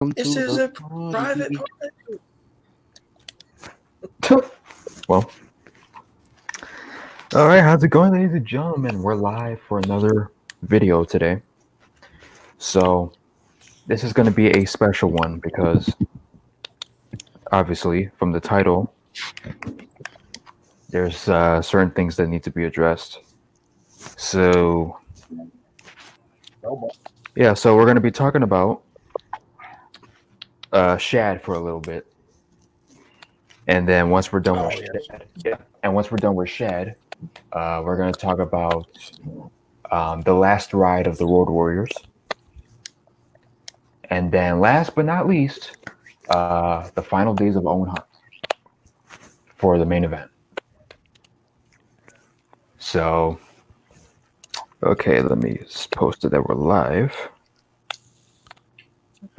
This to is the a private party. party. Well, all right, how's it going, ladies and gentlemen? We're live for another video today. So, this is going to be a special one because, obviously, from the title, there's certain things that need to be addressed. So, yeah, so we're going to be talking about Shad for a little bit. And then once we're done with Shad, and once we're done with Shad, we're going to talk about the last ride of the Road Warriors. And then last but not least, the final days of Owen Hart for the main event. So, okay, let me just post it that we're live.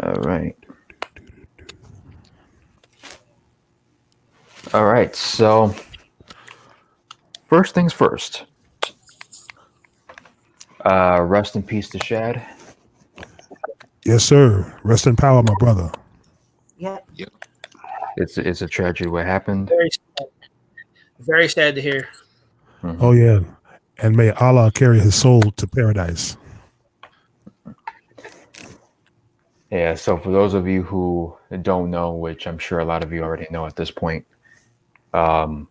All right. All right, so first things first. Rest in peace to Shad. Yes, sir. Rest in power, my brother. Yep. It's a tragedy what happened. Very sad to hear. Mm-hmm. Oh, yeah. And may Allah carry his soul to paradise. Yeah, so for those of you who don't know, which I'm sure a lot of you already know at this point, that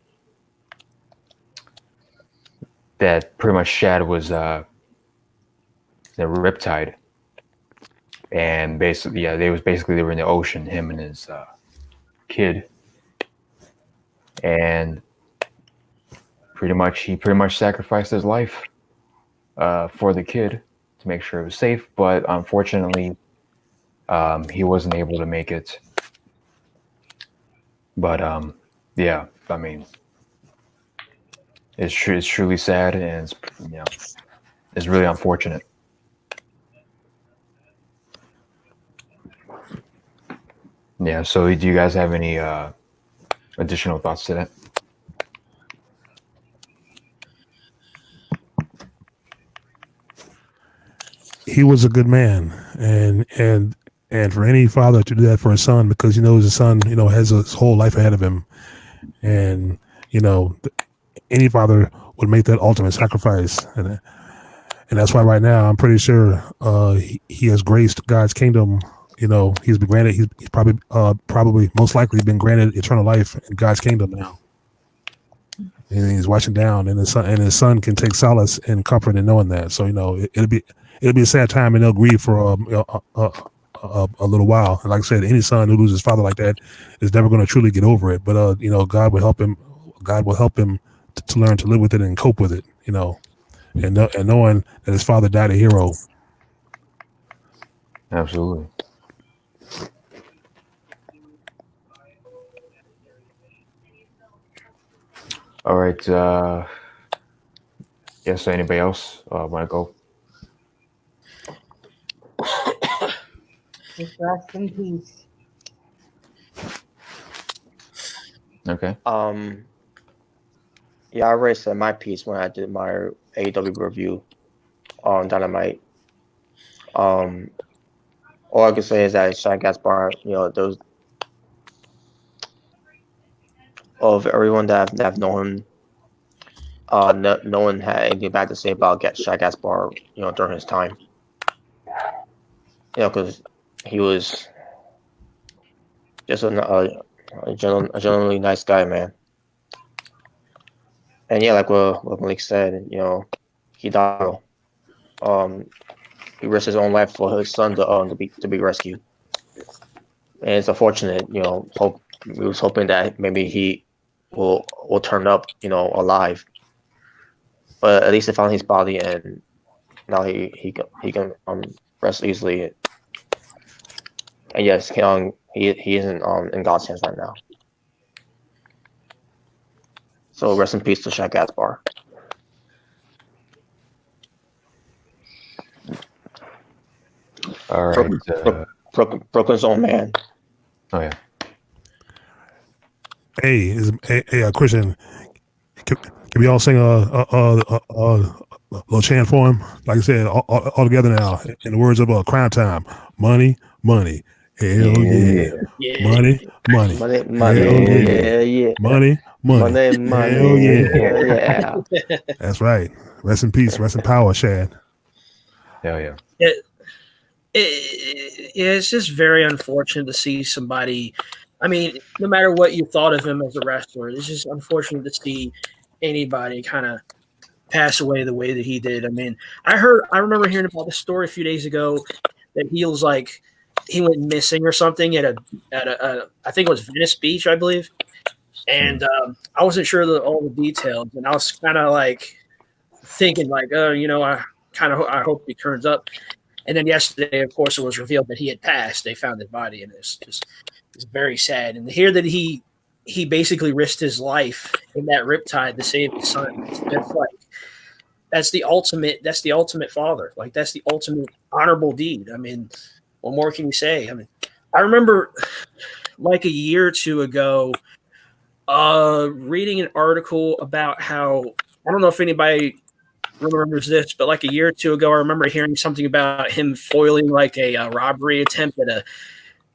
pretty much Shad was the riptide. And basically, yeah, they were in the ocean, him and his kid. And he pretty much sacrificed his life for the kid to make sure it was safe. But unfortunately, he wasn't able to make it. But yeah, I mean, it's truly sad, and it's really unfortunate. Yeah. So, do you guys have any additional thoughts to that? He was a good man, and for any father to do that for a son, because he knows his son, has his whole life ahead of him, and any father would make that ultimate sacrifice, and that's why right now I'm pretty sure he has graced God's kingdom. He's been granted. He's probably most likely been granted eternal life in God's kingdom now. And he's watching down, and his son can take solace and comfort in knowing that. So it'll be a sad time, and they'll grieve for a little while. And like I said, any son who loses his father like that is never going to truly get over it. But God will help him. God will help him to learn to live with it and cope with it. And knowing that his father died a hero. Absolutely. All right. Yes. So anybody else want to go? Just rest in peace. Okay. Yeah, I already said my piece when I did my AEW review on Dynamite. All I can say is that Shad Gaspard, those of everyone that have known him, no one had anything bad to say about Shad Gaspard, during his time. Because he was just a genuinely nice guy, man. And yeah, like what Malik said, he died. He risked his own life for his son to be rescued. And it's unfortunate, we was hoping that maybe he will turn up, alive. But at least they found his body, and now he can rest easily. And yes, he is in God's hands right now. So rest in peace to Shad Gaspard. All right. Brooklyn's own man. Oh yeah. Hey, Christian, can we all sing a little chant for him? Like I said, all together now, in the words of Crime Time: money, money, Hell yeah. Yeah. Money. Money, money, Hell yeah, yeah. Money. Money, money, Hell yeah. That's right. Rest in peace. Rest in power, Shad. Hell yeah. It's just very unfortunate to see somebody. I mean, no matter what you thought of him as a wrestler, it's just unfortunate to see anybody kind of pass away the way that he did. I mean, I remember hearing about the story a few days ago that he was like he went missing or something at a I think it was Venice Beach, I believe, and I wasn't sure all the details, and I was kind of like thinking like, oh, I hope he turns up. And then yesterday, of course, it was revealed that he had passed. They found his body, and it's very sad. And to hear that he basically risked his life in that riptide to save his son, that's the ultimate father. Like that's the ultimate honorable deed. I mean, what more can you say? I mean, I remember like a year or two ago, reading an article about how I don't know if anybody remembers this, but like a year or two ago, I remember hearing something about him foiling like a robbery attempt at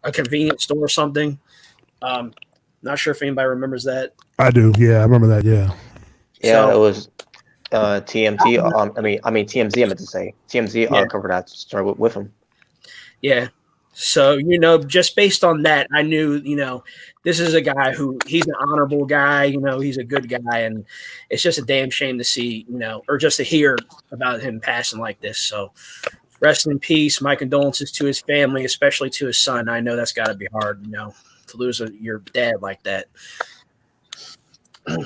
a convenience store or something. Not sure if anybody remembers that. I do. Yeah, I remember that. Yeah. Yeah, So- it was TMT. I mean TMZ. I meant to say TMZ Yeah. covered that story with him. Yeah. So, just based on that, I knew, this is a guy he's an honorable guy, he's a good guy. And it's just a damn shame to see, or just to hear about him passing like this. So rest in peace. My condolences to his family, especially to his son. I know that's got to be hard, to lose your dad like that. Oh,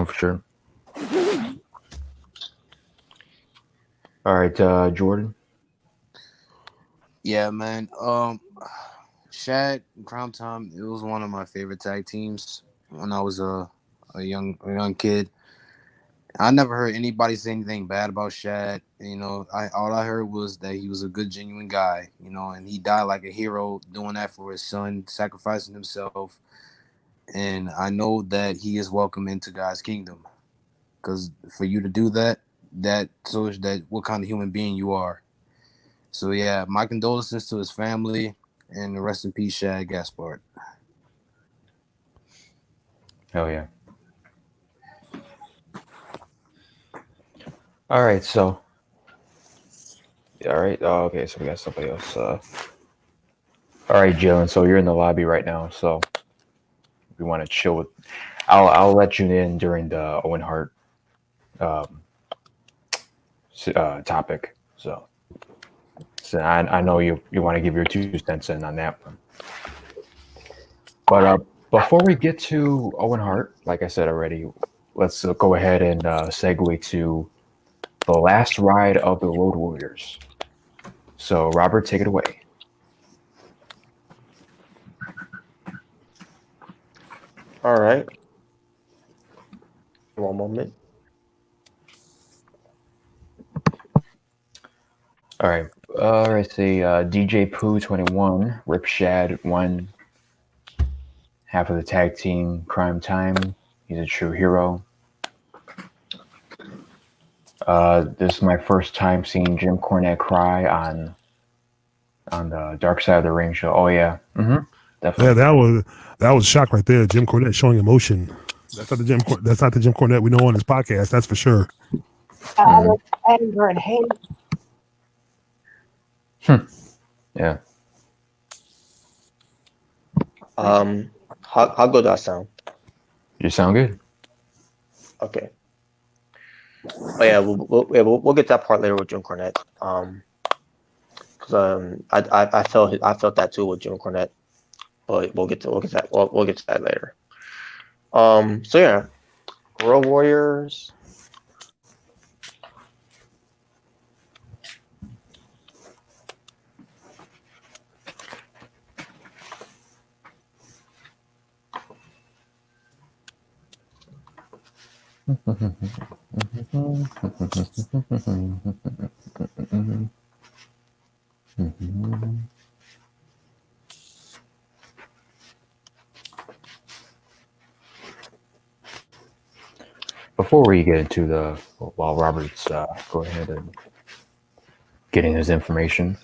for sure. All right, Jordan. Yeah, man. Shad and Crime Time, it was one of my favorite tag teams when I was a young kid. I never heard anybody say anything bad about Shad. All I heard was that he was a good, genuine guy, and he died like a hero doing that for his son, sacrificing himself. And I know that he is welcome into God's kingdom, because for you to do that shows that what kind of human being you are. So yeah, my condolences to his family, and rest in peace, Shad Gaspard. Hell yeah. All right, so. All right. Oh, okay, so we got somebody else. All right, Jalen. So you're in the lobby right now. So we want to chill with. I'll let you in during the Owen Hart topic. So I know you want to give your 2 cents in on that one. But before we get to Owen Hart, like I said already, let's go ahead and segue to the last ride of the Road Warriors. So, Robert, take it away. All right. One moment. All right. Let's see. DJ Pooh 21, Rip Shad 1, half of the tag team Crime Time. He's a true hero. This is my first time seeing Jim Cornette cry on the Dark Side of the Ring show. Oh yeah, definitely. Yeah, that was a shock right there. Jim Cornette showing emotion. That's not the Jim Cornette we know on this podcast. That's for sure. Anger and hate. Yeah. How good that sound? You sound good. Okay. Oh yeah, we'll get that part later with Jim Cornette. Because I felt that too with Jim Cornette, but we'll get to that later. So yeah, Road Warriors. Before we get into while Robert's go ahead and getting his information,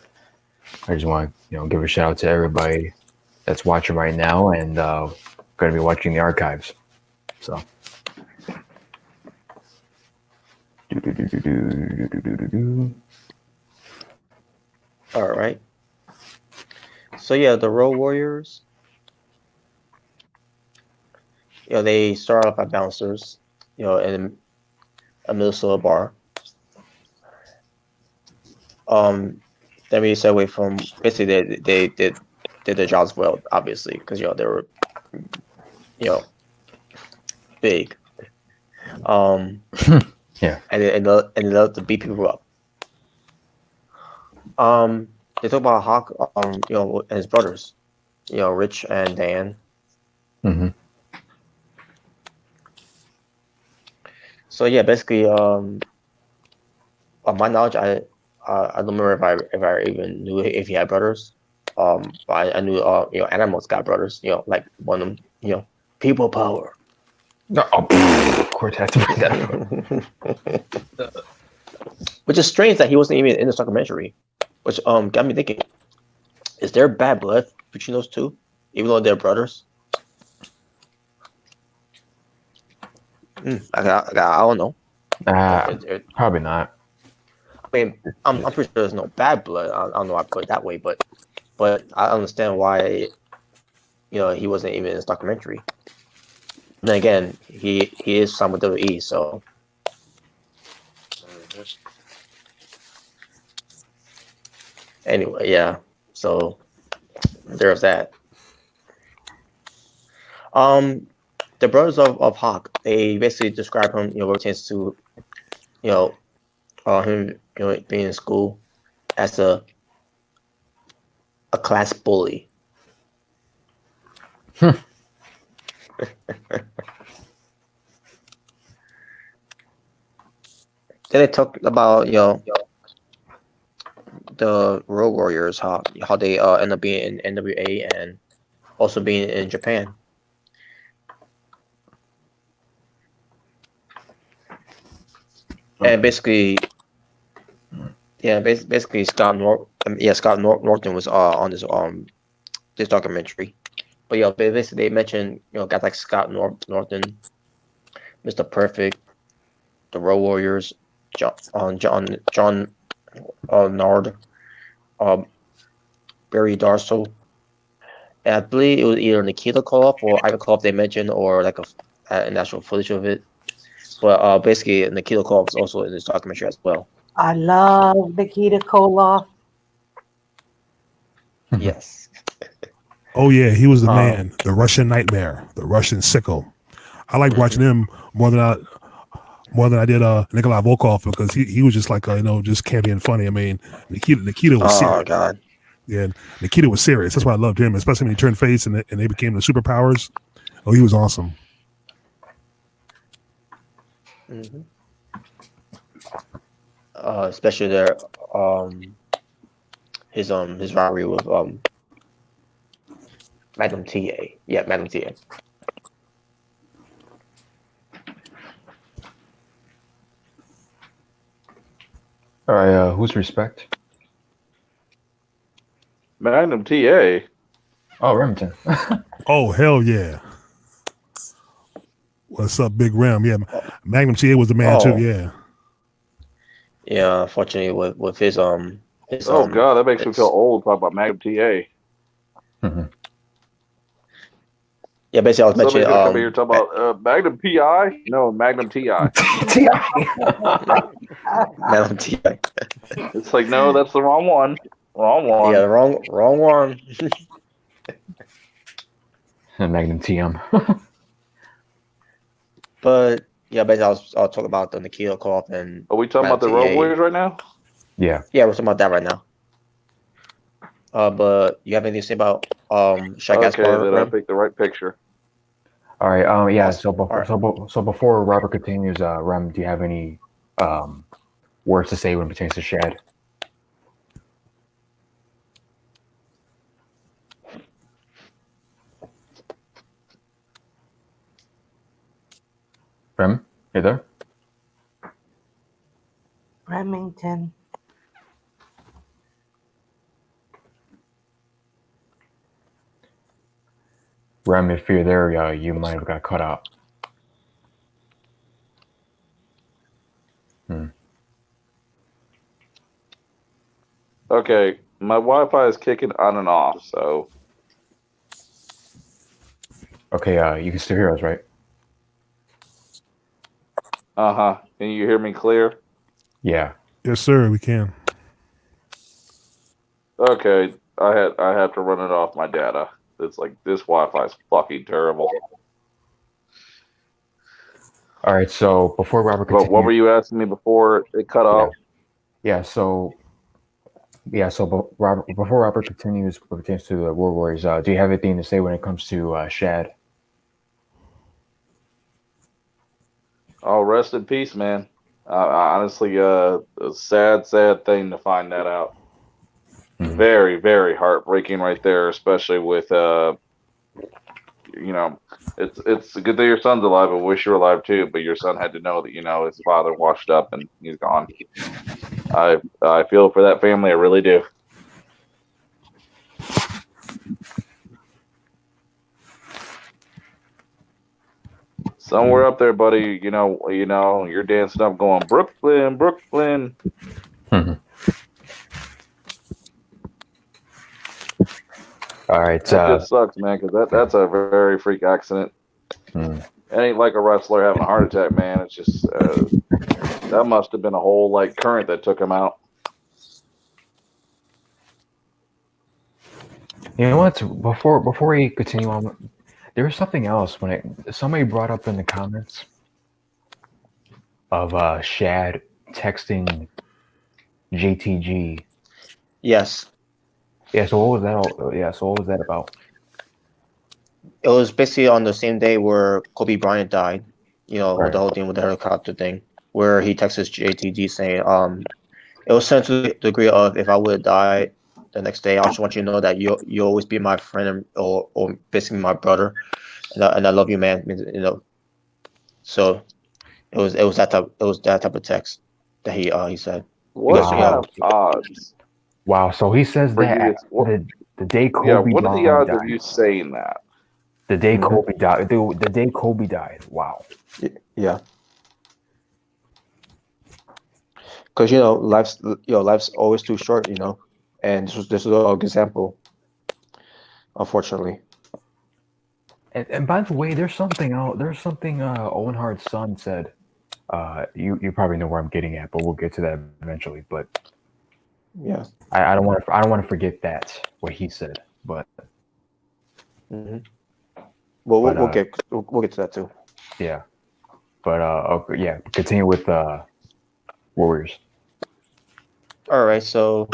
I just want to give a shout out to everybody that's watching right now and going to be watching the archives. So. All right. So yeah, the Road Warriors. They start off at bouncers. In a Minnesota bar. Then we segue from basically they did their jobs well, obviously, because they were big. Yeah. And they love to beat people up. They talk about Hawk, and his brothers, Rich and Dan. Mm-hmm. So yeah, basically, of my knowledge, I don't remember if I even knew if he had brothers. But I knew Animals got brothers. Like one of them. People power. Of course, I had to bring that up. Which is strange that he wasn't even in this documentary. Which got me thinking: is there bad blood between those two, even though they're brothers? I don't know. Probably not. I mean, I'm pretty sure there's no bad blood. I don't know why I put it that way, but I understand why he wasn't even in this documentary. And then again, he is signed with WWE, so. Anyway, yeah. So there's that. The brothers of Hawk, they basically describe him, pertains to, him, being in school as a class bully. Then they talk about the Road Warriors, how they end up being in NWA and also being in Japan. And basically, Scott Norton was on this documentary. But basically they mentioned guys like Scott Norton, Mr. Perfect, the Road Warriors, John Nard, Barry Darsow. And I believe it was either Nikita Koloff or Ivan Koloff they mentioned, or like an actual footage of it. But basically, Nikita Koloff is also in this documentary as well. I love Nikita Koloff. Yes. Oh yeah, he was the man, the Russian nightmare, the Russian sicko. I like watching him more than I did Nikolai Volkov, because he was just like just campy and funny. I mean, Nikita was serious. Oh God. Yeah, Nikita was serious. That's why I loved him, especially when he turned face and they became the superpowers. Oh, he was awesome. Mm-hmm. Especially their his rivalry with Magnum TA. Yeah, Magnum TA. All right, who's respect? Magnum TA. Oh, Remington. Oh, hell yeah. What's up, Big Rem? Yeah, Magnum TA was the man too. Yeah. Yeah, unfortunately, with his oh God, that makes me feel old talking about Magnum TA. Mm-hmm. Yeah, basically, I was mentioning. Somebody's gonna come here talking about Magnum PI. No, Magnum TI. Magnum TA. It's like, no, that's the wrong one. Wrong one. Yeah, the wrong one. Magnum TM. But yeah, basically, I was talking about the Nikita Koloff and. Are we talking about the Road Warriors right now? Yeah. Yeah, we're talking about that right now. But you have anything to say about Shad Gaspard? Okay, then I picked the right picture. All right. Yeah. Awesome. So before Robert continues, Rem, do you have any words to say when it pertains to Shad? Rem, you there? Remington. Around midfield there, you might have got cut out. Okay, my Wi-Fi is kicking on and off. So Okay, you can still hear us, right? Can you hear me clear? Yeah. Yes, sir. We can. Okay, I have to run it off my data. It's like this Wi-Fi is fucking terrible. All right. So before Robert But continues, what were you asking me before it cut off? So Robert, before Robert continues pertains to the World Warriors, do you have anything to say when it comes to Shad? Oh, rest in peace, man. Honestly, a sad thing to find that out. Mhm. Very, very heartbreaking right there, especially with it's a good that your son's alive. I wish you were alive too, but your son had to know that his father washed up and he's gone. I feel for that family. I really do. Somewhere up there, buddy, you're dancing up, going Brooklyn, Brooklyn. All right. That just sucks, man, because that's a very freak accident. It ain't like a wrestler having a heart attack, man. It's just that must have been a whole current that took him out. You know what? Before we continue on, there was something else somebody brought up in the comments of Shad texting JTG. Yes. Yeah. So what was that all? Yeah. So what was that about? It was basically on the same day where Kobe Bryant died. Right. The whole thing with the helicopter thing, where he texts JTG saying, it was sent to the degree of, if I would have died the next day, I just want you to know that you'll always be my friend or basically my brother, and I love you, man. So it was that type of text that he said. What Because, kind of odds? Wow. So he says For that you to- the day Kobe Yeah, what are the odds died. of you saying that? The day Kobe died. The day Kobe died. Wow. Yeah. Because life's always too short, and this was an example, unfortunately. And by the way, there's something Owen Hart's son said. You probably know where I'm getting at, but we'll get to that eventually. But Yeah. I don't want to forget that what he said. But Mm-hmm. Well, we'll get to that too. yeah. But okay, continue with Warriors. All right, so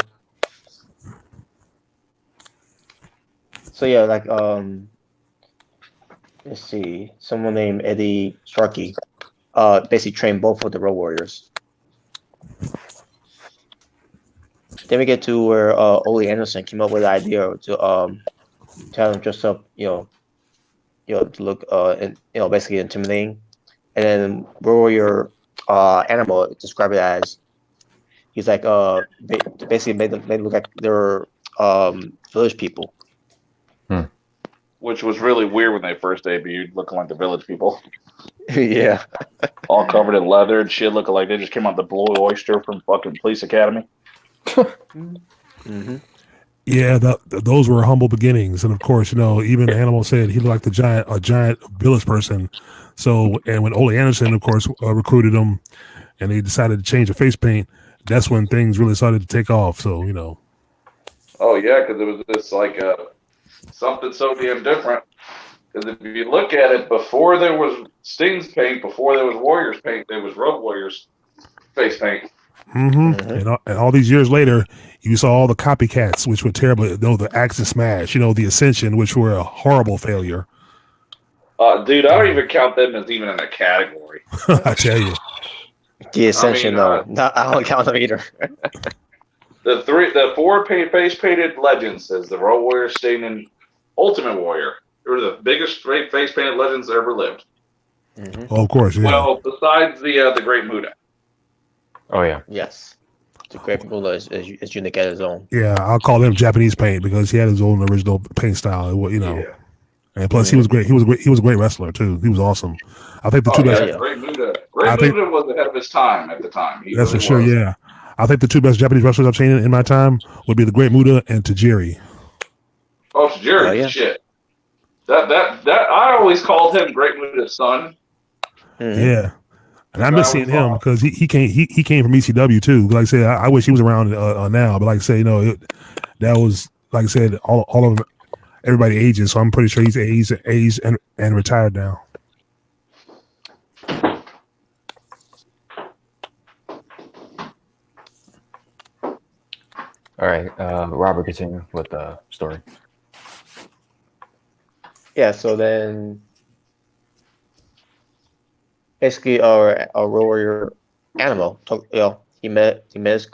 yeah, let's see, someone named Eddie Sharkey, basically trained both of the Road Warriors. Then we get to where Ole Anderson came up with the idea to have him dress up, to look basically intimidating, and then Road Warrior Animal described it as, he's like basically made them look like they're village people. Which was really weird when they first debuted, looking like the Village People. Yeah. All covered in leather and shit, looking like they just came out the Blue Oyster from fucking Police Academy. Mm-hmm. Yeah, those were humble beginnings, and of course, even Animal said he looked like a giant village person. So, and when Ole Anderson, of course, recruited him, and he decided to change the face paint, that's when things really started to take off. So, Oh yeah, because it was just something so damn different. Because if you look at it, before there was Sting's paint, before there was Warriors paint, there was Road Warriors face paint. And all these years later, you saw all the copycats, which were terrible. The Axe and Smash, the Ascension, which were a horrible failure. Dude, I don't even count them as even in a category. I tell you, The Ascension, I don't count them either. The four face painted legends is the Road Warrior, Sting, and Ultimate Warrior. They were the biggest face painted legends that ever lived. Oh, of course. Yeah. Well, besides the Great Muda. Oh yeah. Yes. The Great Muda is unique at his own. Yeah, I'll call him Japanese paint because he had his own original paint style. Yeah. And plus, he was great. He was great. He was a great wrestler too. He was awesome. I think the two best. Great Muda. Great Muda was ahead of his time at the time. He That's really for sure. was. Yeah, I think the two best Japanese wrestlers I've seen in my time would be the Great Muda and Tajiri. Oh, Tajiri's shit. That I always called him Great Muda's son. Mm-hmm. Yeah. And I miss seeing him because he came from ECW too. Like I said, I wish he was around now. But like I say, that was like I said, all of them, everybody ages. So I'm pretty sure he's aged and retired now. All right, Robert, continue with the story. Yeah. So then, basically, a warrior animal. He met his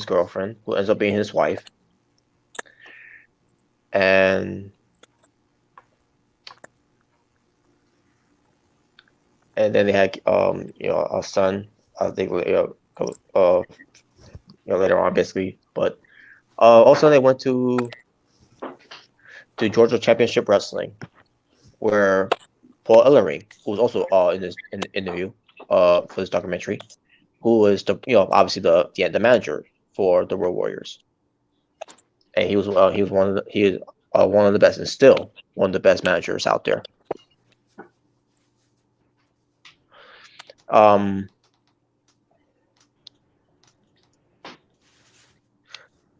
girlfriend, who ends up being his wife, and then they had a son. I think later on, basically, but also they went to Georgia Championship Wrestling, where Paul Ellering, who was also in the interview for this documentary, who is obviously the manager for the Road Warriors, and he was one of the best, and still one of the best managers out there.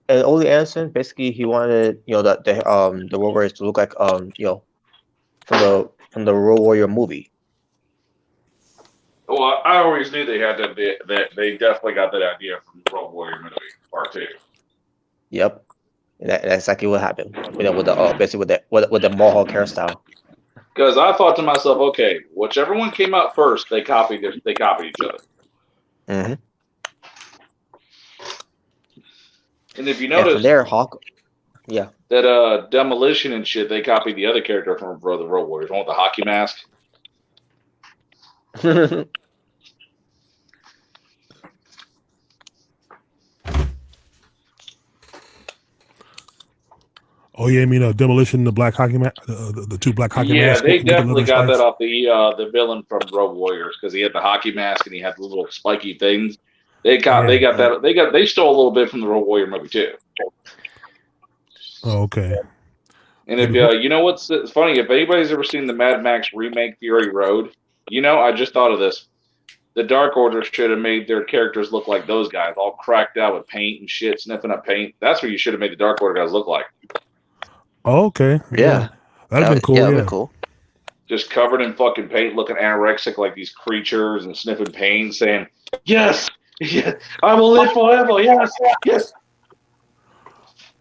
And Ole Anderson, basically, he wanted that the Road Warriors to look like from the Road Warrior movie. Well, I always knew they had that. They definitely got that idea from Road Warrior movie Part 2. Yep, and that's exactly what happened. With the basically with the mohawk hairstyle. Because I thought to myself, okay, whichever one came out first, they copied each other. Mm-hmm. And if you notice, that Demolition and shit, they copied the other character from the Road Warriors, one with the hockey mask. Oh yeah, I mean Demolition, the black hockey the two black hockey masks. Yeah, they definitely got that off the villain from Road Warriors because he had the hockey mask and he had the little spiky things. They stole a little bit from the Road Warrior movie too. Oh, okay. And if you know what's funny, if anybody's ever seen the Mad Max remake Fury Road, I just thought of this. The Dark Order should have made their characters look like those guys, all cracked out with paint and shit, sniffing up paint. That's what you should have made the Dark Order guys look like. Oh, okay. Yeah. That'd been cool. Yeah, that'd been cool. Just covered in fucking paint, looking anorexic like these creatures and sniffing pain, saying, yes, I will live forever. Yes, yes.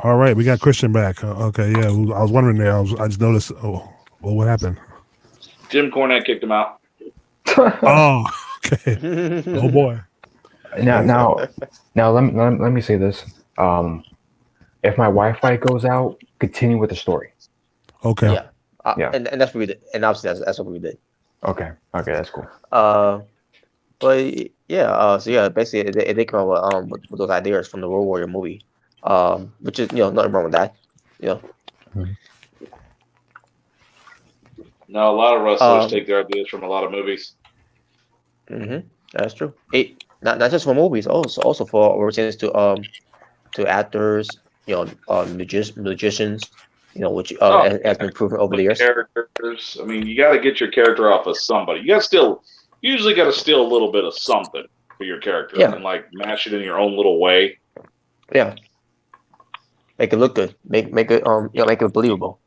All right, we got Christian back. Okay, yeah. I was wondering there. I just noticed. Oh, well, what happened? Jim Cornette kicked him out. Oh, okay. Oh boy. Now, let me say this. If my Wi-Fi goes out, continue with the story. Okay. Yeah. And that's what we did. And obviously that's what we did. Okay, that's cool. But yeah. So yeah, basically they come up with those ideas from the Road Warrior movie. Which is nothing wrong with that. Mm-hmm. No, a lot of wrestlers take their ideas from a lot of movies. Mm-hmm. That's true. Not just for movies, also for origins to actors, magicians, which has been proven over the years. Characters. I mean, you got to get your character off of somebody. You usually got to steal a little bit of something for your character, and like mash it in your own little way. Yeah. Make it look good. Make it make it believable.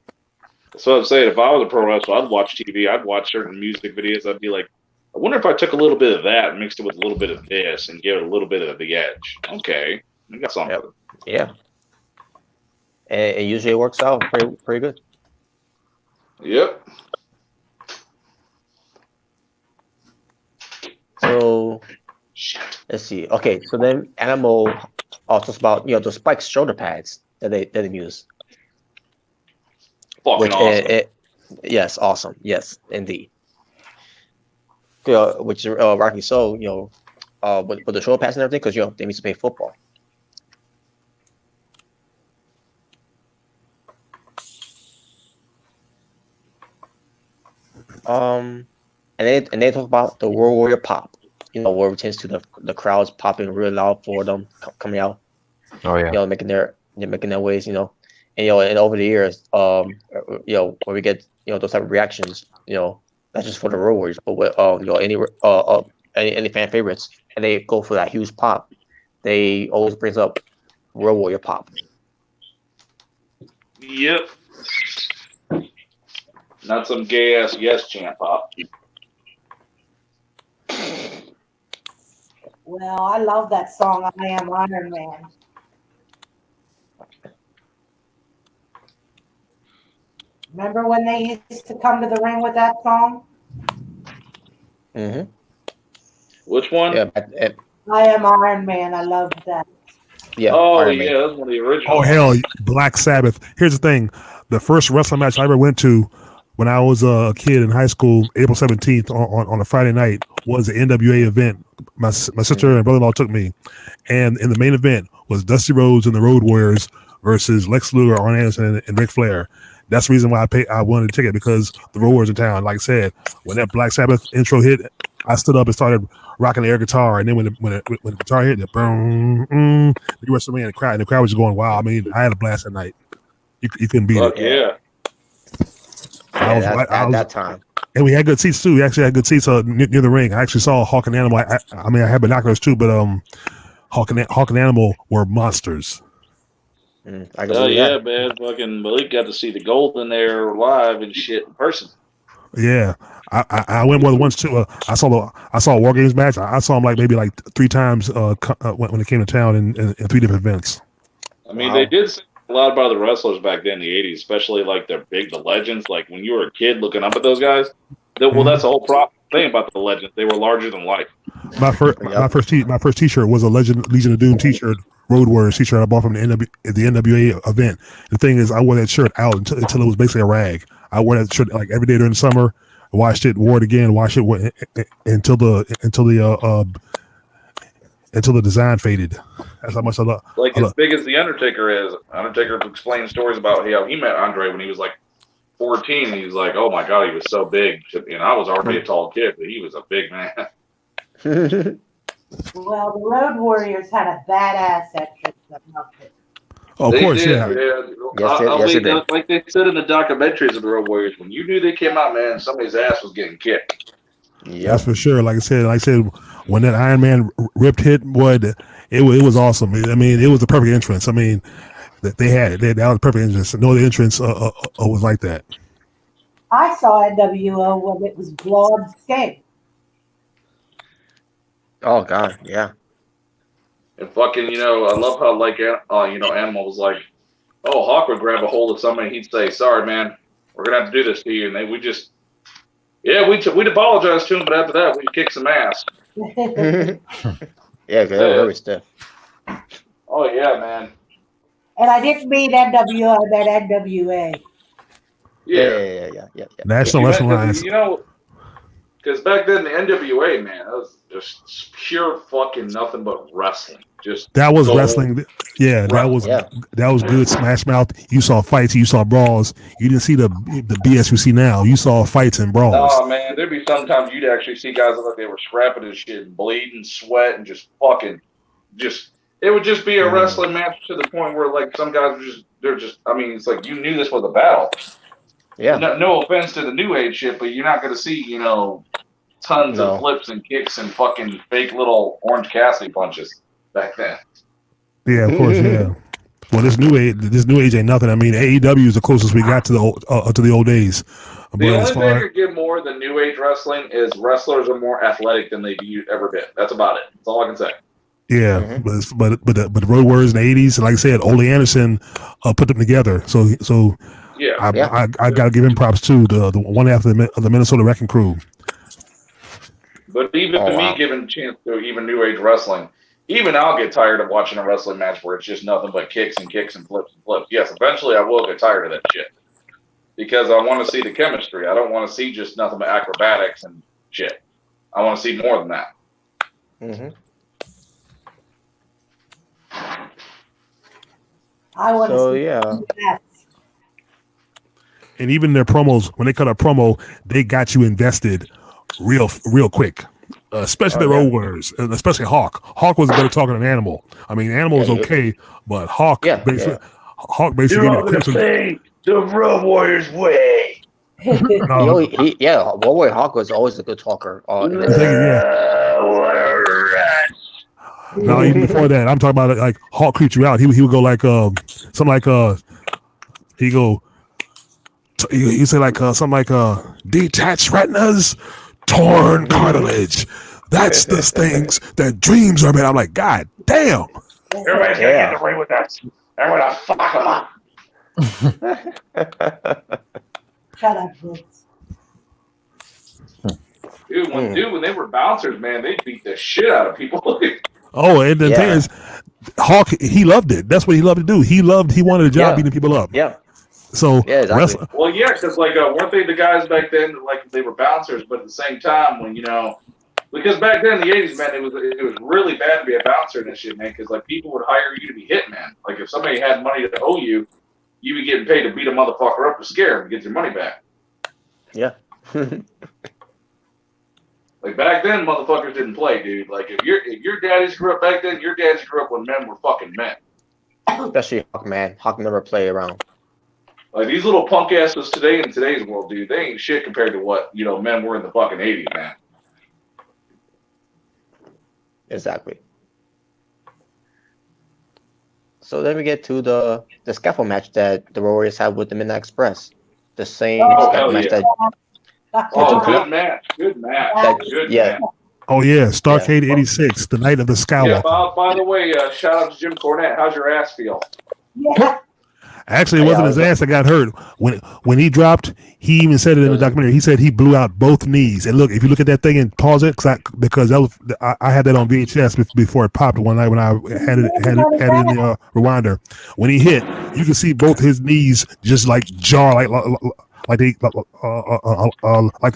So I'm saying, if I was a pro wrestler, I'd watch TV. I'd watch certain music videos. I'd be like, I wonder if I took a little bit of that and mixed it with a little bit of this and give it a little bit of the edge. Okay, we got something. Yeah. And it usually works out pretty good. Yep. So let's see. Okay, so then Animal talks about the Spike shoulder pads that they use. Fucking awesome. Yes, awesome. Yes, indeed. Which is rightly so. With the shoulder pads and everything, because they need to play football. And they talk about the World Warrior pop. Where it tends to the crowds popping real loud for them coming out. Oh yeah. Making their ways. And and over the years, where we get those type of reactions. Not just for the Road Warriors, but with any fan favorites, and they go for that huge pop. They always brings up Road Warrior pop. Yep. Not some gay ass yes chant pop. Well, I love that song, I Am Iron Man. Remember when they used to come to the ring with that song? Mm-hmm. Which one? Yeah, I Am Iron Man. I love that. yeah. Oh Iron yeah, Man. that's one of the original. Oh hell, Black Sabbath. Here's the thing: the first wrestling match I ever went to when I was a kid in high school, April 17th on a Friday night, was the NWA event. My sister and brother-in-law took me, and in the main event was Dusty Rhodes and the Road Warriors versus Lex Luger, Arn Anderson, and Ric Flair. That's the reason why I wanted a ticket, because the Road Warriors in town. Like I said, when that Black Sabbath intro hit, I stood up and started rocking the air guitar, and then when the guitar hit, the boom, the rest of the crowd was just going wild. I mean, I had a blast that night. You couldn't beat Fuck it. yeah. That time. And we had good seats too. We actually had good seats near the ring. I actually saw Hawk and Animal. I mean, I had binoculars too, but Hawk and Animal were monsters. I can Oh believe yeah, that. man. Fucking Malik got to see the Golden there live and shit in person. Yeah, I went more than once too. I saw a War Games match. I saw him maybe 3 times when it came to town in 3 different events. I mean, they did say a lot about the wrestlers back then in the '80s, especially like the legends. Like when you were a kid looking up at those guys. Well, that's the whole thing about the legends. They were larger than life. My first T-shirt was a Legion of Doom T-shirt, Road Warriors T-shirt I bought from the NWA event. The thing is, I wore that shirt out until it was basically a rag. I wore that shirt like every day during the summer. Washed it, wore it again, washed it until the design faded. That's how much I love. Like as big as the Undertaker is, Undertaker explained stories about how he met Andre when he was like 14. He's like, oh my god, he was so big. And I was already a tall kid, but he was a big man. Well, the Road Warriors had a badass entrance. I loved it. Oh, of course, yeah. Like they said in the documentaries of the Road Warriors, when you knew they came out, man, somebody's ass was getting kicked. Yeah, that's for sure. Like I said, when that Iron Man ripped hit, it was awesome. I mean, it was the perfect entrance. I mean, that was the perfect entrance. No other entrance was like that. I saw NWO when it was Broad Skate. Oh god, yeah. And fucking, I love how Animal was like, oh, Hawk would grab a hold of somebody, and he'd say, sorry, man, we're gonna have to do this to you, and we'd apologize to him, but after that, we'd kick some ass. Yeah, because they were very stiff. Oh yeah, man. And I didn't mean NWO, I meant NWA. Yeah. National Wrestling Alliance. Because back then the NWA, man, that was just pure fucking nothing but wrestling. That was wrestling. Yeah, that was good. Smash Mouth. You saw fights. You saw brawls. You didn't see the BS we see now. You saw fights and brawls. Oh man, there'd be sometimes you'd actually see guys look like they were scrapping and shit, and bleeding, sweat, and it would just be a wrestling match to the point where like some guys it's like you knew this was a battle. Yeah. No offense to the new age shit, but you're not going to see, tons of flips and kicks and fucking fake little Orange Cassidy punches back then. Yeah, of course, yeah. Well, this new age ain't nothing. I mean, AEW is the closest we got to the old days. The only thing I could give more than new age wrestling is wrestlers are more athletic than they've ever been. That's about it. That's all I can say. Yeah, but the Road Warriors in the '80s, like I said, Ole Anderson put them together. So. Yeah, I got to give him props too. The one after the Minnesota Wrecking Crew. But even me giving a chance to even new age wrestling, even I'll get tired of watching a wrestling match where it's just nothing but kicks and kicks and flips and flips. Yes, eventually I will get tired of that shit because I want to see the chemistry. I don't want to see just nothing but acrobatics and shit. I want to see more than that. Mm-hmm. I want to see that. And even their promos, when they cut a promo, they got you invested real quick. Especially the Road Warriors, and especially Hawk. Hawk was a better talker than Animal. I mean, Animal was okay, but Hawk basically gave me the say the Road Warriors way. No, Road Warrior Hawk was always a good talker. No, even before that, I'm talking about like Hawk creeps you out. He would go like something like he say like something like detached retinas, torn cartilage. That's the things that dreams are made. I'm like, God damn. Everybody's gonna get in the ring with us. I'm gonna fuck them up. Shut up, Brooks. Dude, when they were bouncers, man, they beat the shit out of people. Oh, and the thing is, Hawk, he loved it. That's what he loved to do. He wanted a job beating people up. Yeah. So exactly. Well, yeah, because like weren't they the guys back then? Like they were bouncers, but at the same time, when because back then in the '80s, man, it was really bad to be a bouncer and shit, man. Because like people would hire you to be hitman. Like if somebody had money to owe you, you'd be getting paid to beat a motherfucker up to scare him and get your money back. Yeah. Like back then, motherfuckers didn't play, dude. Like if your daddies grew up back then, your daddies grew up when men were fucking men. Especially Hawk, man. Hawk never play around. Like these little punk asses today in today's world, dude, they ain't shit compared to what men were in the fucking '80s, man. Exactly. So then we get to the scaffold match that the Warriors had with the Midnight Express. The same scaffold match that. Good match. Good match. Match. Oh yeah, Starcade '86, the night of the Skywalker. Yeah, by the way, shout out to Jim Cornette. How's your ass feel? Yeah. Actually, it wasn't his ass that got hurt. When he dropped, he even said it in the documentary. He said he blew out both knees. And look, if you look at that thing and pause it, because that was I had that on VHS before it popped one night when I had it in the rewinder. When he hit, you could see both his knees just like jar, like they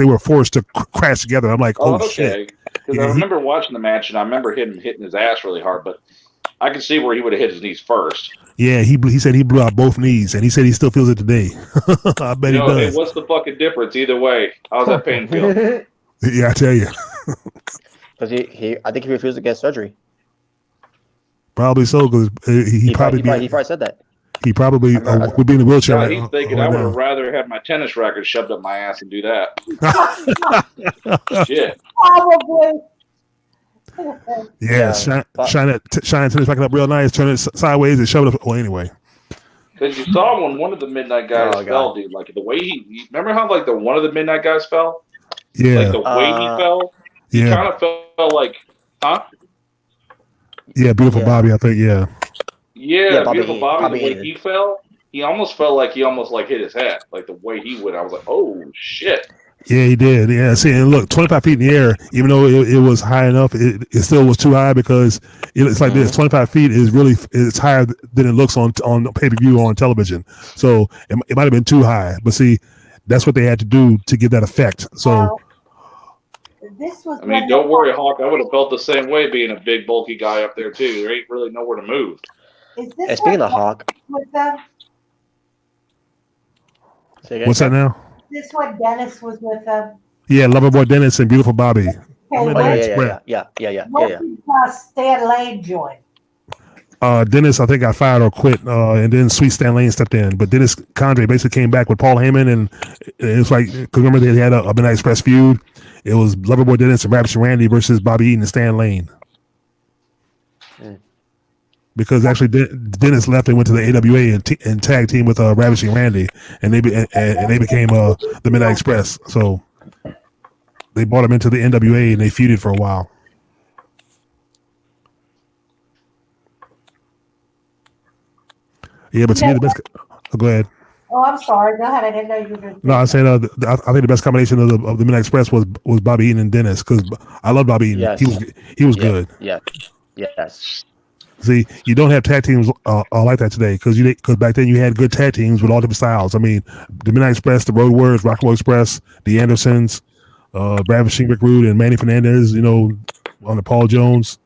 were forced to crash together. I'm like, oh shit. Because I remember watching the match and I remember him hitting his ass really hard, but I can see where he would have hit his knees first. Yeah, he said he blew out both knees, and he said he still feels it today. I bet he does. Hey, what's the fucking difference either way? How's that pain feel? Yeah, I tell you. Because I think he refused to get surgery. Probably so, because he probably said that. He probably would be in the wheelchair. No, he's thinking I would have rather had my tennis racket shoved up my ass and do that. Shit. Probably. Yeah, shine it tennis racket up real nice, turn it sideways and shove it up. Well, anyway. Because you saw when one of the Midnight guys fell, dude. Like the way he remember how like one of the Midnight guys fell? Yeah. Like the way he fell? He kind of felt like, huh? Yeah, Beautiful Bobby, I think, yeah. Yeah, Beautiful Bobby, the way he fell, he almost felt like he hit his head. Like the way he would. I was like, oh shit. Yeah, he did. Yeah, see, and look, 25 feet in the air, even though it was high enough, it still was too high because it's like this. 25 feet it's higher than it looks on pay-per-view on television. So it might have been too high. But see, that's what they had to do to give that effect. So don't worry, Hawk. I would have felt the same way being a big, bulky guy up there too. There ain't really nowhere to move. Speaking of Hawk, what's that now? This one, Dennis was with them. Yeah, Loverboy Dennis and Beautiful Bobby. Yeah. What did Stan Lane join? Dennis, I think, got fired or quit, and then Sweet Stan Lane stepped in. But Dennis Condrey basically came back with Paul Heyman, and it was like, because remember they had a Midnight Express feud. It was Loverboy Dennis and Ravishing Randy versus Bobby Eaton and Stan Lane. Because actually Dennis left and went to the AWA and tag team with Ravishing Randy, and they became the Midnight Express. So they brought him into the NWA and they feuded for a while. Yeah, but to me the best. Go ahead. Oh, I'm sorry. Go ahead. I didn't know you were going to. No, I said I think the best combination of the Midnight Express was Bobby Eaton and Dennis, because I love Bobby Eaton. Yes. He was good. Yeah. Yes. See, you don't have tag teams like that today, because back then you had good tag teams with all different styles. I mean, the Midnight Express, the Road Warriors, Rock'n'Roll Express, the Andersons, Ravishing Rick Rude and Manny Fernandez. On the Paul Jones.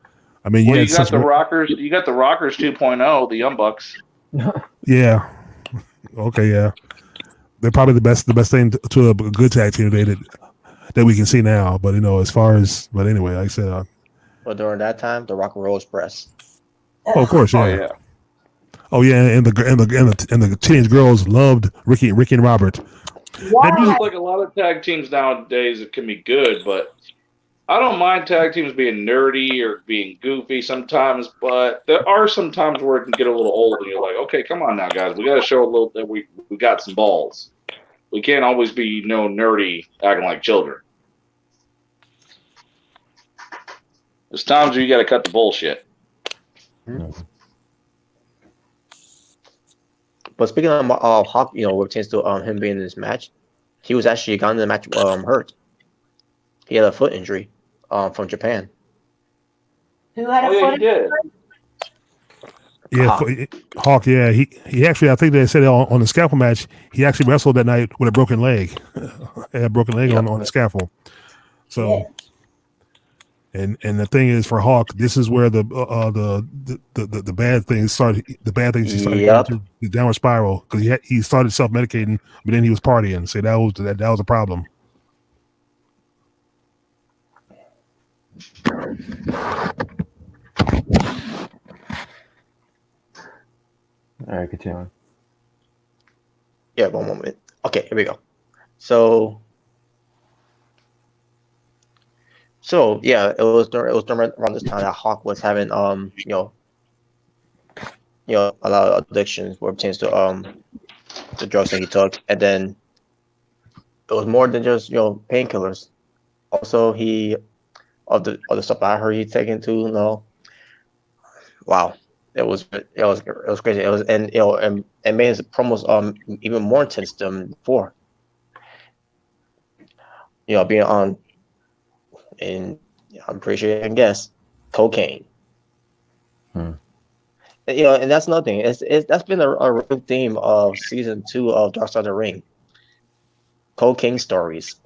I mean, you got the Rockers. You got the Rockers 2.0, the Young Bucks. Yeah. Okay. Yeah. they're probably the best thing to a good tag team that we can see now. But as far as anyway, like I said, But during that time, the Rock and Roll Express. of course, yeah. Oh yeah. Oh yeah, and the teenage girls loved Ricky and Robert. Why? It's like a lot of tag teams nowadays, it can be good, but I don't mind tag teams being nerdy or being goofy sometimes, but there are some times where it can get a little old and you're like, okay, come on now, guys. We got to show a little that we got some balls. We can't always be nerdy acting like children. There's times where you got to cut the bullshit. But speaking of Hawk, what pertains to him being in this match, he was actually gone in the match hurt. He had a foot injury from Japan. Who had a Oh yeah, foot? he did. Yeah, Hawk. Yeah, he actually. I think they said on the scaffold match, he actually wrestled that night with a broken leg. Had a broken leg on the scaffold. So, and the thing is for Hawk, this is where the bad things started. The bad things he started going to the downward spiral because he started self medicating, but then he was partying. So that was a problem. All right, continue. Yeah, one moment. Okay, here we go. So yeah, it was during around this time that Hawk was having a lot of addictions where it pertains to the drugs that he took, and then it was more than just painkillers. Also, he of the stuff I heard he taken too. Wow. It was crazy. It was and made his promos even more intense than before. Being on, and I'm pretty sure you can guess, cocaine. And that's another thing. That's been a real theme of season 2 of Dark Side of the Ring. Cocaine stories.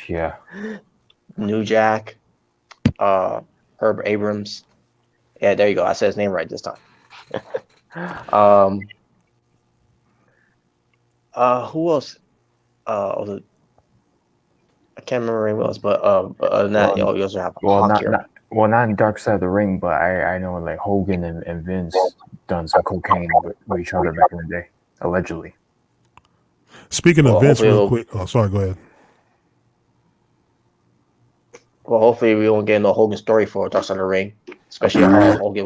Yeah. New Jack, Herb Abrams. Yeah, there you go. I said his name right this time. Who else? I can't remember who else, but that, you also have Hawk here. Not in Dark Side of the Ring, but I know like Hogan and Vince done some cocaine with each other back in the day, allegedly. Speaking of Vince, real quick. Oh, sorry. Go ahead. Well, hopefully we won't get no Hogan story for Dark Side of the Ring, especially how Hogan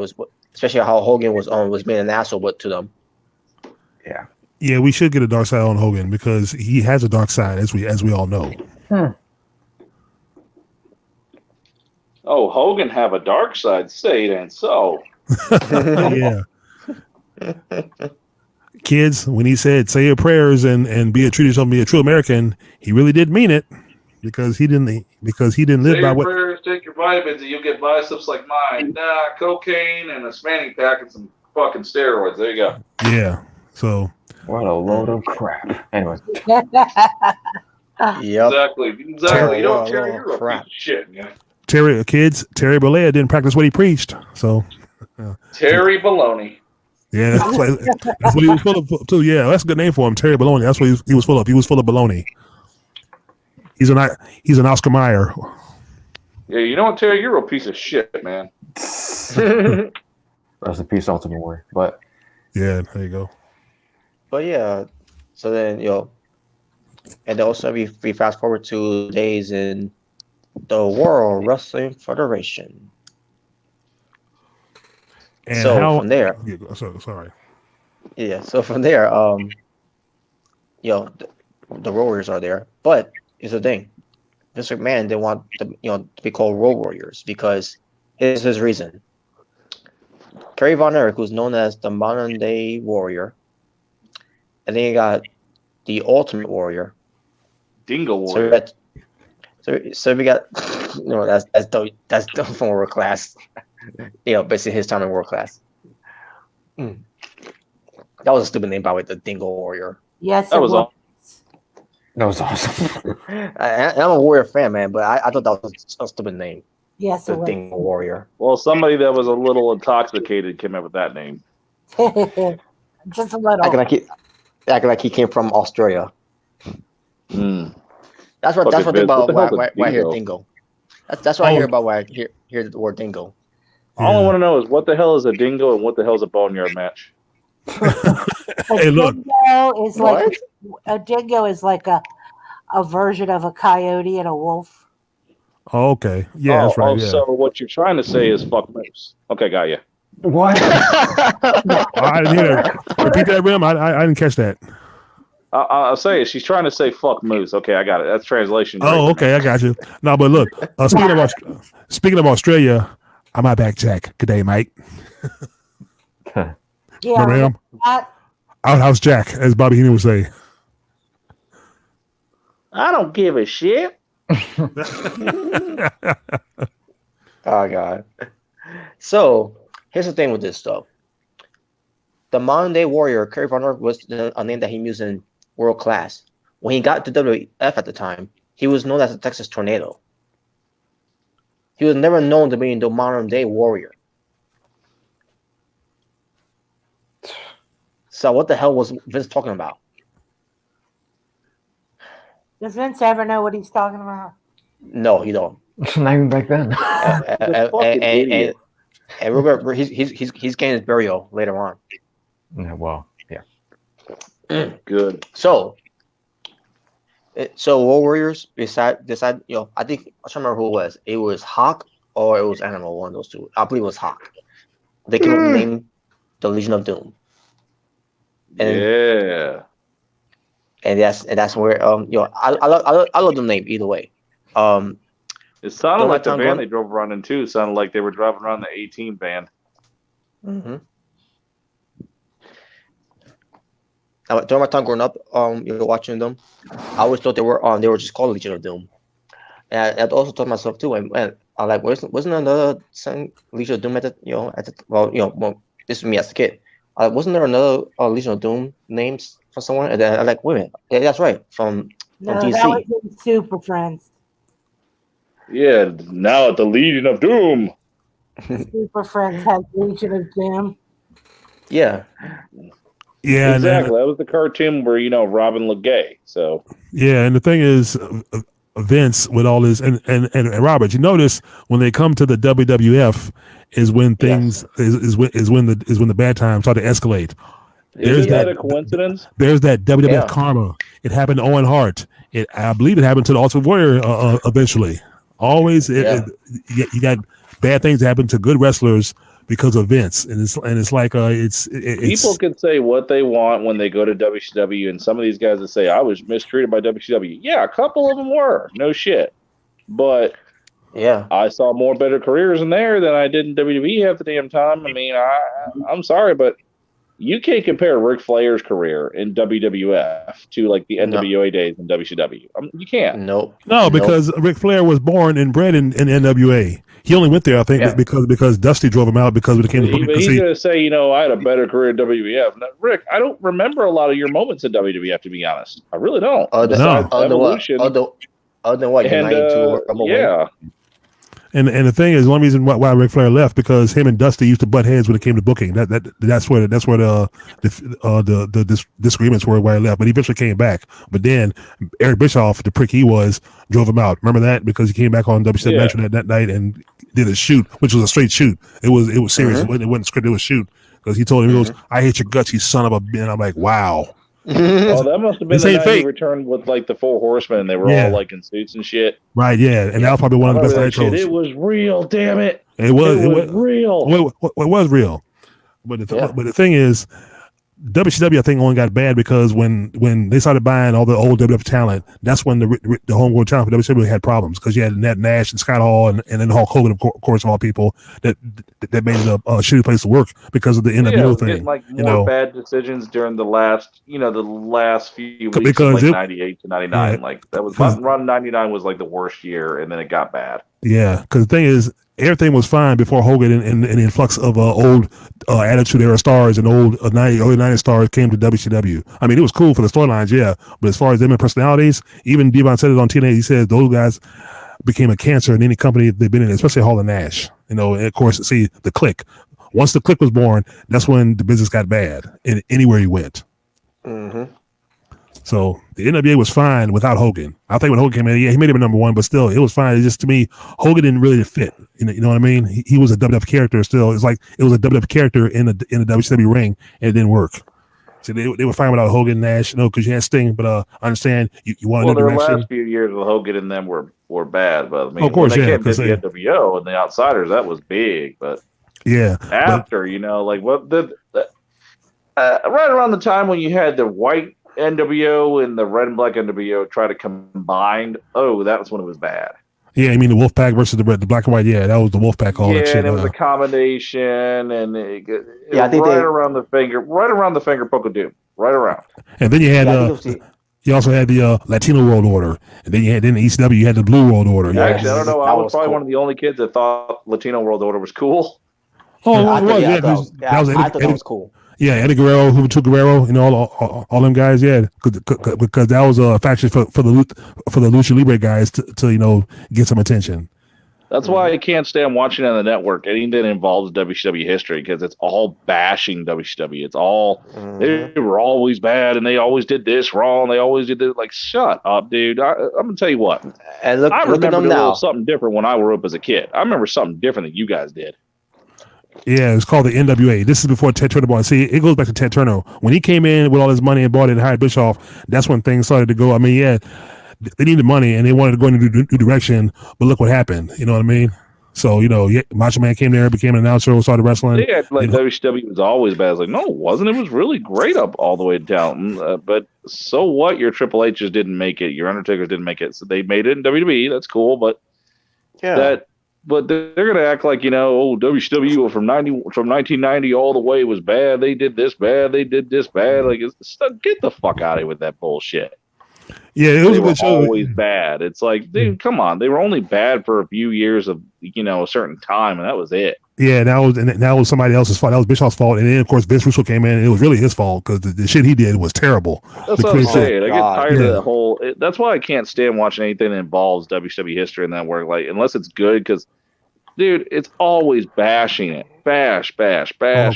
was being an asshole to them. Yeah. Yeah, we should get a dark side on Hogan because he has a dark side, as we all know. Oh, Hogan have a dark side. Say it ain't so. Yeah. Kids, when he said say your prayers and treat yourself and be a true American, he really did mean it because he didn't live Say by your what. prayers, take your vitamins, and you'll get biceps like mine. Nah, cocaine and a fanny pack and some fucking steroids. There you go. Yeah. So. What a load of crap. Anyway. Yep. Exactly. You don't care. You're a piece of shit, man. Terry Bollea didn't practice what he preached. So. Terry Baloney. Yeah, that's what he was full of too. Yeah, that's a good name for him, Terry Baloney. That's what he was full of. He was full of baloney. He's an Oscar Mayer. Yeah, you know what, Terry? You're a piece of shit, man. Rest in peace, Ultimate Warrior. But yeah, there you go. But yeah, so then and then also we fast forward to days in the World Wrestling Federation. And so from there, sorry. Yeah, so from there, the Warriors are there, but here's the thing: Vince McMahon didn't want to be called Road Warriors because here's his reason. Kerry Von Erich, who's known as the modern day Warrior, and then you got the Ultimate Warrior, Dingo Warrior. So we got that's from World Class. Basically his time in World Class. That was a stupid name, by the way, the Dingo Warrior. Yes, that was awesome. That was awesome. I'm a Warrior fan, man, but I thought that was a stupid name. Yes, the Dingo Warrior. Well, somebody that was a little intoxicated came up with that name. Just a little. acting like he came from Australia. Mm. That's what I think about What the why I hear dingo? dingo. That's what I hear about why I hear the word dingo. All I want to know is what the hell is a dingo and what the hell is a boneyard match? Hey, look. Dingo is What? like a dingo is like a version of a coyote and a wolf. Oh, okay. Yeah, that's right. Yeah. So what you're trying to say is fuck moose. Okay, got you. What? I didn't hear that. Repeat that, Rim. I didn't catch that. I'll say it. She's trying to say fuck moose. Okay, I got it. That's translation. Oh, okay. I got you. No, but look. Speaking of Australia, I'm out back, Jack. Good day, mate. Yeah, Remember him? that- Outhouse Jack, as Bobby Heenan would say. I don't give a shit. Oh God. So here's the thing with this stuff. The modern day warrior, Kerry Von was a name that he used in world class. When he got to WF at the time, he was known as the Texas Tornado. He was never known to be the modern day warrior. So what the hell was Vince talking about? Does Vince ever know what he's talking about? No, he don't. Not even back then. And Robert, he's getting his burial later on. Yeah, well, yeah. Good. So War Warriors decide, I think I can't remember who it was. It was Hawk or it was Animal, one of those two. I believe it was Hawk. They came up with the name the Legion of Doom. And, and that's where I love the name either way. It sounded like the Tom van Gunn- they drove around in too. Sounded like they were driving around the 18 van. Mm-hmm. Now, during my time growing up, watching them, I always thought they were just called Legion of Doom. And I also thought myself too, and I like wasn't another Legion of Doom at the this is me as a kid. Wasn't there another Legion of Doom names for someone? And then I like, wait a minute, yeah, that's right, from DC. That was in Super Friends. Yeah, now at the Legion of Doom. Super Friends had Legion of Doom. Yeah. Yeah, exactly. That was the cartoon where Robin looked gay. So yeah, and the thing is, Vince with all this and Robert, you notice when they come to the WWF is when things is when the bad times start to escalate. Is that a coincidence? There's that WWF karma. It happened to Owen Hart. I believe it happened to the Ultimate Warrior eventually. Always, you got bad things happen to good wrestlers because of Vince, and it's like it's people can say what they want when they go to WCW, and some of these guys that say I was mistreated by WCW. Yeah, a couple of them were, no shit, but yeah, I saw more better careers in there than I did in WWE half the damn time. I mean, I'm sorry, but you can't compare Ric Flair's career in WWF to like the NWA days in WCW. You can't. Nope. No, because Ric Flair was born and bred in NWA. He only went there, I think, because Dusty drove him out because when it came to But he's going to say, I had a better career in WWF. Now, Rick, I don't remember a lot of your moments in WWF, to be honest. I really don't. Evolution. Other than what? Yeah. And the thing is, one reason why Ric Flair left because him and Dusty used to butt heads when it came to booking. That's where the disagreements were why he left. But he eventually came back. But then Eric Bischoff, the prick he was, drove him out. Remember that because he came back on WCW Nitro that night and did a shoot, which was a straight shoot. It was serious. It wasn't scripted. It was shoot because he told him, he goes, "I hate your guts, you son of a." And I'm like, wow. Well, that must have been the night he returned with like the 4 Horsemen. They were all like in suits and shit. Right, yeah, and that was probably one of the best nitros. It was real, damn it! It was real. It was real. But the thing is, WCW I think only got bad because when they started buying all the old WWF talent, that's when the homegrown talent for WCW had problems because you had Ned Nash and Scott Hall and then Hulk Hogan, of course, of all people that made it a shitty place to work because of the NWO thing. Like more bad decisions during the last few weeks because of like 98 to 99. Like that was run 99 was like the worst year, and then it got bad. Yeah, because the thing is, everything was fine before Hogan and the influx of old Attitude Era stars and early 90s stars came to WCW. I mean, it was cool for the storylines, yeah, but as far as them and personalities, even Devon said it on TNA, he says those guys became a cancer in any company they've been in, especially Hall and Nash. And of course, see, the Click. Once the Click was born, that's when the business got bad anywhere he went. Mm-hmm. So the NWA was fine without Hogan. I think when Hogan came in, yeah, he made him number one, but still, it was fine. It's just to me, Hogan didn't really fit. You know what I mean? He was a WWF character still. It's like it was a WWF character in the WCW ring, and it didn't work. So they were fine without Hogan, Nash, because you had Sting. But I understand you want Well, a new their direction. last few years with Hogan and them were bad, but I mean, Of course, when they yeah, came to the NWO and the Outsiders, that was big. But yeah, after like what right around the time when you had the white NWO and the red and black NWO try to combine, that was when it was bad. Yeah, I mean the Wolfpack versus the black and white. Yeah, that was the Wolfpack. All that shit. And it was a combination, and it I think around the finger poke of doom, right around. And then you had you also had the Latino World Order, and then you had in the ECW you had the Blue World Order. Actually, I don't know. I was probably one of the only kids that thought Latino World Order was cool. Oh, I thought that was cool. Yeah, Eddie Guerrero, Juventud Guerrero, all them guys. Yeah, because that was a faction for the Lucha Libre guys to get some attention. That's why I can't stand watching on the network anything that involves WCW history, because it's all bashing WCW. It's all they were always bad and they always did this wrong. They always did this. Like, shut up, dude. I'm gonna tell you what. And look at them now. Something different when I grew up as a kid. I remember something different than you guys did. Yeah, it's called the NWA. This is before Ted Turner bought it. See, it goes back to Ted Turner. When he came in with all his money and bought it and hired Bischoff, that's when things started to go. I mean, yeah, they needed money and they wanted to go in a new direction, but look what happened. You know what I mean? So, Macho Man came there, became an announcer, started wrestling. Yeah, like WCW was always bad. I was like, no, it wasn't. It was really great up all the way down. But so what? Your Triple H's didn't make it. Your Undertakers didn't make it. So they made it in WWE. That's cool. But But they're gonna act like WCW from 1990 all the way was bad. They did this bad. They did this bad. Like, get the fuck out of here with that bullshit. Yeah, it was a good show. Always bad. It's like, dude, come on. They were only bad for a few years of a certain time, and that was it. Yeah, that was somebody else's fault. That was Bischoff's fault, and then of course Vince Russo came in, and it was really his fault because the shit he did was terrible. That's what I'm saying. I get tired of the whole. That's why I can't stand watching anything that involves WCW history in that work. Like, unless it's good, because, dude, it's always bashing it. Bash. Bash. I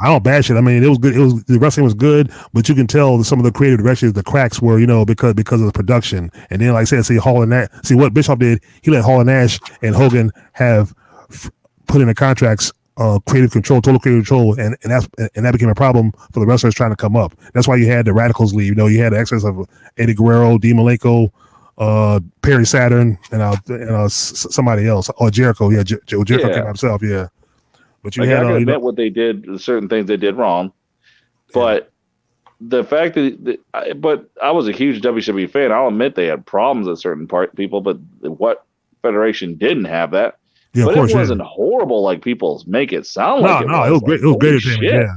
don't bash it. I mean, it was good. The wrestling was good, but you can tell some of the creative directions, the cracks were, because of the production. And then, like I said, Hall and Nash. See what Bischoff did? He let Hall and Nash and Hogan have put in the contracts total creative control, and that became a problem for the wrestlers trying to come up. That's why you had the Radicals leave. You had the excess of Eddie Guerrero, Dean Malenko, Perry Saturn, and somebody else, or Jericho. Yeah, Jericho came out himself. Yeah, but you had. I can admit what they did. Certain things they did wrong, but the fact but I was a huge WCW fan. I'll admit they had problems with certain people, but what federation didn't have that? Yeah, but of course, it wasn't horrible like people make it sound like. No, it was great. It was great entertainment. Yeah.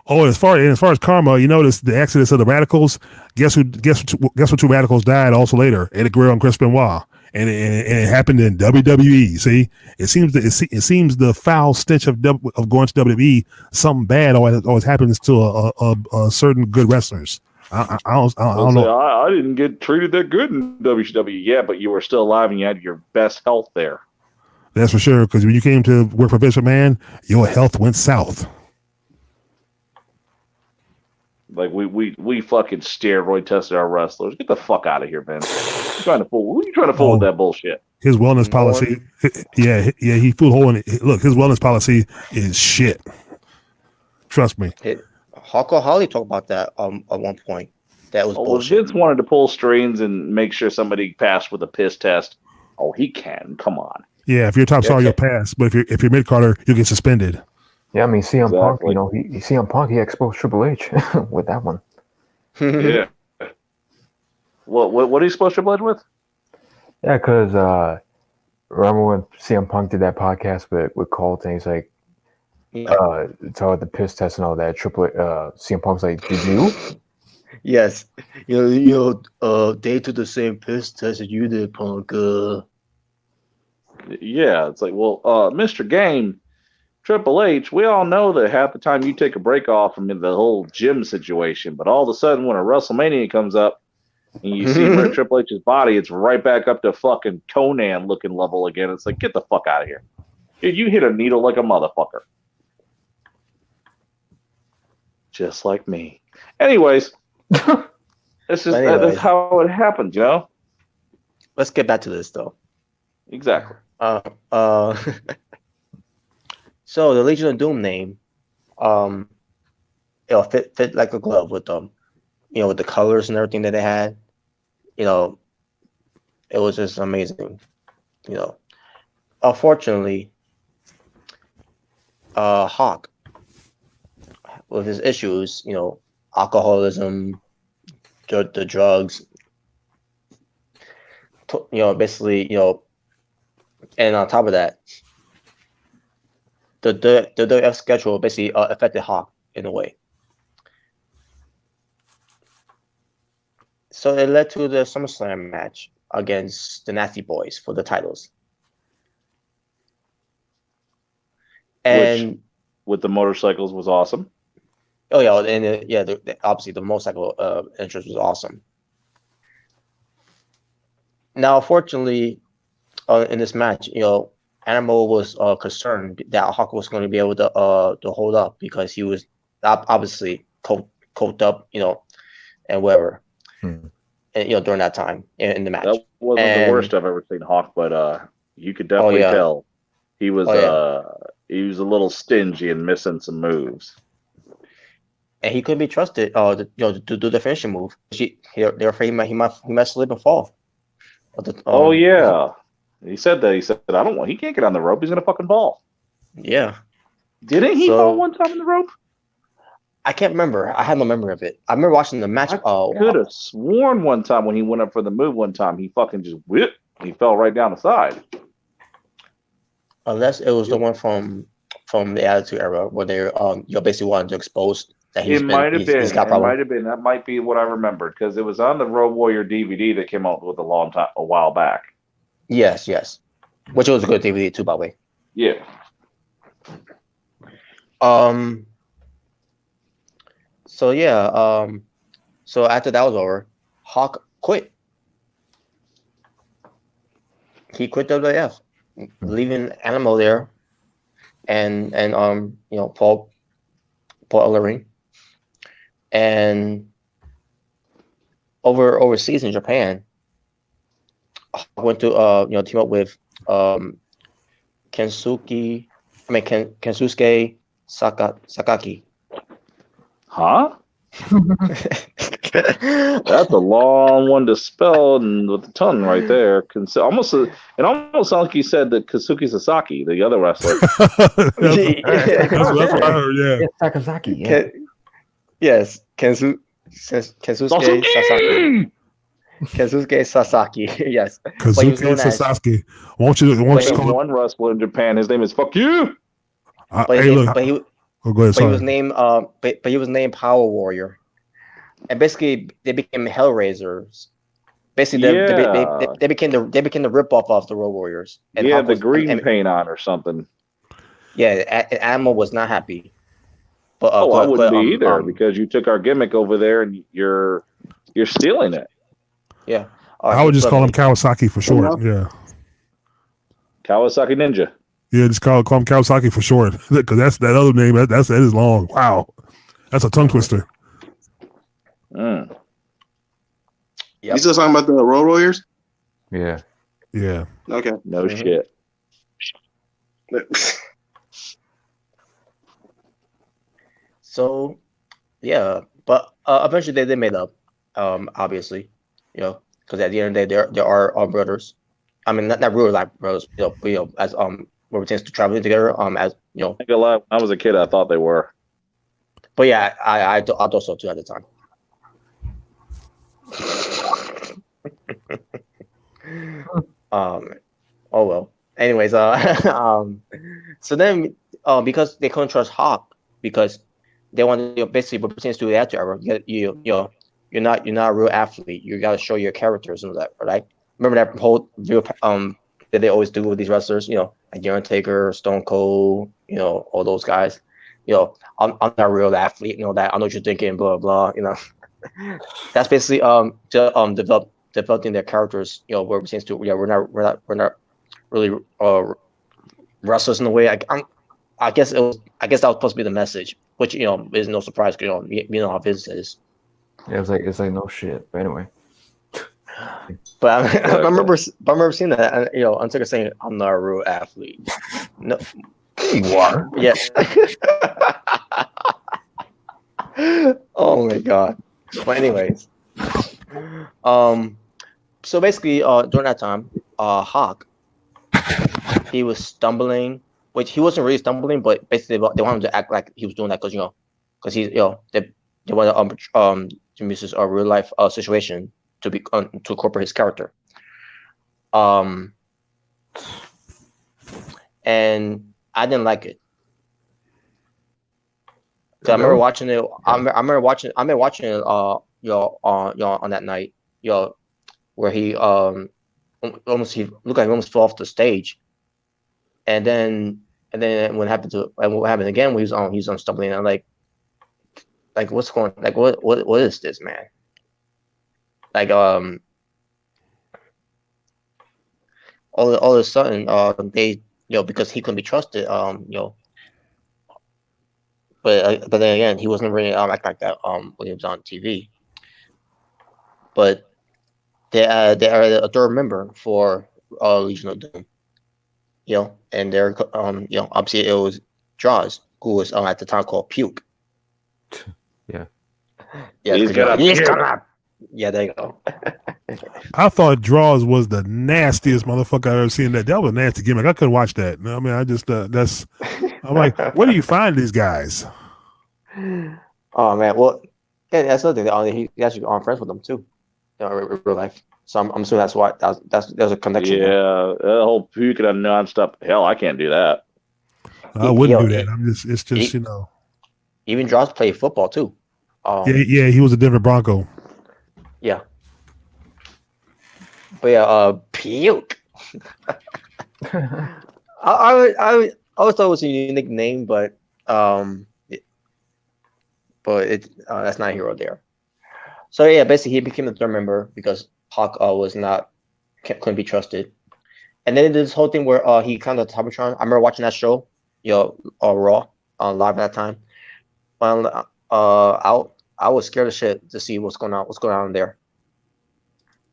Oh, as far as karma, you notice the exodus of the Radicals. Guess what two Radicals died also later? Eddie Guerrero and Chris Benoit, and it happened in WWE. See, it seems the foul stench of going to WWE, something bad always happens to a certain good wrestlers. I don't know. I didn't get treated that good in WCW. Yeah, but you were still alive and you had your best health there. That's for sure. Because when you came to work for Vince McMahon, your health went south. Like we fucking steroid tested our wrestlers. Get the fuck out of here, Vince. Who are you trying to fool with that bullshit? His wellness policy, he fooled hole in it. Look, his wellness policy is shit. Trust me. Hawk Holly talked about that at one point. That was bullshit. Vince wanted to pull strings and make sure somebody passed with a piss test. Oh, he can. Come on. Yeah, if you're top star, you'll pass. But if you're mid Carter, you'll get suspended. Yeah, I mean CM Punk. CM Punk, he exposed Triple H with that one. Yeah. What are you supposed Triple H with? Yeah, because remember when CM Punk did that podcast with Colt, and he's like, talk about the piss test and all that. CM Punk's like, did you? Yes. They took the same piss test as you did, Punk. Yeah, it's like, well, Mr. Game, Triple H, we all know that half the time you take a break off from the whole gym situation, but all of a sudden when a WrestleMania comes up and you see Triple H's body, it's right back up to fucking Conan looking level again. It's like, get the fuck out of here. Dude, you hit a needle like a motherfucker. Just like me. Anyways, this is Anyways. that's how it happened, you know. Let's get back to this though. Exactly. So the Legion of Doom name, fit like a glove with them, with the colors and everything that they had. It was just amazing. Unfortunately, Hawk, with his issues, alcoholism, the drugs, basically, and on top of that, the WF schedule basically affected Hawk in a way. So it led to the SummerSlam match against the Nasty Boys for the titles. And which, with the motorcycles, was awesome. Oh yeah, and obviously the motorcycle entrance was awesome. Now, unfortunately, in this match, Animal was concerned that Hawk was going to be able to hold up because he was obviously coked up, and whatever, and during that time in the match. That wasn't the worst I've ever seen Hawk, but you could definitely tell he was he was a little stingy and missing some moves. And he couldn't be trusted to do the finishing move. They're afraid he might slip and fall. He said that. He said, he can't get on the rope. He's going to fucking fall. Yeah. Didn't he fall one time on the rope? I can't remember. I have no memory of it. I remember watching the match. I could have sworn one time when he went up for the move one time, he fucking just whipped. He fell right down the side. Unless it was the one from the Attitude Era where they basically wanted to expose that It might have been. That might be what I remembered because it was on the Road Warrior DVD that came out with a while back. Yes. Which was a good DVD too, by the way. Yeah. So so after that was over, Hawk quit. He quit WWF, leaving Animal there, and Paul Ellering, and overseas in Japan, I went to team up with Kensuke Sakaki. Huh? That's a long one to spell and with the tongue right there. It almost sounds like you said that Kazuki Sasaki, the other wrestler. That's what I heard. Yeah, Sakazaki. Yeah. Yes, Kensuke Sasaki. Kensuke Sasaki. Yes. Kazuki Sasaki. Won't you call one wrestler in Japan? His name is Fuck You. He was named Power Warrior, and basically they became Hellraisers. Basically, they became the ripoff of the Road Warriors. And yeah, the green paint on or something. Yeah, Animal was not happy. But I wouldn't be either because you took our gimmick over there and you're stealing it. Yeah, I would just call him Kawasaki for short. Yeah, Kawasaki Ninja. Yeah, just call him Kawasaki for short because that's that other name. That is long. Wow, that's a tongue twister. Mm. Yep. You still talking about the Road Warriors? Yeah. Okay. No shit. So, yeah, but eventually they made up. Obviously, because at the end of the day, they are brothers. I mean, not real life brothers. As where we tend to traveling together. As you know, when I was a kid, I thought they were. But yeah, I thought so too at the time. Oh well. Anyways, so then, because they couldn't trust Hawk because they wanted basically pertains to the actor era. You're not a real athlete. You got to show your characters and that, right? Remember that whole video that they always do with these wrestlers, like The Undertaker, Stone Cold, all those guys. I'm not a real athlete, that I know what you're thinking, blah blah. That's basically developing their characters, where it pertains to we're not really wrestlers in a way. I guess that was supposed to be the message which is no surprise. You know how Vince is. Yeah, it's like no shit. But anyway. But I remember seeing that. Undertaker saying, "I'm not a real athlete." No, You are. yeah. Oh my god. But anyways, so basically, during that time, Hawk, he was stumbling, which he wasn't really stumbling, but basically they wanted him to act like he was doing that because he's they wanted to use his real life situation to incorporate his character. And I didn't like it. So I remember watching it. I remember watching it. On that night, where he almost looked like he almost fell off the stage, and then what happened again? When he was stumbling, and like what's going? Like what is this, man? Like all of a sudden they because he couldn't be trusted but then again he wasn't really act like that when he was on TV. But they added a third member for Legion of Doom, and they're obviously it was Draws, who was at the time called Puke. Yeah, he's gonna yeah, there you go. I thought Draws was the nastiest motherfucker I ever seen. That was a nasty gimmick. I couldn't watch that. I mean, I just I'm like, where do you find these guys? Oh man, well, yeah, that's another thing. He actually on friends with them too, in real life. So I'm assuming that's why there's a connection. Yeah, that whole puking and nonstop. Hell, I can't do that. I wouldn't do that. It's just Even Draws played football too. Yeah, he was a Denver Bronco. Yeah. But yeah, Puke. I always thought it was a unique name, but that's not a hero there. So yeah, basically he became the third member because Hawk couldn't be trusted, and then this whole thing where he kind of Cybertron. I remember watching that show, Raw live at that time. I was scared of shit to see what's going on there.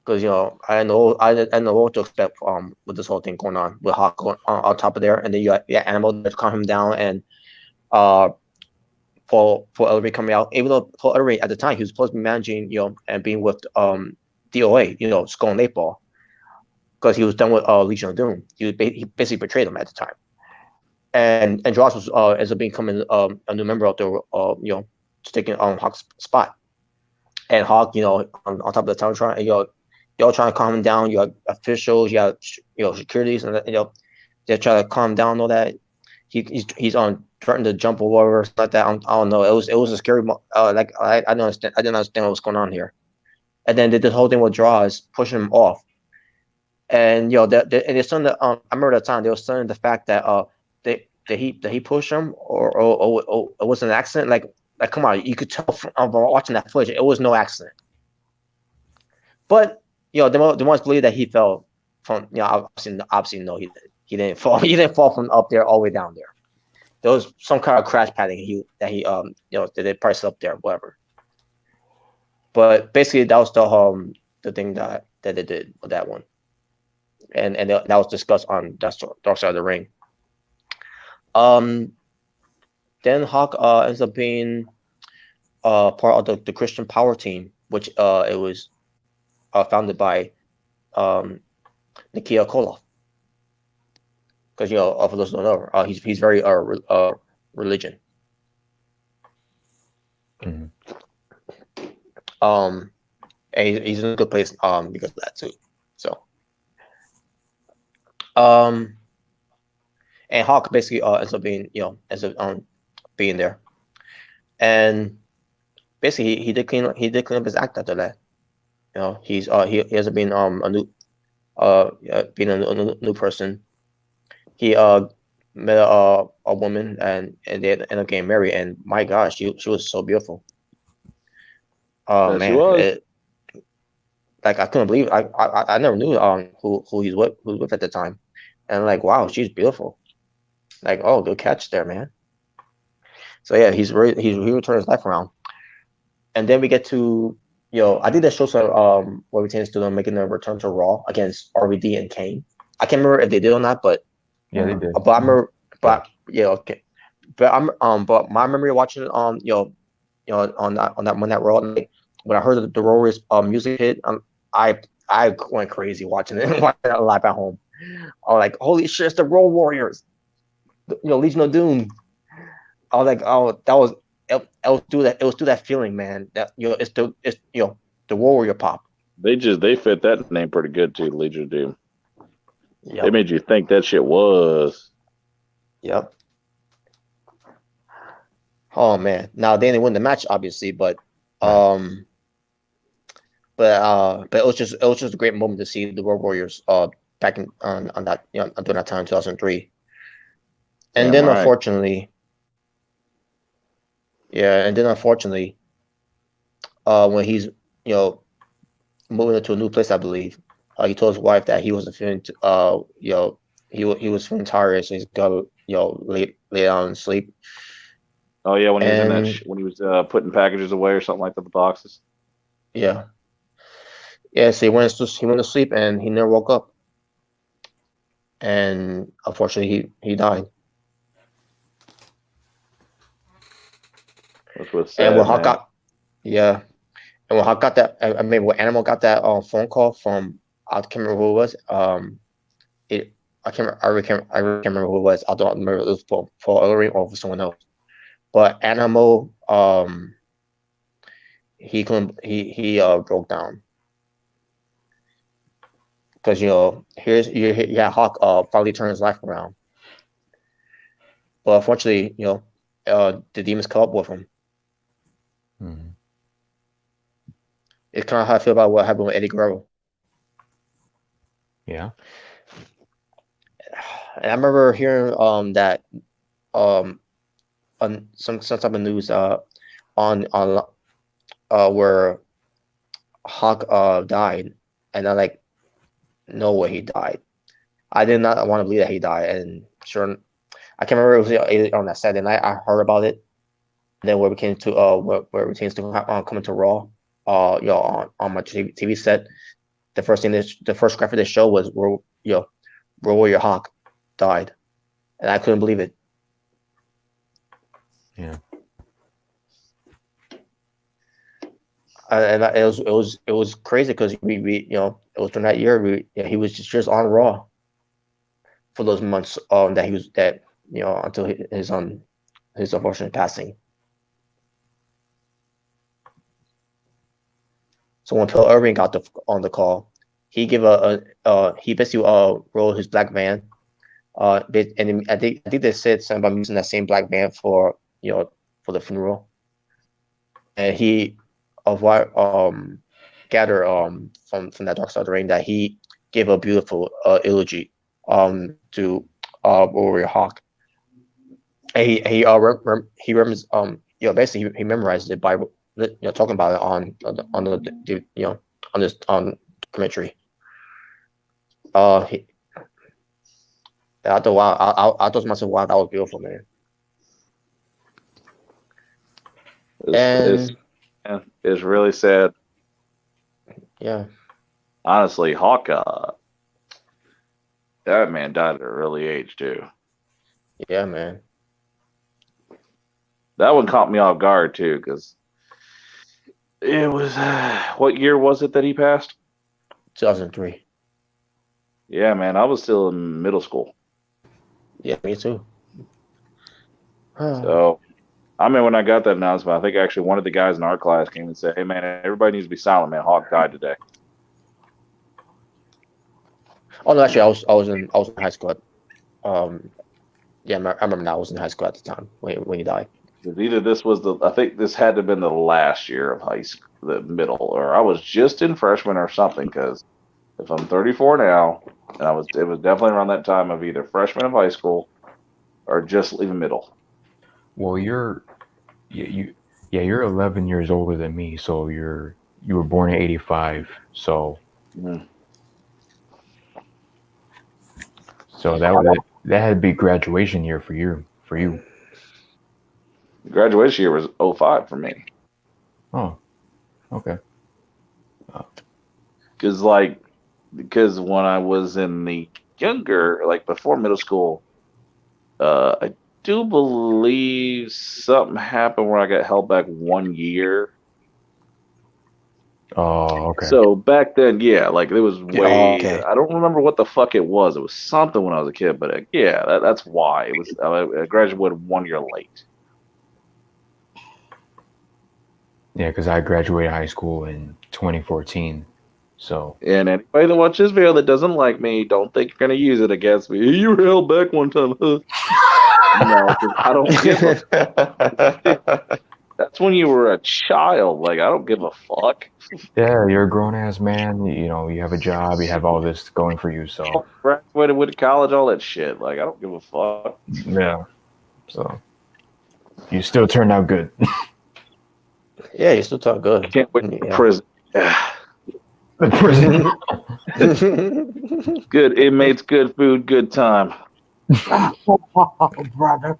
Because I know what to expect with this whole thing going on with Hawk going on top of there, and then you got Animal that calm him down, and Paul Ellery coming out. Even though Paul Ellery at the time he was supposed to be managing and being with DOA, Skull and 8-Ball, because he was done with Legion of Doom. He basically betrayed them at the time, and Dross was ends up becoming a new member out there, taking Hawk's spot, and Hawk on top of the Titantron, and y'all trying to calm him down. You have officials, you have securities, and they're trying to calm down. All that he's on threatening to jump or whatever like that. I don't know. It was a scary. I didn't understand. I didn't understand what was going on here. And then did this whole thing with Draws pushing him off. And and they're starting to, I remember that time they were starting the fact that did he push him or it was an accident. Like come on, you could tell from watching that footage it was no accident. But they want to believe that he fell from. Obviously no, he didn't fall. He didn't fall from up there all the way down there. There was some kind of crash padding that they priced up there, whatever. But basically, that was the thing that they did with that one, and that was discussed on Dark Side of the Ring. Then Hawk ends up being part of the Christian Power team, which it was founded by Nikia Koloff. Because for those who don't know, he's very religion. Mm-hmm. And he's in a good place because of that too. So and Hawk basically ends up being being there, and basically he did clean up his act after that. He hasn't been a new being a new person. He met a woman and they ended up getting married, and my gosh, she was so beautiful. Yes, Man, she was. I couldn't believe I never knew who he was with at the time, and wow, she's beautiful. Oh, good catch there, man. So yeah, he returned his life around, and then we get to I think that shows what retains to them making a return to Raw against RVD and Kane. I can't remember if they did or not, but Yeah, they did. but I remember, but yeah, okay. But but my memory of watching it on on that when that Raw night, when I heard the Warriors music hit, I went crazy watching it watching it live at home. I was like, holy shit, it's the Road Warriors, Legion of Doom. I was like, oh, it was through that feeling, man. That it's the Warrior pop. They fit that name pretty good too, Legion of Doom. Yep. They made you think that shit was. Yep. Oh man! Now they didn't win the match, obviously, but it was just a great moment to see the Road Warriors back in on that during that time, 2003. And then unfortunately, when he's moving to a new place, I believe he told his wife that he wasn't feeling he was feeling tired, so he's got to lay down and sleep. Oh yeah, when he was in that when he was putting packages away or something like that, the boxes. Yeah. So he went to sleep and he never woke up. And unfortunately, he died. That's what's sad. And when Hawk got, and when Hawk got that, I mean, when Animal got that phone call from, I can't remember who it was. I really can't remember who it was. I don't remember if it was for Ulrich or for someone else. But Animal, he broke down. Because Hawk finally turned his life around, but unfortunately, the demons caught up with him. Mm-hmm. It's kind of how I feel about what happened with Eddie Guerrero. Yeah, and I remember hearing that on some type of news on where Hawk died, and I like. Know where he died. I did not want to believe that he died, and sure, I can't remember if it was on that Saturday night. I heard about it. And then where it came to where it came to coming to Raw, on my TV set, the first graphic they showed was Warrior Hawk died, and I couldn't believe it. Yeah. And it was crazy because we it was during that year he was just on Raw for those months until his unfortunate passing. So when Phil Irving got on the call, he gave he basically rolled his black van, and I think they said something about using that same black van for the funeral, and he gather from that Dark Side of the Ring that he gave a beautiful eulogy to Warrior Hawk, and he basically he memorized it by talking about it on this documentary. I thought I thought to myself, wow, that was beautiful, man. It's really sad. Yeah. Honestly, Hawk, that man died at an early age too. Yeah, man. That one caught me off guard too, because it was what year was it that he passed? 2003. Yeah, man, I was still in middle school. Yeah, me too. So I mean, when I got that announcement, I think actually one of the guys in our class came and said, "Hey, man, everybody needs to be silent, man. Hawk died today." Oh no, actually, I was in high school. Yeah, I remember that. I was in high school at the time when he died. Either this was I think this had to have been the last year of high school, the middle, or I was just in freshman or something. Because if I'm 34 now, and it was definitely around that time of either freshman of high school or just leaving middle. Well, you're 11 years older than me, so you were born in 85, so so that had to be graduation year for you. Graduation year was 05 for me. Oh, okay. Because when I was in the younger, like before middle school, I do believe something happened where I got held back 1 year. Oh, okay. So back then, yeah, like it was way. Okay. I don't remember what the fuck it was. It was something when I was a kid, but yeah, that's why it was. I graduated 1 year late. Yeah, because I graduated high school in 2014. So And anybody that watches this video that doesn't like me, don't think you're gonna use it against me. You were held back one time. Huh? No, 'cause I don't give a. That's when you were a child. Like, I don't give a fuck. yeah, you're a grown ass man. You know, you have a job. You have all this going for you. So Graduated, went to college, all that shit. Like, I don't give a fuck. yeah. So you still turned out good. Yeah, you still talk good. Can't wait for Yeah. prison. The prison. Good inmates, good food, good time. Oh, brother.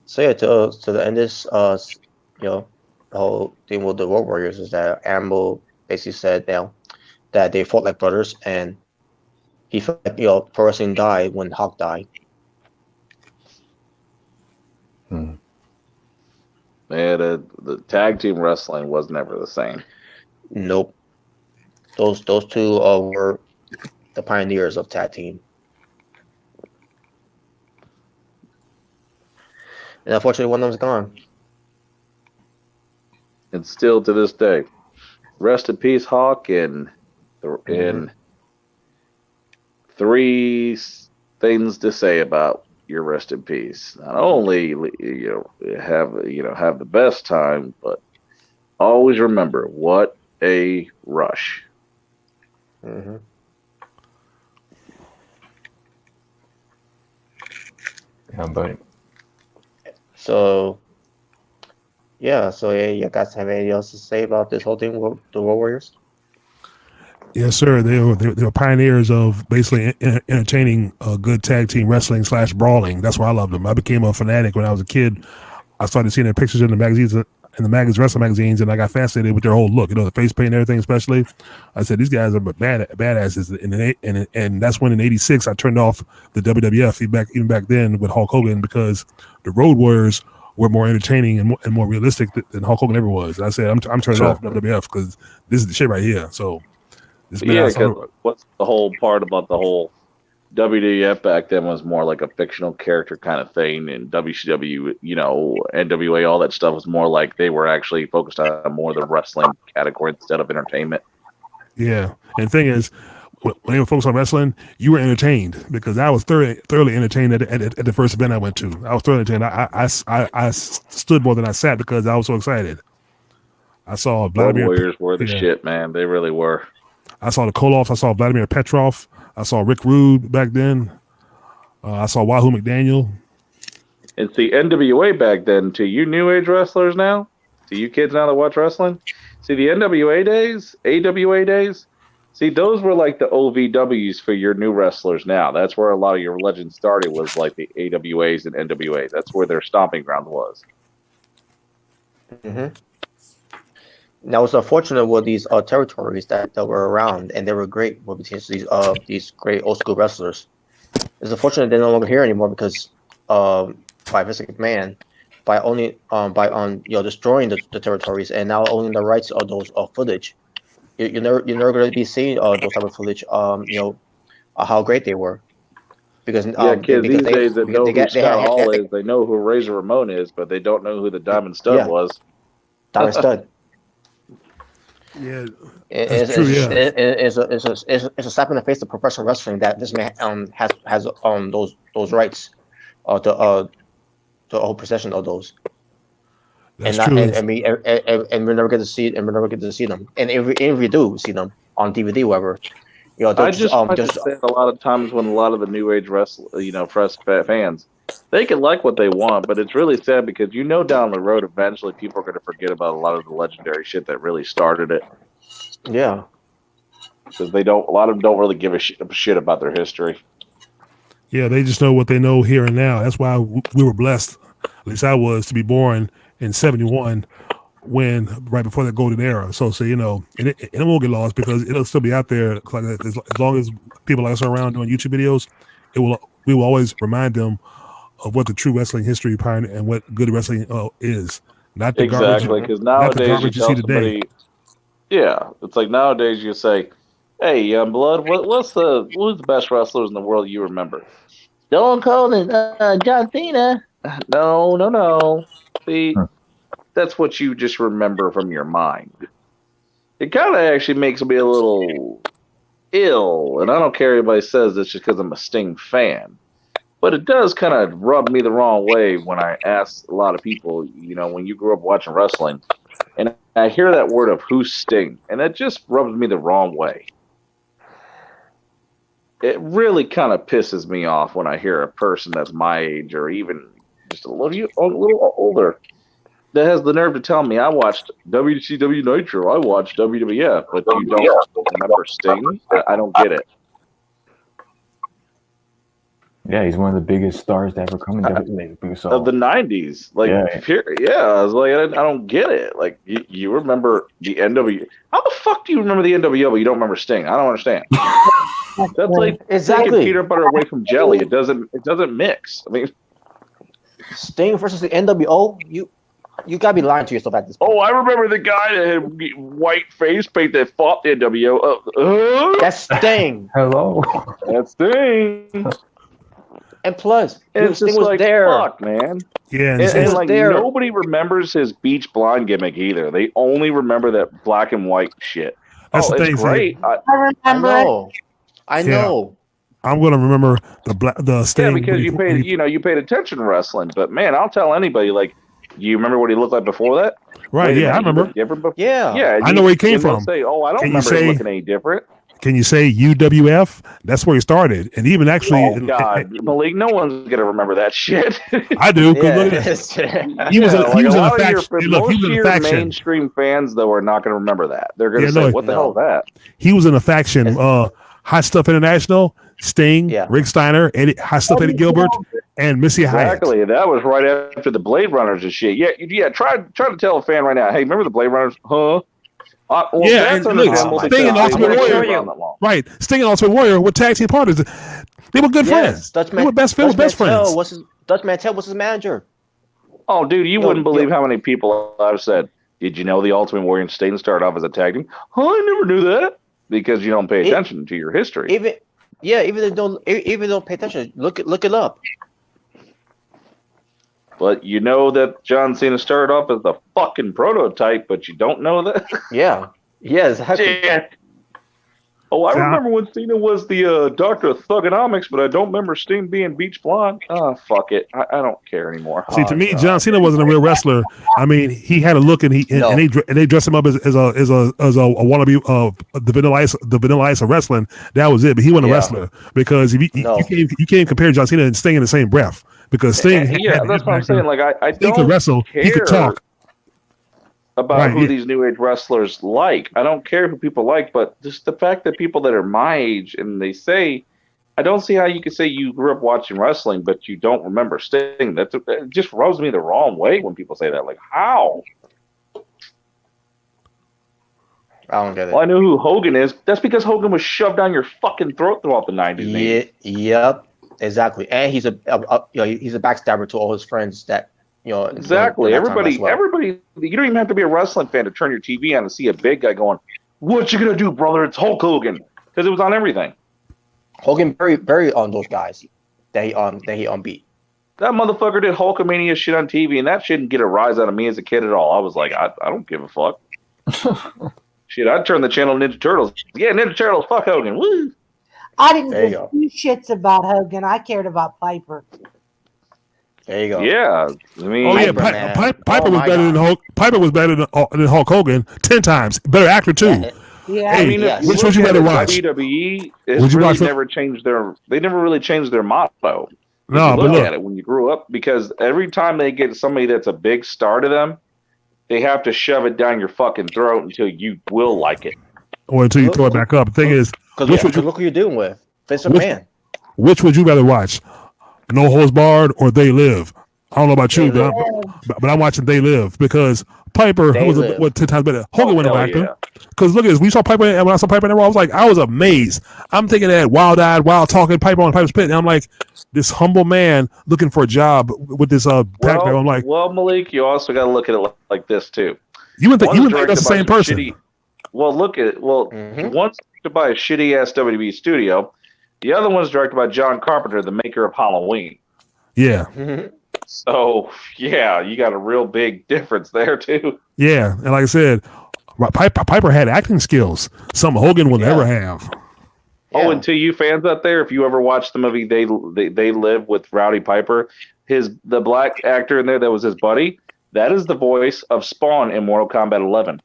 So yeah, to the end this, the whole thing with the Road Warriors is that Amble basically said, that they fought like brothers, and he felt like, pro wrestling died when Hawk died. Yeah, the tag team wrestling was never the same. Nope. Those two were the pioneers of tag team. And unfortunately, one of them's gone. And still to this day. Rest in peace, Hawk, and three things to say about your rest in peace. Not only have the best time, but always remember what a rush. Mm-hmm. Yeah, buddy. So yeah, you guys have anything else to say about this whole thing with the Road Warriors? Yes, sir. They were pioneers of basically entertaining good tag team wrestling / brawling. That's why I loved them. I became a fanatic when I was a kid. I started seeing their pictures in the magazines, wrestling magazines, and I got fascinated with their whole look. The face paint and everything, especially. I said these guys are badasses, and that's when in '86 I turned off the WWF even back then with Hulk Hogan, because the Road Warriors were more entertaining and more realistic than Hulk Hogan ever was. And I said I'm turning off WWF because this is the shit right here. So. Yeah, because what's the whole part about the whole WWF back then was more like a fictional character kind of thing, and WCW, NWA, all that stuff was more like they were actually focused on more the wrestling category instead of entertainment. Yeah, and the thing is, when they were focused on wrestling, you were entertained, because I was thoroughly entertained at the first event I went to. I was thoroughly entertained. I stood more than I sat because I was so excited. I saw Vladimir. Road Warriors were the shit, man. They really were. I saw the Koloffs. I saw Vladimir Petrov. I saw Rick Rude back then. I saw Wahoo McDaniel. And see, NWA back then, to you new age wrestlers now, to you kids now that watch wrestling, see the NWA days, AWA days, see those were like the OVWs for your new wrestlers now. That's where a lot of your legends started, was like the AWAs and NWAs. That's where their stomping ground was. Mm-hmm. Now it's unfortunate with these territories that were around, and they were great with these great old school wrestlers. It's unfortunate they're no longer here anymore because by Vince McMahon, by destroying the territories and now owning the rights of those footage, you're never going to be seeing those type of footage. How great they were. Because kids these days that know who Scott Hall is, they know who Razor Ramon is, but they don't know who the Diamond Stud was. Diamond Stud. Yeah, it's true. it's a slap in the face of professional wrestling that this man has those rights, to hold possession of those. That's true. And we never get to see them. And if we do see them on DVD, whatever, I just understand a lot of times when a lot of the new age press fans, they can like what they want, but it's really sad because down the road eventually people are going to forget about a lot of the legendary shit that really started it. Yeah, because a lot of them don't really give a shit about their history. Yeah, they just know what they know here and now. That's why we were blessed, at least I was, to be born in '71 when right before the golden era. So you know, and it won't get lost because it'll still be out there. As long as people like us are around doing YouTube videos, we will always remind them of what the true wrestling history pioneer and what good wrestling is. Not the Exactly, because nowadays you tell somebody, yeah, it's like nowadays you say, "Hey, young blood, who's the best wrestlers in the world you remember?" Stone Cold and John Cena. No. See, that's what you just remember from your mind. It kind of actually makes me a little ill, and I don't care if anybody says this just because I'm a Sting fan. But it does kind of rub me the wrong way when I ask a lot of people, you know, when you grew up watching wrestling, and I hear that word of who's Sting, and it just rubs me the wrong way. It really kind of pisses me off when I hear a person that's my age or even just a little older that has the nerve to tell me I watched WCW Nitro, I watched WWF, but you don't remember Sting? I don't get it. Yeah, he's one of the biggest stars to ever come in WWE. So. Of the 90s. Like, I was like, I don't get it. Like, you remember the NWO. How the fuck do you remember the NWO but you don't remember Sting? I don't understand. That's like taking peanut butter away from jelly. It doesn't mix. I mean, Sting versus the NWO? You gotta be lying to yourself at this point. Oh, I remember the guy that had white face paint that fought the NWO. That's Sting. Hello. That's Sting. And plus, it's Sting just was like, there. Fuck, man. Yeah, and like nobody remembers his beach blonde gimmick either. They only remember that black and white shit. That's the thing, it's great. I remember. I know. I'm gonna remember the Sting. Yeah, because you paid attention to wrestling. But man, I'll tell anybody, like, you remember what he looked like before that? Right? Yeah, I remember. Yeah. I know where he came from. Say, I don't remember him looking any different. Can you say UWF? That's where he started, and even actually, oh god, Malik, no one's gonna remember that shit. I do. He was in a faction. Look, he was in a faction. Mainstream fans though are not gonna remember that. They're gonna say, "What the hell is that?" He was in a faction. Hot Stuff International, Sting, Rick Steiner, Hot Stuff Eddie Gilbert, and Missy Hyatt. Exactly. That was right after the Blade Runners and shit. Yeah. Try to tell a fan right now. Hey, remember the Blade Runners? Huh? And look, Sting and Ultimate Warrior, right? Sting and Ultimate Warrior were tag team partners. They were good friends. They were best friends. Dutch Mantel was his manager. Oh, dude, you wouldn't believe how many people I've said. Did you know the Ultimate Warrior and Sting started off as a tag team? Oh, I never knew that because you don't pay attention to your history. Even don't pay attention. Look it up. But you know that John Cena started off as the fucking prototype, but you don't know that? Yeah. Exactly. Yeah. Oh, I remember when Cena was the Doctor of Thugonomics, but I don't remember Sting being Beach Blonde. Oh, fuck it. I don't care anymore. See, to me, John Cena wasn't a real wrestler. I mean, he had a look, and they dressed him up as a wannabe the Vanilla Ice of wrestling. That was it. But he wasn't a wrestler because you can't compare John Cena and Sting in the same breath because Sting. That's what I'm saying. Like I don't. He could wrestle. He could talk. About who these new age wrestlers like. I don't care who people like, but just the fact that people that are my age and they say, I don't see how you can say you grew up watching wrestling, but you don't remember Sting. That just rubs me the wrong way when people say that. Like, how? I don't get it. Well, I know who Hogan is. That's because Hogan was shoved down your fucking throat throughout the 90s. Yep, exactly. And he's a backstabber to all his friends that. Exactly. Everybody. You don't even have to be a wrestling fan to turn your TV on and see a big guy going, "What you gonna do, brother? It's Hulk Hogan," because it was on everything. Hogan very on those guys that he beat. That motherfucker did Hulkamania shit on TV, and that shit didn't get a rise out of me as a kid at all. I was like, I don't give a fuck. Shit, I'd turn the channel Ninja Turtles. Yeah, Ninja Turtles. Fuck Hogan. Woo. I didn't give two shits about Hogan. I cared about Piper. There you go. Yeah, I mean, Piper was better than Hulk. Piper was better than Hulk Hogan 10 times. Better actor too. Yeah, hey, which one you better watch? WWE never changed their. They never really changed their motto. No, but look at it when you grew up, because every time they get somebody that's a big star to them, they have to shove it down your fucking throat until you will like it, or until you throw it back up. The thing is, look who you're dealing with. Vince McMahon. which would you rather watch? No Holds Barred or They Live? I don't know about you, but I'm watching They Live because Piper was 10 times better. Hogan went no actor. Because look at this, we saw Piper, and when I saw Piper in the role, I was amazed. I'm thinking that wild-eyed, wild-talking Piper on Piper's Pit, and I'm like, this humble man looking for a job with this background. I'm like, well, Malik, you also got to look at it like this too. You would think that's the same person. One's directed by a shitty-ass WB studio. The other one's directed by John Carpenter, the maker of Halloween. Yeah. So, yeah, you got a real big difference there, too. Yeah, and like I said, Piper had acting skills, something Hogan will never have. Oh, and to you fans out there, if you ever watched the movie They Live with Rowdy Piper, the black actor in there that was his buddy, that is the voice of Spawn in Mortal Kombat 11.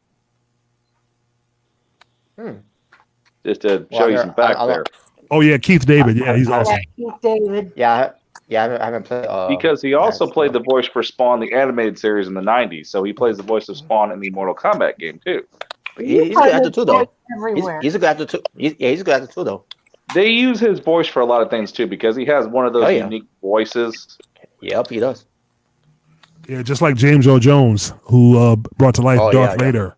Just to show you some facts there. Oh, yeah, Keith David. Yeah, he's awesome. Keith David. Yeah, I haven't played. Because he also played the voice for Spawn, the animated series in the 90s. So he plays the voice of Spawn in the Mortal Kombat game, too. He's a good actor, too, though. He's a good actor, too. He's a good actor, too, though. They use his voice for a lot of things, too, because he has one of those unique voices. Yep, he does. Yeah, just like James Earl Jones, who brought to life Darth Vader.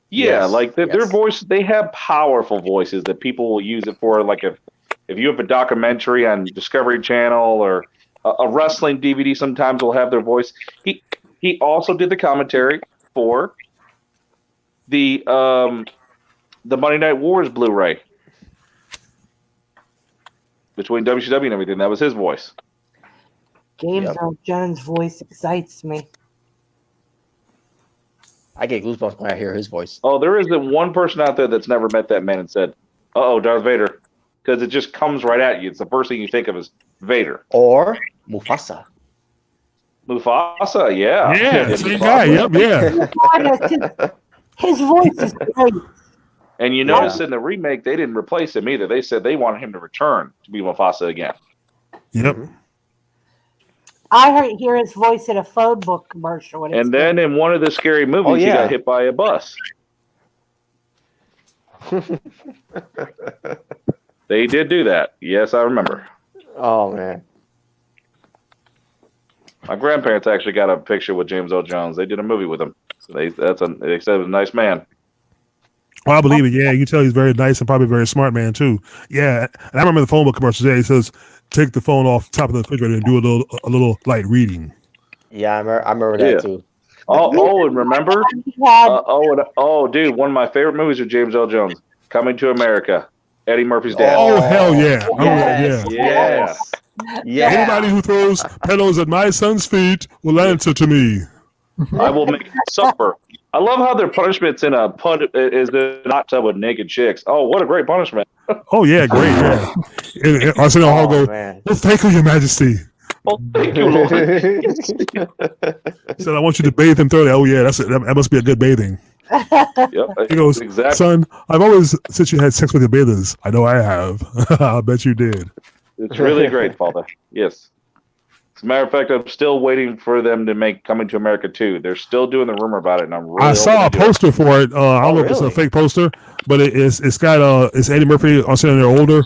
Yeah, like their voice, they have powerful voices that people will use it for. Like if you have a documentary on Discovery Channel or a wrestling DVD, sometimes will have their voice. He also did the commentary for the Monday Night Wars Blu-ray between WCW and everything. That was his voice. James Earl Jones' voice excites me. I get goosebumps when I hear his voice. Oh, there isn't one person out there that's never met that man and said, "Uh-oh, Darth Vader," because it just comes right at you. It's the first thing you think of is Vader or Mufasa. Mufasa, yeah. Yeah, same guy. Yep, yeah. His voice is great. And you notice in the remake, they didn't replace him either. They said they wanted him to return to be Mufasa again. Yep. I hear his voice in a phone book commercial. And then in one of the scary movies, he got hit by a bus. They did do that. Yes, I remember. Oh, man. My grandparents actually got a picture with James Earl Jones. They did a movie with him. They said he was a nice man. Well, I believe it. Yeah, you can tell he's very nice and probably a very smart man, too. Yeah, and I remember the phone book commercials. Yeah, he says, take the phone off the top of the refrigerator and do a little light reading. Yeah, I remember that too. And remember? Dude, one of my favorite movies with James Earl Jones, Coming to America, Eddie Murphy's dad. Oh, hell yeah. Yes. Anybody who throws pillows at my son's feet will answer to me. I will make him suffer. I love how their punishment's in a hot tub with naked chicks. Oh, what a great punishment. Oh, yeah, great. Yeah. And Arsenio Hall go, well, thank you, Your Majesty. Oh, thank you, Lord. He said, I want you to bathe him thoroughly. Oh, yeah, that must be a good bathing. Yep, he goes, son, I've always since you had sex with your bathers. I know I have. I bet you did. It's really great, Father. Yes. As a matter of fact, I'm still waiting for them to make Coming to America 2. They're still doing the rumor about it, and I'm really I saw a poster for it. I don't know if it's a fake poster, but it's got it's Eddie Murphy. I'm saying they're older,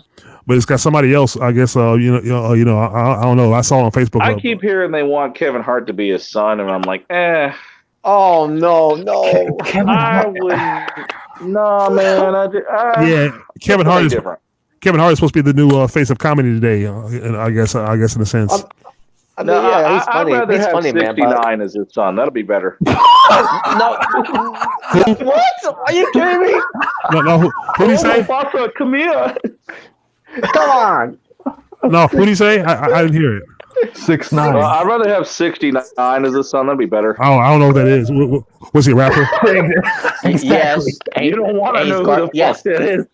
but it's got somebody else. I guess I don't know. I saw it on Facebook. I keep hearing they want Kevin Hart to be his son, and I'm like, Oh no! I wouldn't. No, man. Yeah, Kevin Hart is different. Kevin Hart is supposed to be the new face of comedy today, and I guess in a sense. I mean, he's funny. I'd rather he's have funny, 69 man, as his son. That'll be better. No. What? Are you kidding me? No. Who do you say? Mufasa, come here. Come on. No, who do you say? I didn't hear it. 6'9". I'd rather have 69 as his son. That'd be better. Oh, I don't know what that is. Was he a rapper? Yes. You don't want to know who the fuck that is.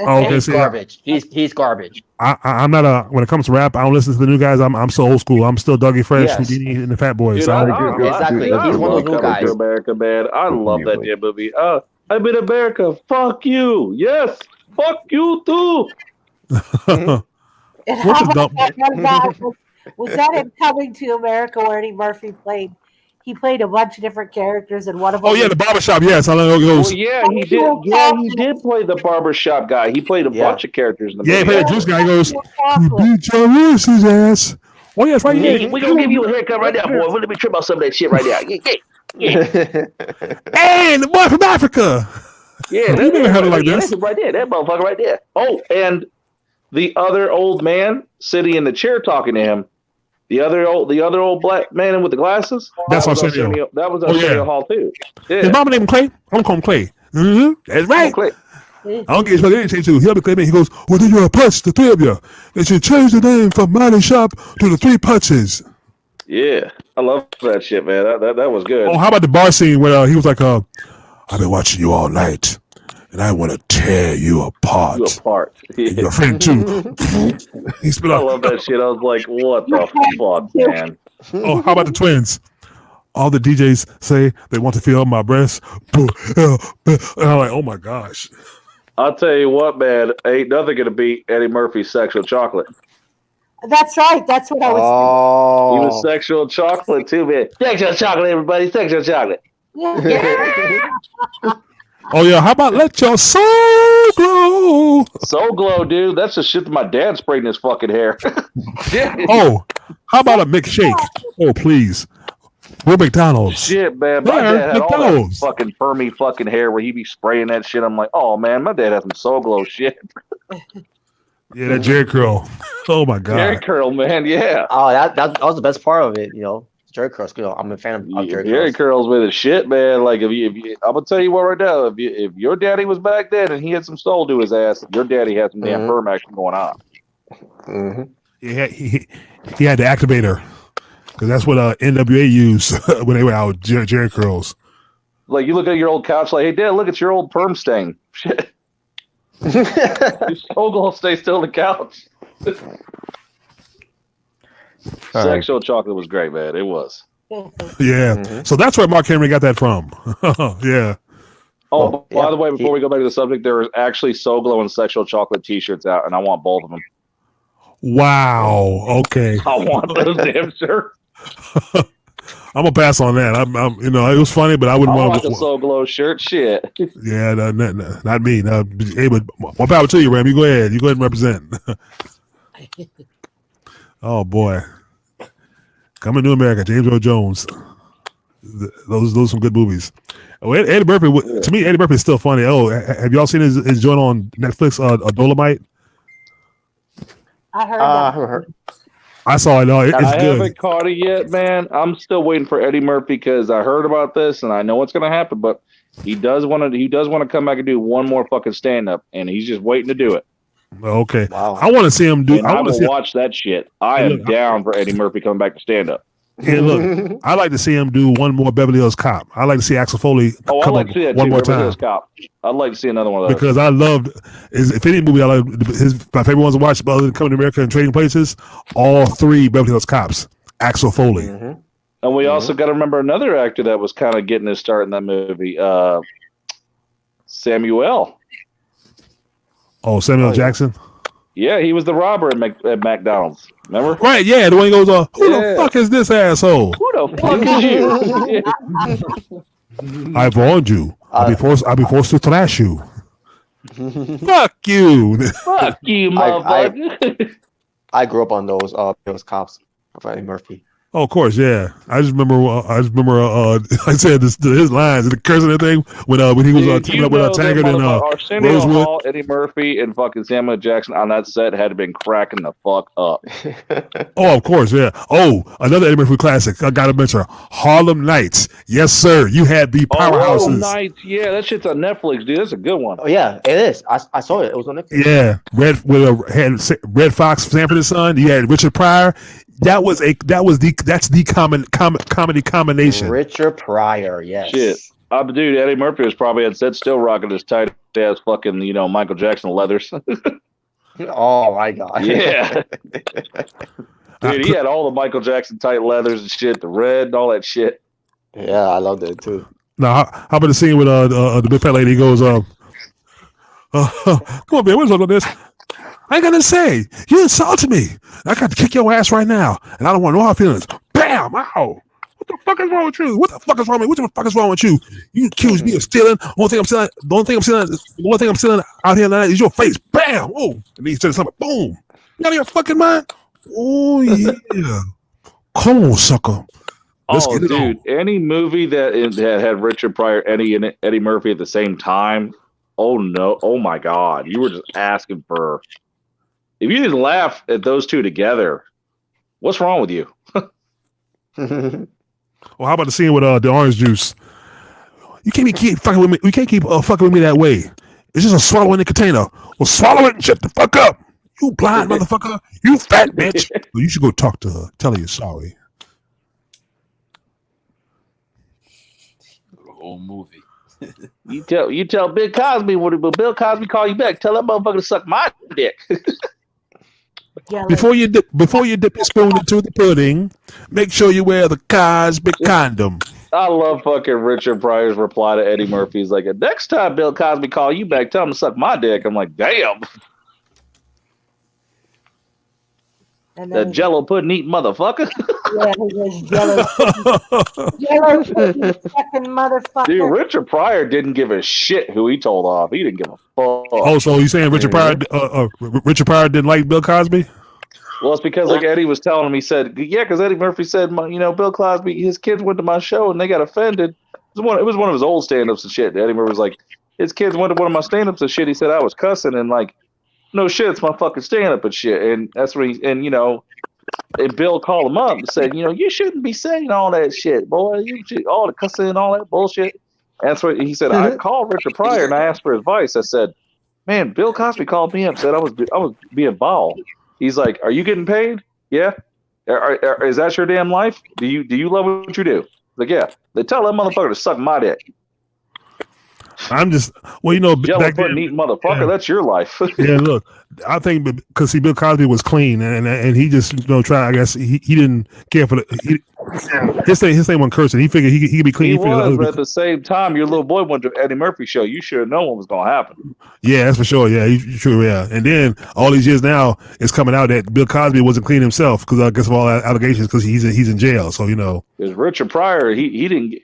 Oh, okay, he's garbage. He's garbage. I'm not when it comes to rap, I don't listen to the new guys. I'm so old school. I'm still Dougie Fresh, Houdini, and the Fat Boys. Dude, exactly. He's one of those new guys. America, man. I love that damn movie. I'm in America. Fuck you. Yes. Fuck you too. Was that in Coming to America where Eddie Murphy played he played a bunch of different characters, and one of them. Oh yeah, the barbershop. Yes, I know it goes. Well, yeah, he did. Yeah, he did play the barbershop guy. He played a bunch of characters in the movie. Yeah, he played the juice guy. He goes, "You beat your Reese's ass." Oh yes, right here. We gonna give you a haircut right now, boy. Let me trip out some of that shit right now. Yeah. Hey, the boy from Africa. Yeah, you never heard it like this. That's right there. That motherfucker right there. Oh, and the other old man sitting in the chair talking to him. The other old black man with the glasses. That's Arsenio. That was Arsenio Hall too. Yeah. His mama named him Clay. I'm gonna call him Clay. Mm-hmm. That's right. Clay. I don't get his anything too. He'll be Clay. He goes, "Well, then you're a punch, the three of you. They should change the name from Mighty Shop to the Three Punches." Yeah, I love that shit, man. That was good. Oh, how about the bar scene where he was like, "I've been watching you all night, and I want to tear you apart." Yeah. Your friend too. I love that shit. I was like, "What the fuck, man?" Oh, how about the twins? All the DJs say they want to feel my breasts, and I'm like, "Oh my gosh!" I'll tell you what, man. Ain't nothing gonna beat Eddie Murphy's Sexual Chocolate. That's right. That's what I was. He was Sexual Chocolate too, man. Sexual chocolate, everybody. Sexual chocolate. Yeah. Oh yeah, how about let your soul glow? Soul glow, dude. That's the shit that my dad sprayed in his fucking hair. Oh, how about a McShake? Oh please, we're McDonald's. Shit, man. My dad had all that fucking permy fucking hair where he be spraying that shit. I'm like, oh man, my dad has some soul glow shit. Yeah, that Jerry curl. Oh my god, Jerry curl, man. Yeah. Oh, that was the best part of it. Jerry curls. I'm a fan of Jerry curls with his shit, man. Like if you, I'm gonna tell you what right now. If your daddy was back then and he had some soul to his ass, your daddy had some damn perm action going on. Mm-hmm. Yeah, he had the activator because that's what NWA used when they were out with Jerry curls. Like you look at your old couch, like, hey dad, look at your old perm stain. Shit. Your soul glow stay still on the couch. Sexual Chocolate was great, man. It was. Yeah. Mm-hmm. So that's where Mark Henry got that from. Yeah. Oh, by the way, before we go back to the subject, there is actually Soul Glow and Sexual Chocolate t-shirts out, and I want both of them. Wow. Okay. I want those damn shirts. I'm gonna pass on that. I'm it was funny, but I wouldn't want the Soul Glow shirt. Shit. Yeah, not me. Hey, but more power to you, Ram. You go ahead. You go ahead and represent. Oh boy, Coming to America, James Earl Jones. Those are some good movies. Oh, Eddie Murphy. To me, Eddie Murphy is still funny. Oh, have y'all seen his joint on Netflix? Dolomite. I heard. I saw it. It's I good. haven't caught it yet, man. I'm still waiting for Eddie Murphy because I heard about this and I know what's going to happen. But he does want to come back and do one more fucking stand up, and he's just waiting to do it. Okay. Wow. I want to see him do. And I will watch that shit. I am down for Eddie Murphy coming back to stand up. Yeah, look, I like to see him do one more Beverly Hills Cop. I like to see Axel Foley come I'd like to see that one too, more Beverly time. Hills Cop. I'd like to see another one of those. Because I loved, if any movie I like, my favorite ones to watch, other than Coming to America and Trading Places, all three Beverly Hills Cops. Axel Foley. Mm-hmm. And we also got to remember another actor that was kind of getting his start in that movie, Samuel. Oh, Samuel Jackson? Yeah, he was the robber at McDonald's. Remember? Right, yeah. The one he goes, who the fuck is this asshole? Who the fuck is you? I warned you. I'll be forced to thrash you. Fuck you. Fuck you, motherfucker. I grew up on those cops of Eddie Murphy. Oh, of course, yeah. I just remember. Like I said, his lines and the cursing and everything when he was teaming up with Taggart and Arsenio Rosewood. Hall, Eddie Murphy, and fucking Samuel Jackson on that set had been cracking the fuck up. Oh, of course, yeah. Oh, another Eddie Murphy classic. I gotta mention Harlem Nights. Yes, sir. You had the powerhouses. Harlem Nights, yeah, that shit's on Netflix, dude. That's a good one. Oh yeah, it is. I saw it. It was on Netflix. Yeah, had Red Fox, Sanford and Son. You had Richard Pryor. That's the comedy combination. Richard Pryor, yes. Shit. Dude, Eddie Murphy was probably on set still rocking his tight ass fucking, Michael Jackson leathers. Oh my god. Yeah. Dude, he had all the Michael Jackson tight leathers and shit, the red and all that shit. Yeah, I loved it too. Now, how about the scene with the big fat lady? He goes, come on, man, what's up with this? I ain't gonna say. You insulted me. I got to kick your ass right now, and I don't want no hard feelings. Bam! Ow! What the fuck is wrong with you? What the fuck is wrong with me? What the fuck is wrong with you? You accuse me of stealing. The only thing I'm stealing out here tonight is your face. Bam! Oh, and then he said something. Boom! You out of your fucking mind? Oh yeah. Come on, sucker. Let's get it dude! on. Any movie that had Richard Pryor, Eddie Murphy at the same time. Oh no! Oh my God! You were just asking for. If you didn't laugh at those two together, what's wrong with you? Well, how about the scene with the orange juice? You can't keep fucking with me. You can't keep fucking with me that way. It's just a swallow in the container. Well, swallow it and shut the fuck up. You blind motherfucker. You fat bitch. Well, you should go talk to her. Tell her you're sorry. The whole movie. You tell Bill Cosby when Bill Cosby call you back. Tell that motherfucker to suck my dick. Before you dip your spoon into the pudding, make sure you wear the Cosby condom. I love fucking Richard Pryor's reply to Eddie Murphy. He's like, next time Bill Cosby call you back, tell him to suck my dick. I'm like, damn. That Jello pudding eating motherfucker. Yeah, he was Jello pudding fucking motherfucker. Dude, Richard Pryor didn't give a shit who he told off. He didn't give a fuck. Oh, so you saying Richard Pryor didn't like Bill Cosby? Well, it's because like Eddie was telling him, he said, yeah, because Eddie Murphy said, Bill Cosby, his kids went to my show and they got offended. It was one of his old stand-ups and shit. Eddie Murphy was like, his kids went to one of my stand-ups and shit. He said I was cussing and like, no shit, it's my fucking stand-up and shit. And that's what and Bill called him up and said, you shouldn't be saying all that shit, boy. You should, all the cussing and all that bullshit. And that's what he said. I called Richard Pryor and I asked for advice. I said, man, Bill Cosby called me up and said I was being bald. He's like, are you getting paid? Yeah. Is that your damn life? Do you love what you do? Like, yeah. They tell that motherfucker to suck my dick. I'm just, back then, eating motherfucker, that's your life. Yeah, look, I think because Bill Cosby was clean and he just tried. I guess he didn't care for his thing wasn't cursing. He figured he could be clean. He was, but at the same time, your little boy went to Eddie Murphy show. You should have known what was going to happen. Yeah, that's for sure. Yeah, true. Yeah, and then all these years now, it's coming out that Bill Cosby wasn't clean himself because I guess of all allegations because he's in jail. So because Richard Pryor, he didn't.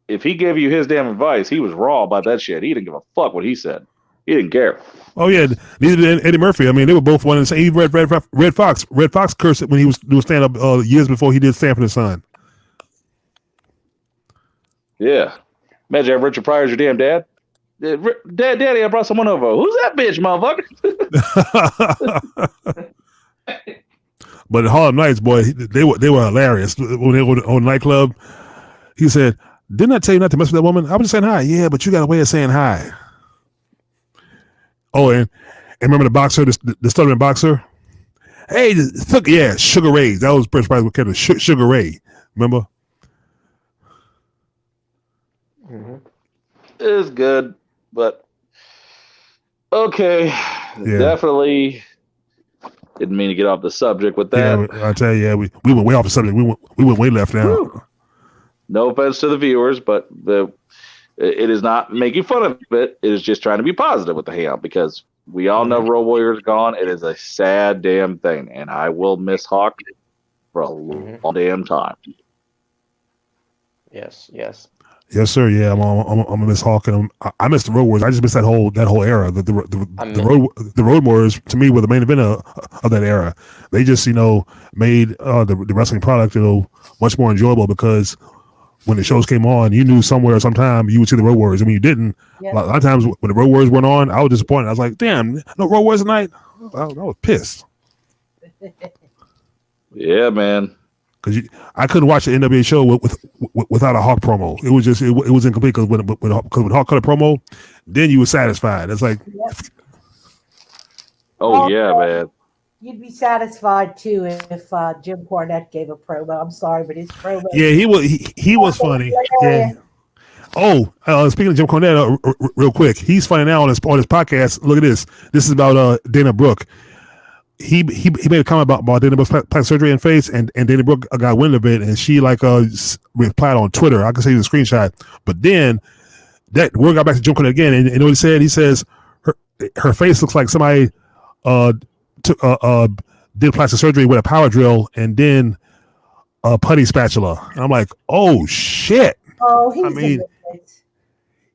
If he gave you his damn advice, he was raw about that shit. He didn't give a fuck what he said. He didn't care. Oh yeah, neither did Eddie Murphy. I mean, they were both one and the same. Even Red Fox cursed when he was doing stand up years before he did Sanford and Son. Yeah, imagine Richard Pryor's your damn dad. Daddy, I brought someone over. Who's that bitch, motherfucker? But at Harlem Nights, boy, they were hilarious when they were on the nightclub. He said, didn't I tell you not to mess with that woman? I was just saying hi. Yeah, but you got a way of saying hi. Oh, and remember the boxer, the stuttering boxer? Hey, Sugar Ray. That was Prince Price with Kevin. Sugar Ray. Remember? Mm-hmm. It was good, but okay. Yeah. Definitely didn't mean to get off the subject with that. Yeah, I tell you, we went way off the subject. We went way left now. Woo. No offense to the viewers, but it is not making fun of it. It is just trying to be positive with the ham because we all know Road Warrior's gone. It is a sad damn thing, and I will miss Hawk for a long damn time. Yes. Yes, sir. Yeah, I'm gonna miss Hawk, and I miss the Road Warriors. I just miss that whole era. The Road Warriors to me were the main event of that era. They just made the wrestling product much more enjoyable because when the shows came on, you knew somewhere sometime you would see the Road Warriors. I mean, you didn't. Yeah. A lot of times when the Road Warriors went on, I was disappointed. I was like, damn, no Road Warriors tonight. I was pissed. Yeah, man. Because I couldn't watch the NWA show without a Hawk promo. It was just it was incomplete because when Hawk cut a promo, then you were satisfied. It's like, oh yeah, man. You'd be satisfied too if Jim Cornette gave a promo. I'm sorry, but his promo. Yeah, he was funny. Yeah. Oh, speaking of Jim Cornette, real quick, he's funny now on his podcast. Look at this. This is about Dana Brooke. He made a comment about Dana Brooke's plastic surgery in face, and Dana Brooke got wind of it, and she replied on Twitter. I can see the screenshot. But then that word got back to Jim Cornette again, and you know what he said? He says her face looks like somebody did plastic surgery with a power drill and then a putty spatula. I'm like, oh shit. Oh, he's I mean, a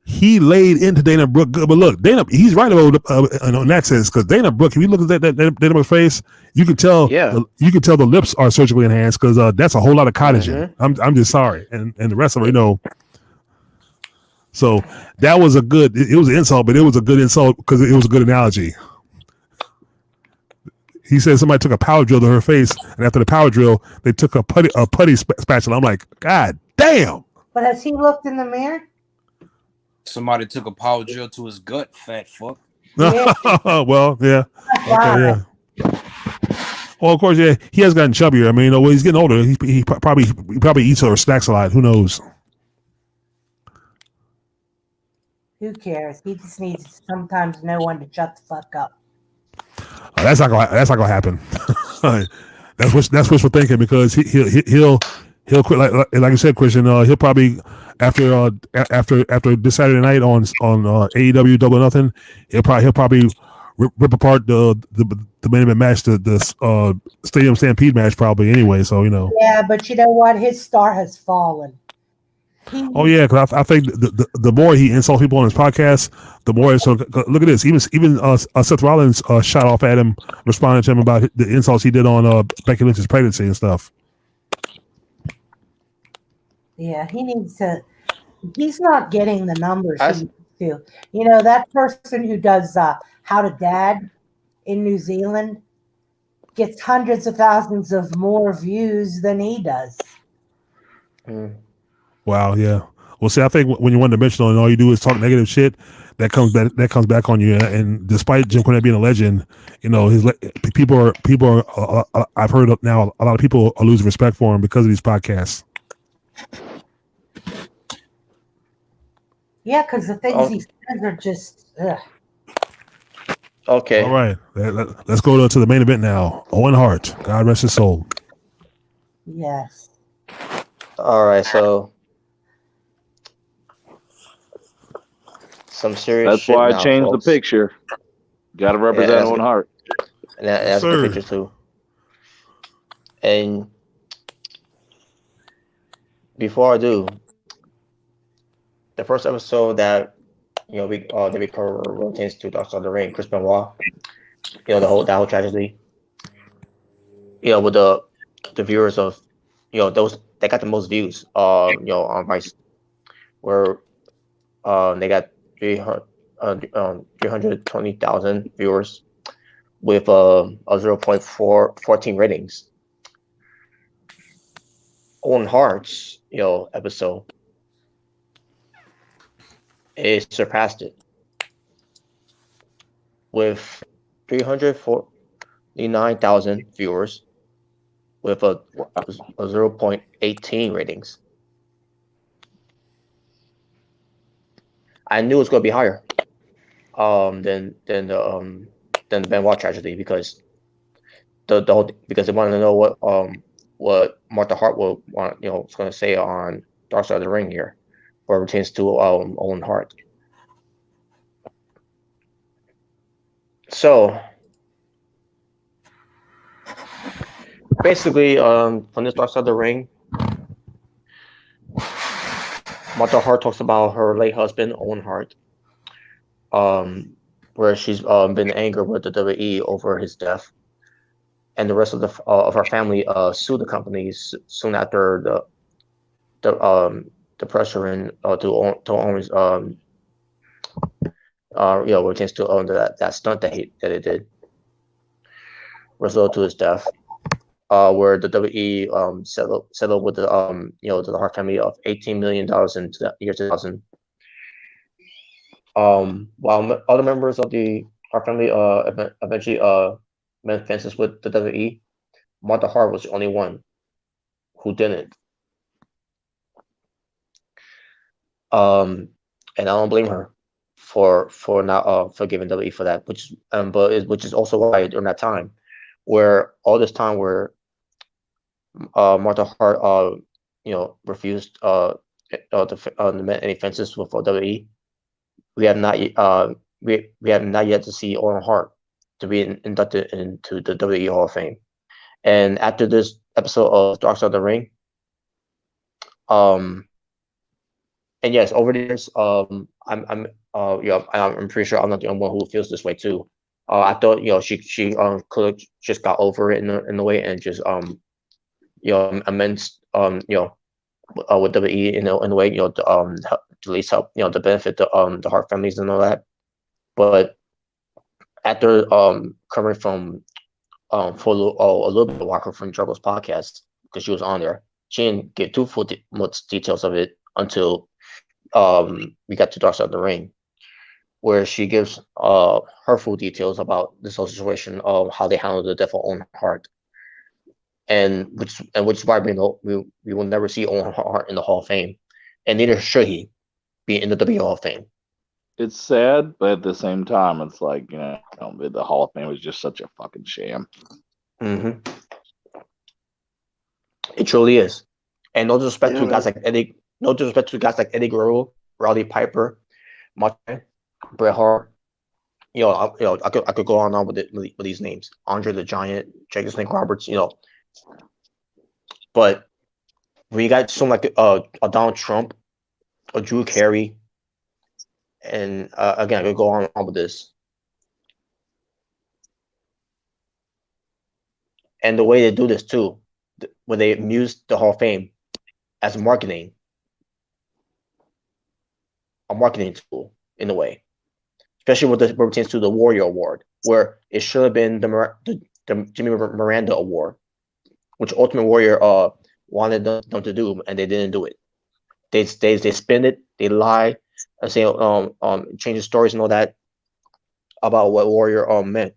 he laid into Dana Brooke good, but look, Dana, he's right about in that sense because Dana Brooke. If you look at that Dana Brooke's face, you can tell. Yeah. You can tell the lips are surgically enhanced because that's a whole lot of collagen. I'm just sorry, and the rest of it, So that was a good. It was an insult, but it was a good insult because it was a good analogy. He said somebody took a power drill to her face, and after the power drill, they took a putty spatula. I'm like, God damn. But has he looked in the mirror? Somebody took a power drill to his gut, fat fuck. Yeah. Well, yeah. Okay, yeah. Well, of course, yeah. He has gotten chubbier. I mean, he's getting older. He probably eats or snacks a lot. Who knows? Who cares? He just needs sometimes no one to shut the fuck up. That's not gonna happen. That's wishful thinking because he'll quit like you said, Christian. He'll probably after this Saturday night on AEW Double or Nothing, he'll probably rip apart the main event match, the Stadium Stampede match probably anyway. So Yeah, but you know what? His star has fallen. Oh yeah, because I think the more he insults people on his podcast, the more. So look at this. Even Seth Rollins shot off at him, responding to him about the insults he did on Becky Lynch's pregnancy and stuff. Yeah, he needs to. He's not getting the numbers he needs to. That person who does How to Dad in New Zealand gets hundreds of thousands of more views than he does. Wow, yeah. Well, see, I think when you're one dimensional and all you do is talk negative shit, that comes back on you. And despite Jim Cornette being a legend, people are. I've heard now a lot of people are losing respect for him because of these podcasts. Yeah, because the things he says are just. Ugh. Okay. All right, let's go to the main event now. Owen Hart, God rest his soul. Yes. All right, so. Some serious That's shit why now, I changed folks. the picture. Got to represent Owen Hart. And that's the picture too. And before I do, the first episode that we cover rotates to Dark Side of the Ring, Chris Benoit. That whole tragedy. With the viewers of those that got the most views. On Vice, where they got 320,000 viewers with a 0.14 ratings. Owen Hart's episode, it surpassed it with 349,000 viewers with a 0.18 ratings. I knew it was going to be higher than the Benoit tragedy because because they wanted to know what Martha Hart will want was going to say on Dark Side of the Ring here, where it pertains to Owen Hart. So basically, from this Dark Side of the Ring, Martha Hart talks about her late husband, Owen Hart, where she's been angry with the WWE over his death, and the rest of her family sued the companies soon after the pressure and to Owen's chance to own that stunt that it did, resulted to his death. Where the WWE settled with the Hart family of $18 million in the year 2000. While other members of the Hart family eventually made fences with the WWE, Martha Hart was the only one who didn't. And I don't blame her for not forgiving WWE for that, which is also why during that time, where all this time where Martha Hart refused to make any fences with WWE, we have not yet to see Owen Hart to be inducted into the WWE Hall of Fame. And after this episode of Dark Side of the Ring, And yes, over the years, I'm pretty sure I'm not the only one who feels this way too. I thought she could have just got over it in a way and just amends with WWE in a way to at least help to benefit the Hart families and all that. But after coming from for a little bit of Walker from Juggl's podcast because she was on there, she didn't get too much details of it until we got to Dark Side of the Ring, where she gives her full details about this whole situation of how they handled the death of Owen Hart, and which is why we will never see Owen Hart in the Hall of Fame, and neither should he be in the WWE Hall of Fame. It's sad, but at the same time, it's like the Hall of Fame was just such a fucking sham. Mm-hmm. It truly is, and no disrespect to guys like Eddie. No disrespect to guys like Eddie Guerrero, Roddy Piper, Bret Hart. I could go on with these names. Andre the Giant, Jake the Snake Roberts. But when you got someone like a Donald Trump, a Drew Carey, and again I could go on with this. And the way they do this too, when they use the Hall of Fame as marketing. A marketing tool in a way, especially with the pertains to the Warrior Award, where it should have been the Jimmy Miranda Award, which Ultimate Warrior wanted them to do, and they didn't do it. They spin it, they lie, and say change the stories and all that about what Warrior meant.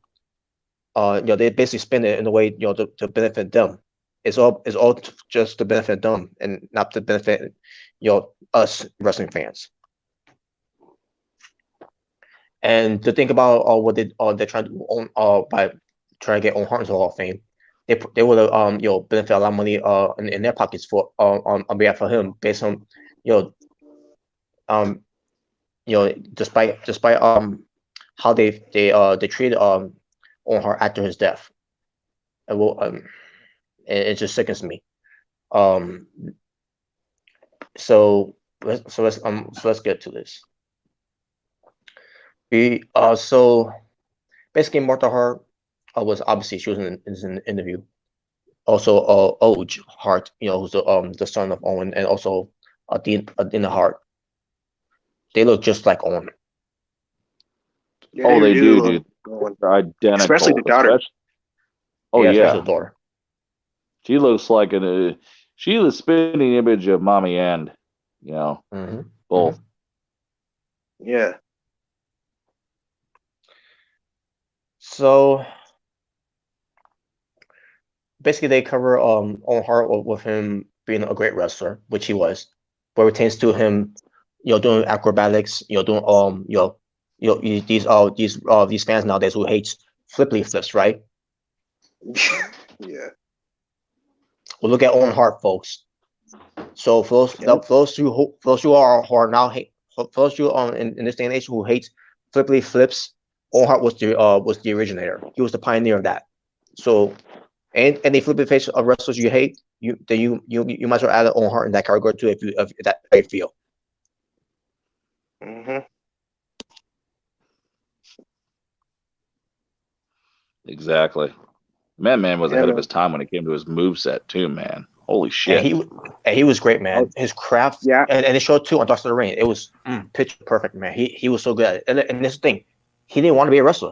They basically spin it in a way to benefit them. It's all just to benefit them and not to benefit us wrestling fans. And to think about what they're trying to own by trying to get Owen Hart into the Hall of Fame, they would have benefit a lot of money in their pockets for on behalf of him based on despite how they treated Owen Hart after his death, and it just sickens me. So let's get to this. So basically Martha Hart was obviously she was in an interview. Also, Owen Hart, who's the son of Owen, and also Adina Hart. They look just like Owen. Yeah, they do, dude. They're identical. Especially the daughter. Especially the daughter. She looks like she's the spinning image of Mommy End. Both. Mm-hmm. Yeah. So basically, they cover Owen Hart with him being a great wrestler, which he was, but it pertains to him, doing acrobatics, doing these fans nowadays who hates flippy flips, right? Yeah. Well, look at Owen Hart, folks. So for those who are now for those who in this day and age who hates flippy flips, Owen Hart was the originator. He was the pioneer of that. So, any flippy face of wrestlers you hate, you might as well add Owen Hart in that category too, if that how you feel. Mm-hmm. Exactly. Man was ahead of his time when it came to his moveset too, man. Holy shit. And he was great, man. His craft, yeah, and it showed too on Dark Side of the Ring. It was pitch perfect, man. He was so good at it. And this thing, he didn't want to be a wrestler.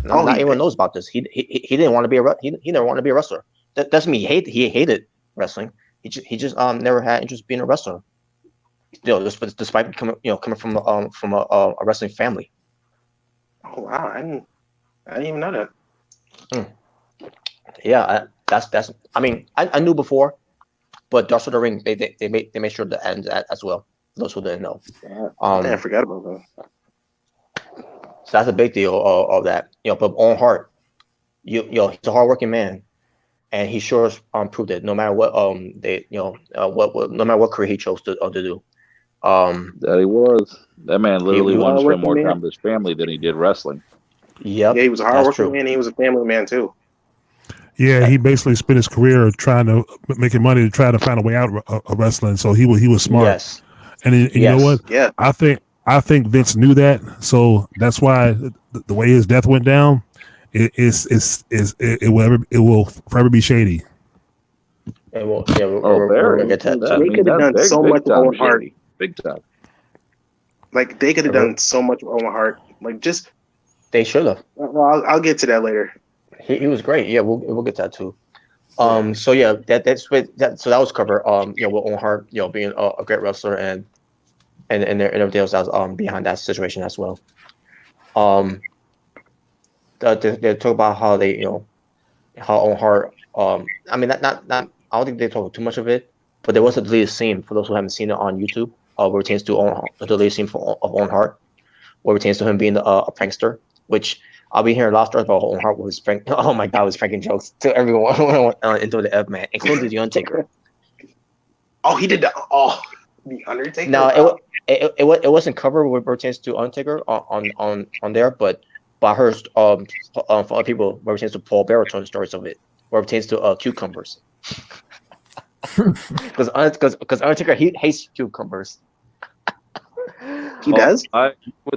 Not everyone knows about this. He didn't want to be he never wanted to be a wrestler. That doesn't mean he hated wrestling. He just never had interest in being a wrestler. Despite coming from a wrestling family. Oh wow, I didn't even know that. Yeah, that's. I mean, I knew before, but Dark Side of the Ring they made sure to end that as well. Those who didn't know. I forgot about that. So that's a big deal of that. But Owen Hart, he's a hardworking man, and he sure proved it. No matter what no matter what career he chose to do. That he was. That man literally wanted to spend more time with his family than he did wrestling. Yep. Yeah, he was a hardworking man. He was a family man too. Yeah, he basically spent his career trying to making money to try to find a way out of wrestling. So he was smart. Yes. And you know what? Yeah. I think Vince knew that. So that's why the way his death went down, it will forever be shady. And we'll, yeah, Oh, we're very. gonna get to that That- I They too. mean, could have that's done so big much with time Owen Hart. shady. Big time. Like they could have done so much with Owen Hart. Like just, They should have. well, I'll get to that later. He was great. Yeah, we'll get to that too. So yeah, so that was covered. You know, with Owen Hart, you know, being a great wrestler and everything else that was behind that situation as well. They talk about how they, you know, how Owen Hart. I mean, not. I don't think they talk too much of it, but there was a deleted scene for those who haven't seen it on YouTube. Where it pertains to the deleted scene of Owen Hart, where it pertains to him being a prankster, which I'll be hearing a lot of stories about Owen Hart was prank. Oh my God, was pranking jokes to everyone into the F man, including the Undertaker. Oh, he did that. Oh, the Undertaker. No, it wasn't covered with pertains to Undertaker on there, but I heard from other people where it pertains to Paul Bearer telling stories of it, where it pertains to cucumbers. Because Undertaker he hates cucumbers. He does. I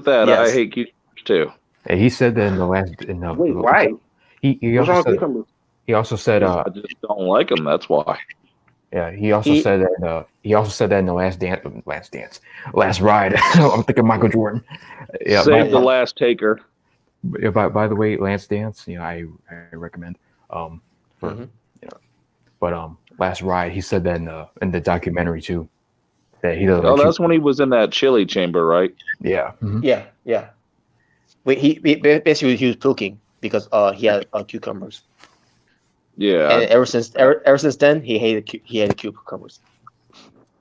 Yes. hate cucumbers too. Yeah, he said that in the last. Wait, why? He What's wrong also with said. cucumbers? He also said. I just don't like them. That's why. Yeah, he also said that. He also said that in the last ride. I'm thinking Michael Jordan. Yeah, Save the last taker. Yeah, by the way, Last Dance, you know, I recommend. For you know, but Last Ride, he said that in the documentary too, that he doesn't. Oh, that's when he was in that chili chamber, right? Yeah. Mm-hmm. Yeah. Wait, he basically he was puking because he had cucumbers. Yeah. And ever since then, he hated cucumbers.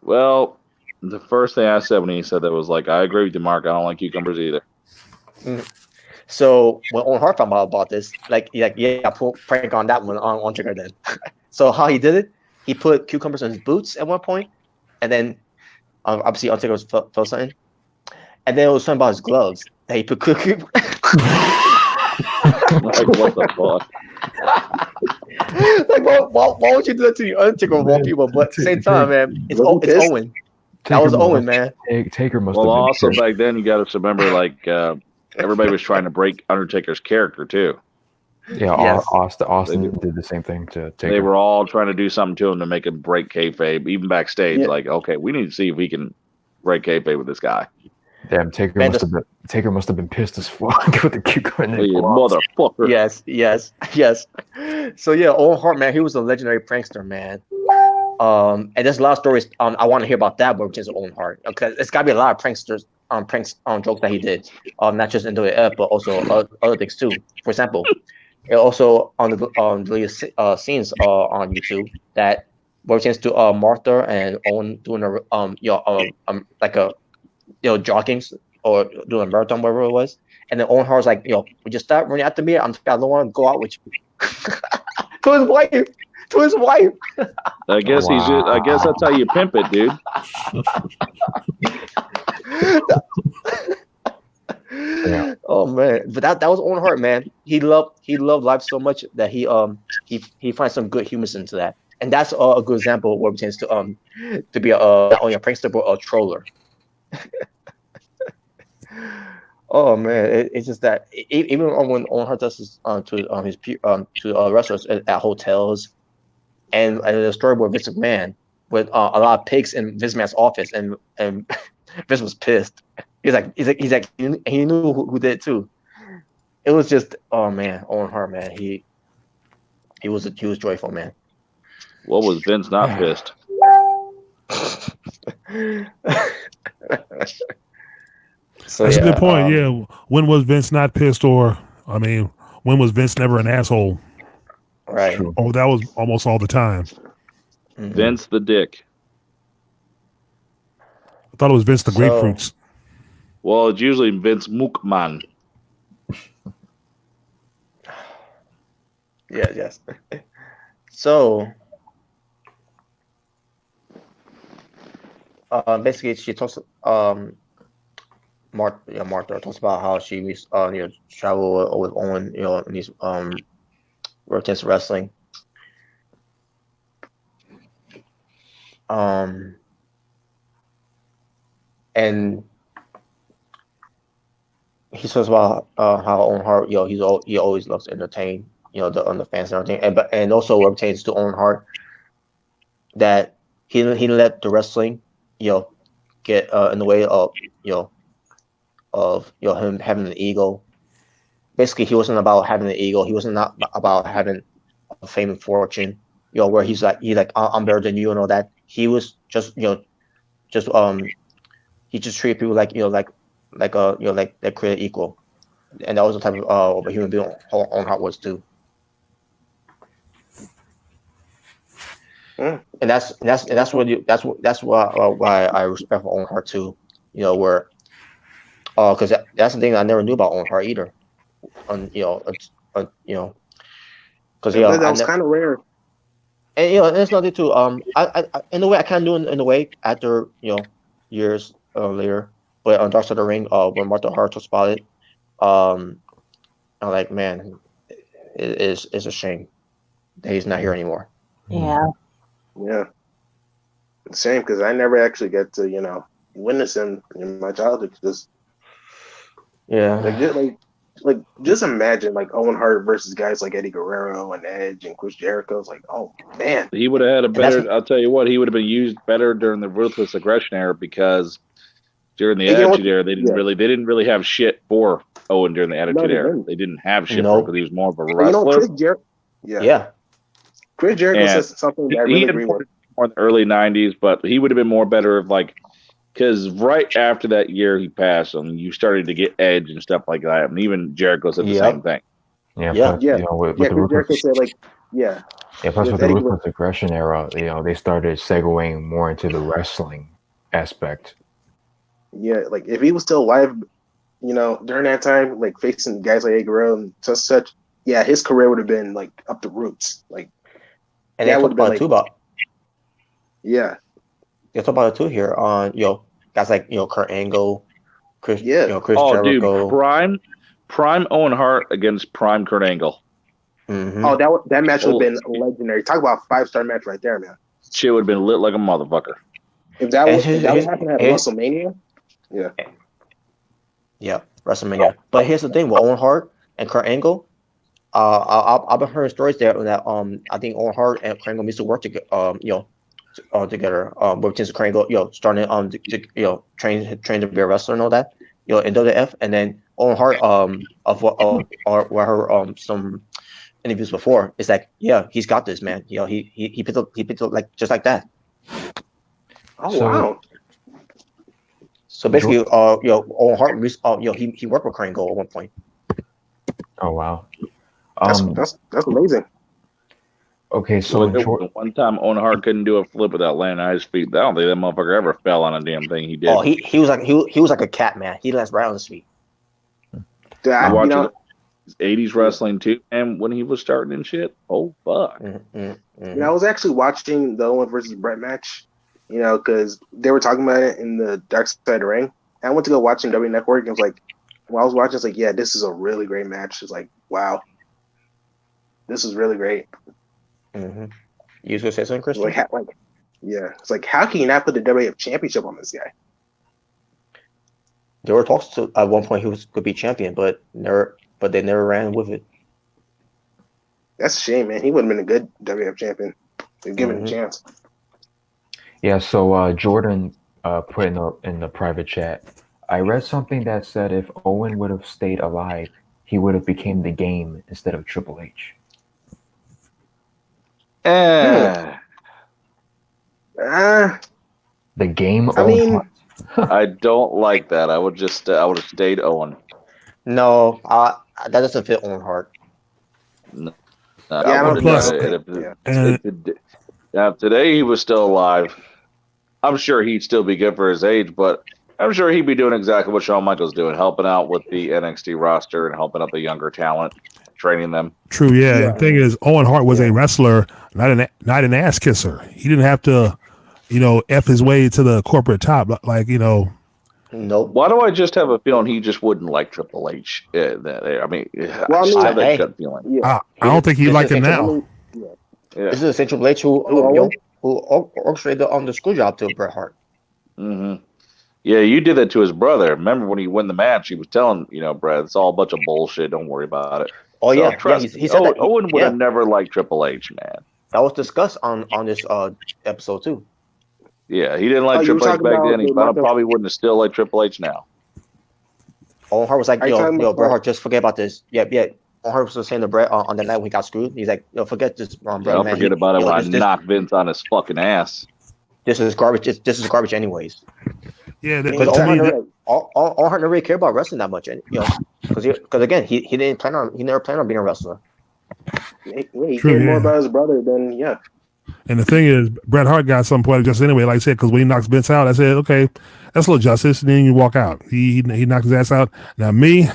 Well, the first thing I said when he said that was like, I agree with you, Mark. I don't like cucumbers either. So when Owen Hart found out about this, pull prank on that one on Trigger then. So how he did it, he put cucumbers on his boots at one point, and then obviously Undertaker felt something, and then it was something about his gloves that he put cucumbers. Like, what the fuck? Like, why would you do that to the Undertaker of all people? But at the same time, man, it's Owen. That was Owen, man. Taker must Well, have been also pissed. back then, you got to remember, like, everybody was trying to break Undertaker's character, too. Yeah, Yes. Austin did the same thing to Taker. They were all trying to do something to him to make him break kayfabe, even backstage. Yeah. Like, okay, we need to see if we can break kayfabe with this guy. Damn, Taker must have been pissed as fuck with the cucumber. You motherfucker. Yes. So yeah, Owen Hart, man, he was a legendary prankster, man. And there's a lot of stories. I want to hear about that, but which is Owen Hart, because it's got to be a lot of pranksters, pranks, jokes that he did, not just in WF, but also other things too. For example, also on the deleted scenes on YouTube that were chance to Martha and Owen doing like a jogging or doing a marathon, whatever it was, and then Owen Hart's like, would you stop running after me? I don't want to go out with you. To his wife. I guess I guess that's how you pimp it, dude. Yeah. Oh man, but that was Owen Hart, man. He loved life so much that he finds some good humor into that, and that's a good example where it tends to be not only a prankster but a troller. Oh man, it's just that even when Owen Hart does this to wrestlers at hotels, and the story with Vince McMahon with a lot of pigs in Vince McMahon's office, and Vince was pissed. He's like he knew who did it too. It was just, oh man, Owen Hart, man, he was joyful, man. What was Vince not pissed? So, That's a good point. Yeah, when was Vince not pissed, or when was Vince never an asshole? Right. Oh, that was almost all the time. Mm-hmm. Vince the Dick. I thought it was Vince the Grapefruits. Well, it's usually Vince McMahon. Yes. So, basically, she talks. Martha talks about how she travel with Owen, in these rotates wrestling, And he says about how Owen Hart, he always loves to entertain, the fans and everything, and also pertains to Owen Hart that he didn't let the wrestling, get in the way of him having an ego. Basically, he wasn't about having an ego. He wasn't not about having a fame and fortune. Where he's like I'm better than you and all that. He was just just he just treated people like they're created equal, and that was the type of human being Owen Hart was too. And that's why I respect Owen Hart too. Where because that's the thing I never knew about Owen Hart either. Because that was kind of rare. And it's nothing too. I in a way I kind of do in a way after years later, but on Dark Side of the Ring, when Martha Hart was spotted, I'm like, man, it's a shame that he's not here anymore. Yeah. Yeah. Same, because I never actually get to witness him in my childhood. Just just imagine Owen Hart versus guys like Eddie Guerrero and Edge and Chris Jericho. It's like, oh man, he would have had a better. I'll tell you what, he would have been used better during the Ruthless Aggression era, because during the Attitude era, they didn't really have shit for Owen during the Attitude era. They didn't have shit for him because he was more of a wrestler. Chris Jericho says something that I really agree with. More in the early '90s, but he would have been more better if because right after that year he passed, you started to get Edge and stuff like that, and even Jericho said the same thing. Plus, Jericho said plus with the Ruthless Aggression era, they started segueing more into the wrestling aspect. Yeah, if he was still alive, during that time, facing guys like Eddie Guerrero and such, his career would have been up the roots. And that would have been too about. Yeah. They talk about it too here on guys like Kurt Angle, Chris Chris Jericho. Dude, prime Owen Hart against prime Kurt Angle. Mm-hmm. Oh, that match would have been legendary. Talk about a 5-star match right there, man. Shit would have been lit like a motherfucker. If that was happening at WrestleMania, WrestleMania. But here's the thing with Owen Hart and Kurt Angle. I've been hearing stories there that I think Owen Hart and Kurt Angle used to work together. Together, with Kurt Angle, starting train to be a wrestler and all that, in WWF, and then Owen Hart, where her some interviews before, it's like, he's got this, man. He picked up just like that. Oh wow. So basically, Owen Hart, he worked with Kurt Angle at one point. Oh wow. That's amazing. Okay, so one time Owen Hart couldn't do a flip without landing on his feet. I don't think that motherfucker ever fell on a damn thing he did. Oh, he was like a cat, man. He lands right on his feet. I watched 80s wrestling too, and when he was starting and shit, oh fuck. I was actually watching the Owen versus Brett match, because they were talking about it in the Dark Side of the Ring. And I went to go watch in W Network, and it was like, when I was watching, it's like, this is a really great match. It's like, wow, this is really great. Mm-hmm. You was gonna say something, Christian? It's like, how can you not put the WWF Championship on this guy? There were talks to at one point he could be champion, but they never ran with it. That's a shame, man. He would have been a good WWF champion if given a chance. Yeah. So Jordan put in the private chat. I read something that said if Owen would have stayed alive, he would have became the Game instead of Triple H. The Game. I don't like that. I would have stayed Owen. No, that doesn't fit Owen Hart. No, if today he was still alive, I'm sure he'd still be good for his age, but I'm sure he'd be doing exactly what Shawn Michaels doing, helping out with the NXT roster and helping out the younger talent, training them. True, yeah. The thing is, Owen Hart was a wrestler, not an ass kisser. He didn't have to, F his way to the corporate top, Nope. Why do I just have a feeling he just wouldn't like Triple H? I have that gut feeling. I don't think he'd like him now. This is the Triple H who orchestrated the screw job to Bret Hart. Mm-hmm. Yeah, you did that to his brother. Remember when he won the match? He was telling Brett, it's all a bunch of bullshit. Don't worry about it. Oh So, yeah, trust he said that. Owen would have never liked Triple H, man. That was discussed on this episode too. Yeah, he didn't like Triple H back then. He probably wouldn't have still liked Triple H now. Owen Hart was like, yo, Bret Hart, just forget about this. Yeah. Owen Hart was saying to Bret on the night when he got screwed. He's like, forget this, Bret. Don't forget about it when I knocked Vince on his fucking ass. This is garbage. This is garbage, anyways. Yeah, because Owen Hart never really cared about wrestling that much, because again, he never planned on being a wrestler. He cared more about his brother than And the thing is, Bret Hart got some poetic justice anyway, like I said, because when he knocks Vince out, I said, okay, that's a little justice. And then you walk out. He knocked his ass out. Now me,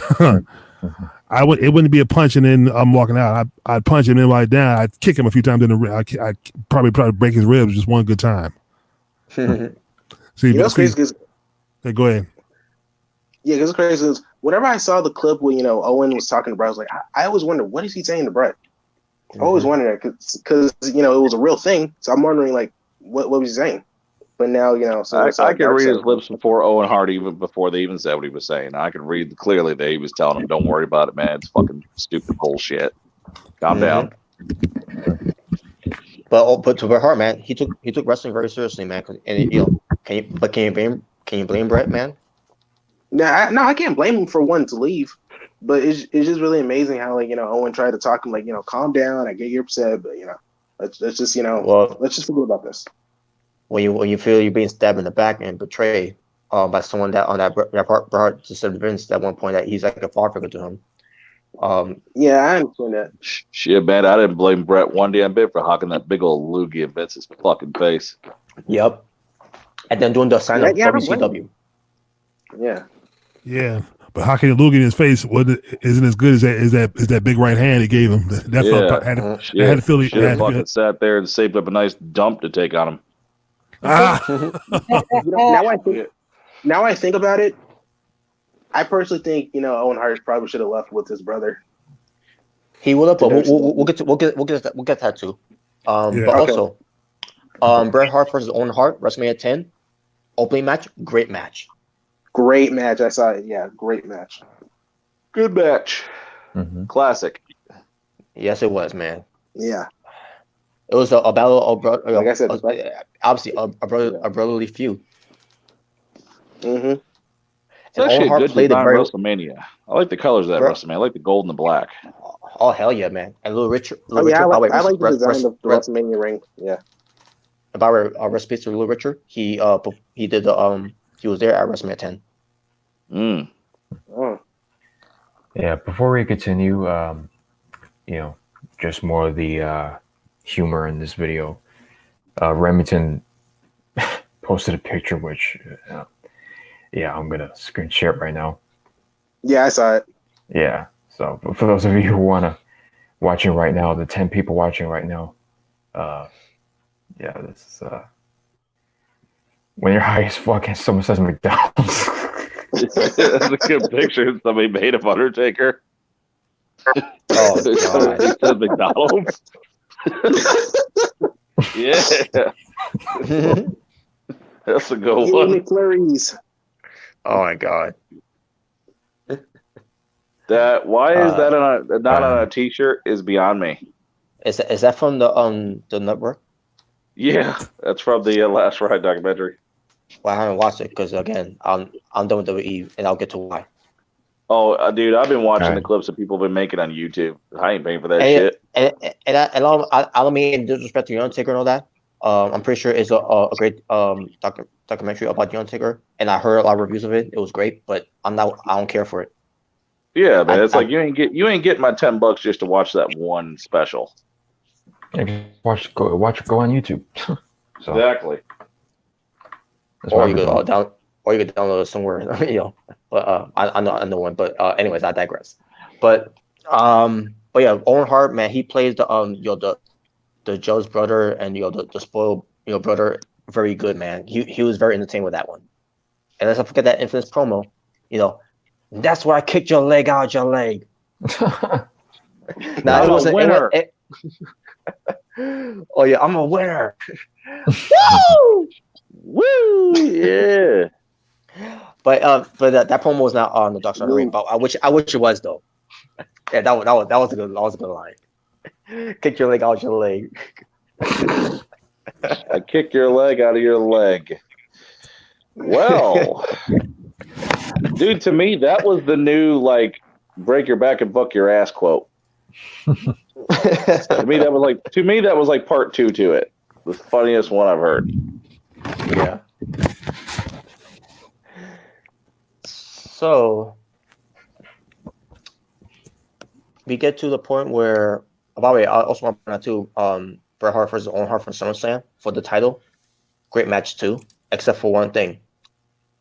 it wouldn't be a punch and then I'm walking out. I'd punch him and lie down. I'd kick him a few times in the rib. I'd probably break his ribs just one good time. See, that's crazy. Go ahead. Yeah, because it's crazy. Cause whenever I saw the clip where Owen was talking to Bret, I was like, I always wondered, what is he saying to Bret? I always wondered that because it was a real thing. So I'm wondering like, what was he saying? But now I can read his lips before Owen Hart, even before they even said what he was saying. I can read clearly that he was telling him, "Don't worry about it, man. It's fucking stupid bullshit. Calm down." But to Bret Hart, man, he took wrestling very seriously, man. And can you blame Bret, man? No, I can't blame him for wanting to leave. But it's just really amazing how Owen tried to talk him calm down. I get you're upset, but let's just let's just forget about this. When you feel you're being stabbed in the back and betrayed by someone that Bret Hart just said to Vince at one point that he's like a father figure to him. Yeah, I understand that. Shit, man, I didn't blame Bret one damn bit for hocking that big old loogie in Vince's fucking face. Yep. And then doing the sign of WCW. Yeah. Yeah. But hocking a loogie in his face isn't as good as that big right hand he gave him. That had to feel. Should have fucking sat there and saved up a nice dump to take on him. Now I think about it. I personally think Owen Hart probably should have left with his brother. He would have, but we'll get that too. But also, Bret Hart versus Owen Hart, WrestleMania 10, opening match, great match. Great match. I saw it. Yeah, great match. Good match. Mm-hmm. Classic. Yes, it was, man. Yeah. It was a battle of like I said, obviously a brotherly feud. Mm-hmm. It's actually a good design WrestleMania. I like the colors of that WrestleMania. I like the gold and the black. Oh hell yeah, man! And Little Richard. I like the design of the WrestleMania ring. Yeah. About our respect to Little Richard, he did the he was there at WrestleMania 10. Oh. Yeah. Before we continue, just more of the humor in this video. Remington posted a picture, which, I'm gonna screen share it right now. Yeah, I saw it. Yeah. So for those of you who watching right now, the 10 people watching right now, this is when you're high as fuck and someone says McDonald's. That's a good picture somebody made of Undertaker. Oh, God. He said McDonald's. Yeah. That's a good one. McFlurries. Oh my God. Why is that not on a t-shirt is beyond me. Is that from the network? Yeah, that's from the Last Ride documentary. Well, I haven't watched it because again, I'm done with WWE, and I'll get to why. Oh, dude, I've been watching the clips that people have been making on YouTube. I ain't paying for that shit. And I don't mean in disrespect to The Undertaker and all that. I'm pretty sure it's a great documentary about The Undertaker, and I heard a lot of reviews of it. It was great, but I don't care for it. Yeah, man, it's like you ain't getting my $10 just to watch that one special. Yeah, go on YouTube. So, exactly. Or you could download it somewhere, But I know one. But anyways, I digress. But yeah, Owen Hart, man, he plays the Joe's brother and the spoiled brother very good, man. He was very entertained with that one. And let's not forget that infamous promo. That's where I kicked your leg out your leg. Now it wasn't. Oh yeah, I'm a winner. Woo! Yeah. But that promo was not on the Dark Side of the Ring. But I wish it was though. Yeah, that was a good line. Kick your leg out your leg. I kick your leg out of your leg. Well, dude, to me that was the new like break your back and fuck your ass quote. To me that was like part 2 to it. The funniest one I've heard. Yeah. So we get to the point where, by the way, I also want to point out too, Bret Hart versus Owen Hart from SummerSlam for the title. Great match too, except for one thing.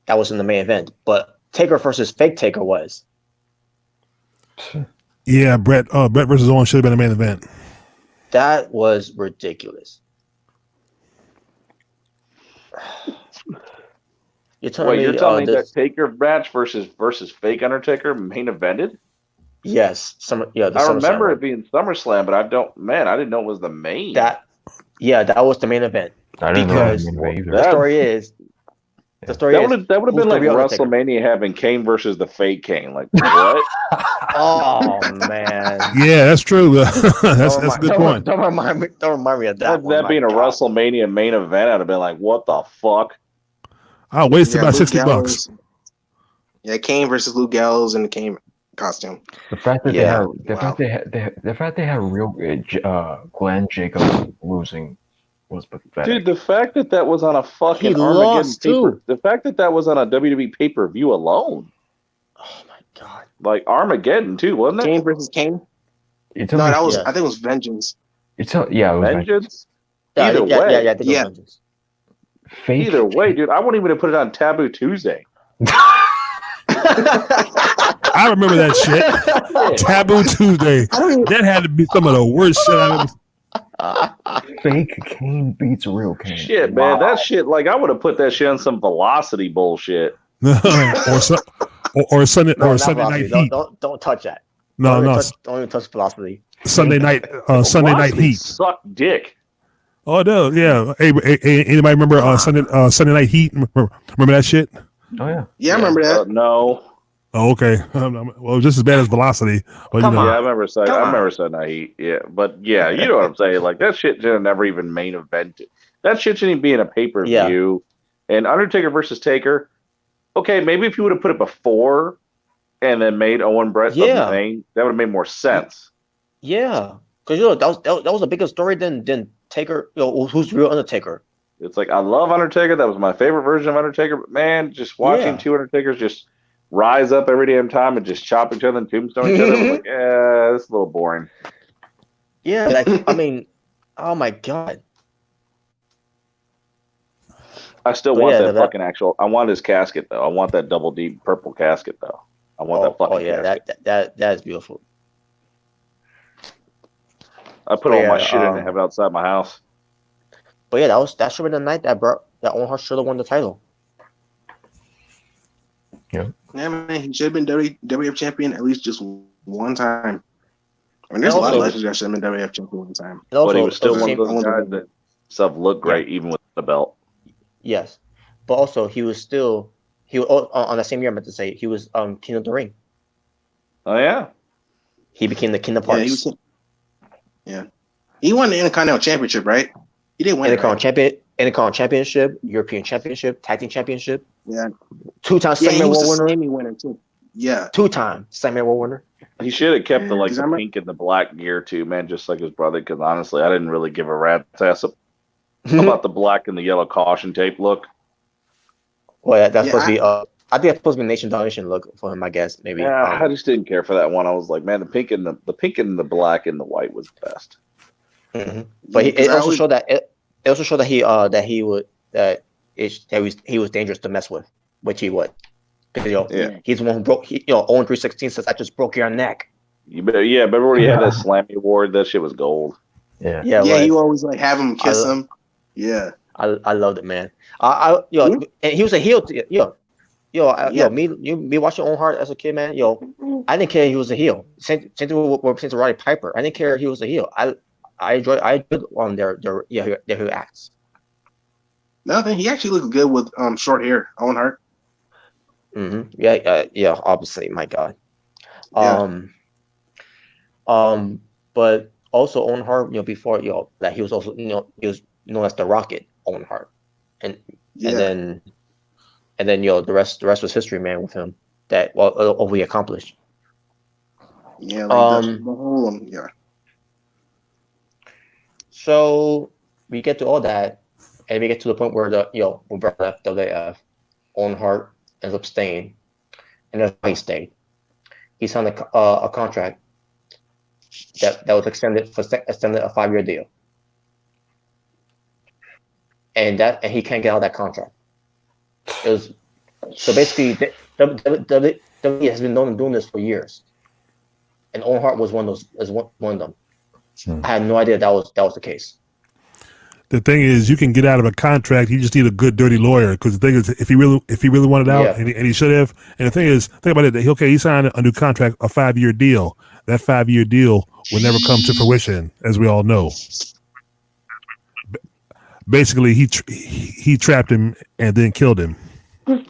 That was in the main event. But Taker versus Fake Taker was. Yeah, Brett versus Owen should have been the main event. That was ridiculous. You're telling me that Taker match versus Fake Undertaker main evented? Yes, I remember it being SummerSlam, but I didn't know it was the main. That was the main event. I didn't know it was the main event either. The story is that would have been like WrestleMania having Kane versus the Fake Kane. Like what? Oh man. Yeah, that's true. That's a good point. Don't remind me of that. That being a WrestleMania main event, I'd have been like, what the fuck? I wasted about $60. Yeah, Kane versus Luke Gallows in the Kane costume. The fact that the fact they had real Glenn Jacobs losing was pathetic. Dude, the fact that was on a fucking Armageddon paper, the fact that was on a WWE pay-per-view alone. Oh my god. Like Armageddon too, wasn't it? Kane versus Kane? I think it was Vengeance. It was Vengeance? Either way. Yeah. Vengeance. Fake. Either way, dude, I wouldn't even have put it on Taboo Tuesday. I remember that shit. Taboo Tuesday. That had to be some of the worst shit I've ever. Fake Kane beats real Kane. Shit, man, that shit. Like I would have put that shit on some Velocity bullshit. or Sunday Night Heat. Don't touch that. No. Don't even touch Velocity. Sunday Night Heat. Suck dick. Oh no, yeah. Hey, anybody remember Sunday Night Heat? Remember that shit? Oh yeah. Yeah, I remember that. No. Oh, okay. Well, just as bad as Velocity. But, Yeah, I remember Sunday Night Heat. Yeah, but yeah, you know what I'm saying. Like that shit should have never even main evented. That shit shouldn't even be in a pay-per-view. Yeah. And Undertaker versus Taker. Okay, maybe if you would have put it before and then made Owen Brett the main, that would have made more sense. Yeah, because that was a bigger story than Taker. Who's the real Undertaker? It's like I love Undertaker. That was my favorite version of Undertaker. But man, just watching two Undertakers just rise up every damn time and just chop each other and tombstone each other was like, yeah, that's a little boring. Yeah, like I mean, oh my god. I still want that fucking actual. I want his casket though. I want that double deep purple casket though. I want that fucking. Oh yeah, casket. that is beautiful. I put all my shit in and have it outside my house. But yeah, that should have been the night that Owen Hart should have won the title. Yeah. Yeah, man, he should have been WWF champion at least just one time. I mean, there's a lot of legends that should have been WWF champion one time. But he was still one of those guys that stuff looked great even with the belt. Yes, but also he was on the same year. I meant to say he was King of the Ring. Oh yeah, he became the King of Parts. Yeah, he won the Intercontinental Championship, right? He didn't win Intercontinental Championship, European Championship, Tag Team Championship. Yeah, 2-time Segment World winner. Winner too. Yeah, 2-time Segment World winner. He should have kept the pink and the black gear too, man, just like his brother. Because honestly, I didn't really give a rat's ass about the black and the yellow caution tape look. Well, that's supposed to be. I think that's supposed to be Nation Domination look for him. I guess maybe. Yeah, I just didn't care for that one. I was like, man, the pink and the black and the white was the best. Mm-hmm. But it also showed that he was dangerous to mess with, which he would. Because he's the one who broke. Owen 316 says, "I just broke your neck." Remember when he had that Slammy Award? That shit was gold. Yeah. You always like have him kiss him. Yeah, I loved it, man. And he was a heel. Me watching Owen Hart as a kid, man. I didn't care he was a heel. Same thing with Roddy Piper. I didn't care he was a heel. I enjoyed their acts. Nothing. He actually looks good with short hair. Owen Hart. Mm-hmm. Yeah. Obviously, my God. Yeah. But also Owen Hart, before that he was also he was known as the Rocket, Owen Hart, and Yeah. and then the rest was history, man. With him, that all we accomplished. Yeah. Like the whole yeah. So we get to all that, and we get to the point where when Brett left WWF, Owen Hart ends up staying, and that's why he stayed. He signed a contract that was extended a 5-year deal, and he can't get out of that contract. It was so basically WWE has been known doing this for years, and Owen Hart was one of them. I had no idea that was the case. The thing is, you can get out of a contract. You just need a good, dirty lawyer. Because the thing is, if he really wanted out, and he should have. And the thing is, think about it. Okay, he signed a new contract, a 5-year deal. That 5-year deal will never come to fruition, as we all know. Basically, he trapped him and then killed him. Pretty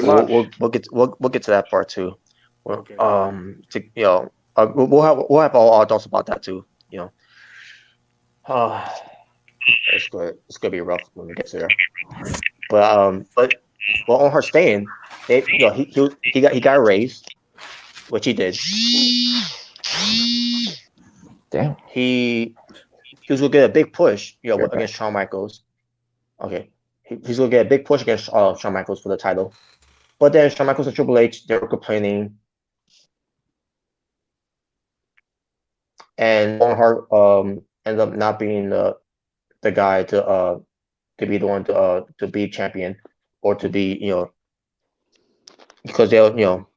much. We'll get to that part too. Okay. We'll have all our thoughts about that too. It's gonna be rough when we get to there. But Owen Hart staying, he got raised, which he did. Damn. He was gonna get a big push, against Shawn Michaels. Okay, he's gonna get a big push against Shawn Michaels for the title, but then Shawn Michaels and Triple H, they were complaining, and Owen Hart ended up not being the guy to be the one to be champion, or to be because they'll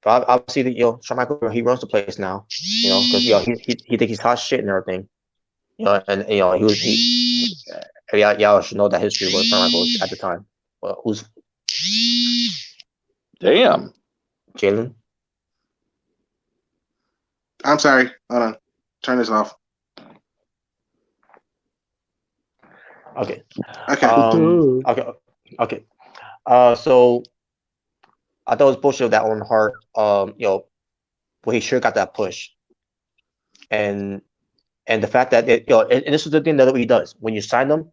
But obviously, Shawn Michaels, he runs the place now, because he thinks he's hot shit and everything, and y'all should know that history with Shawn Michaels at the time. Well, who's Damn. Jalen? I'm sorry. Hold on. Turn this off. Okay. Okay. Okay. So I thought it was bullshit that Owen Hart, well, he sure got that push, and the fact that and this is the thing that he does when you sign them,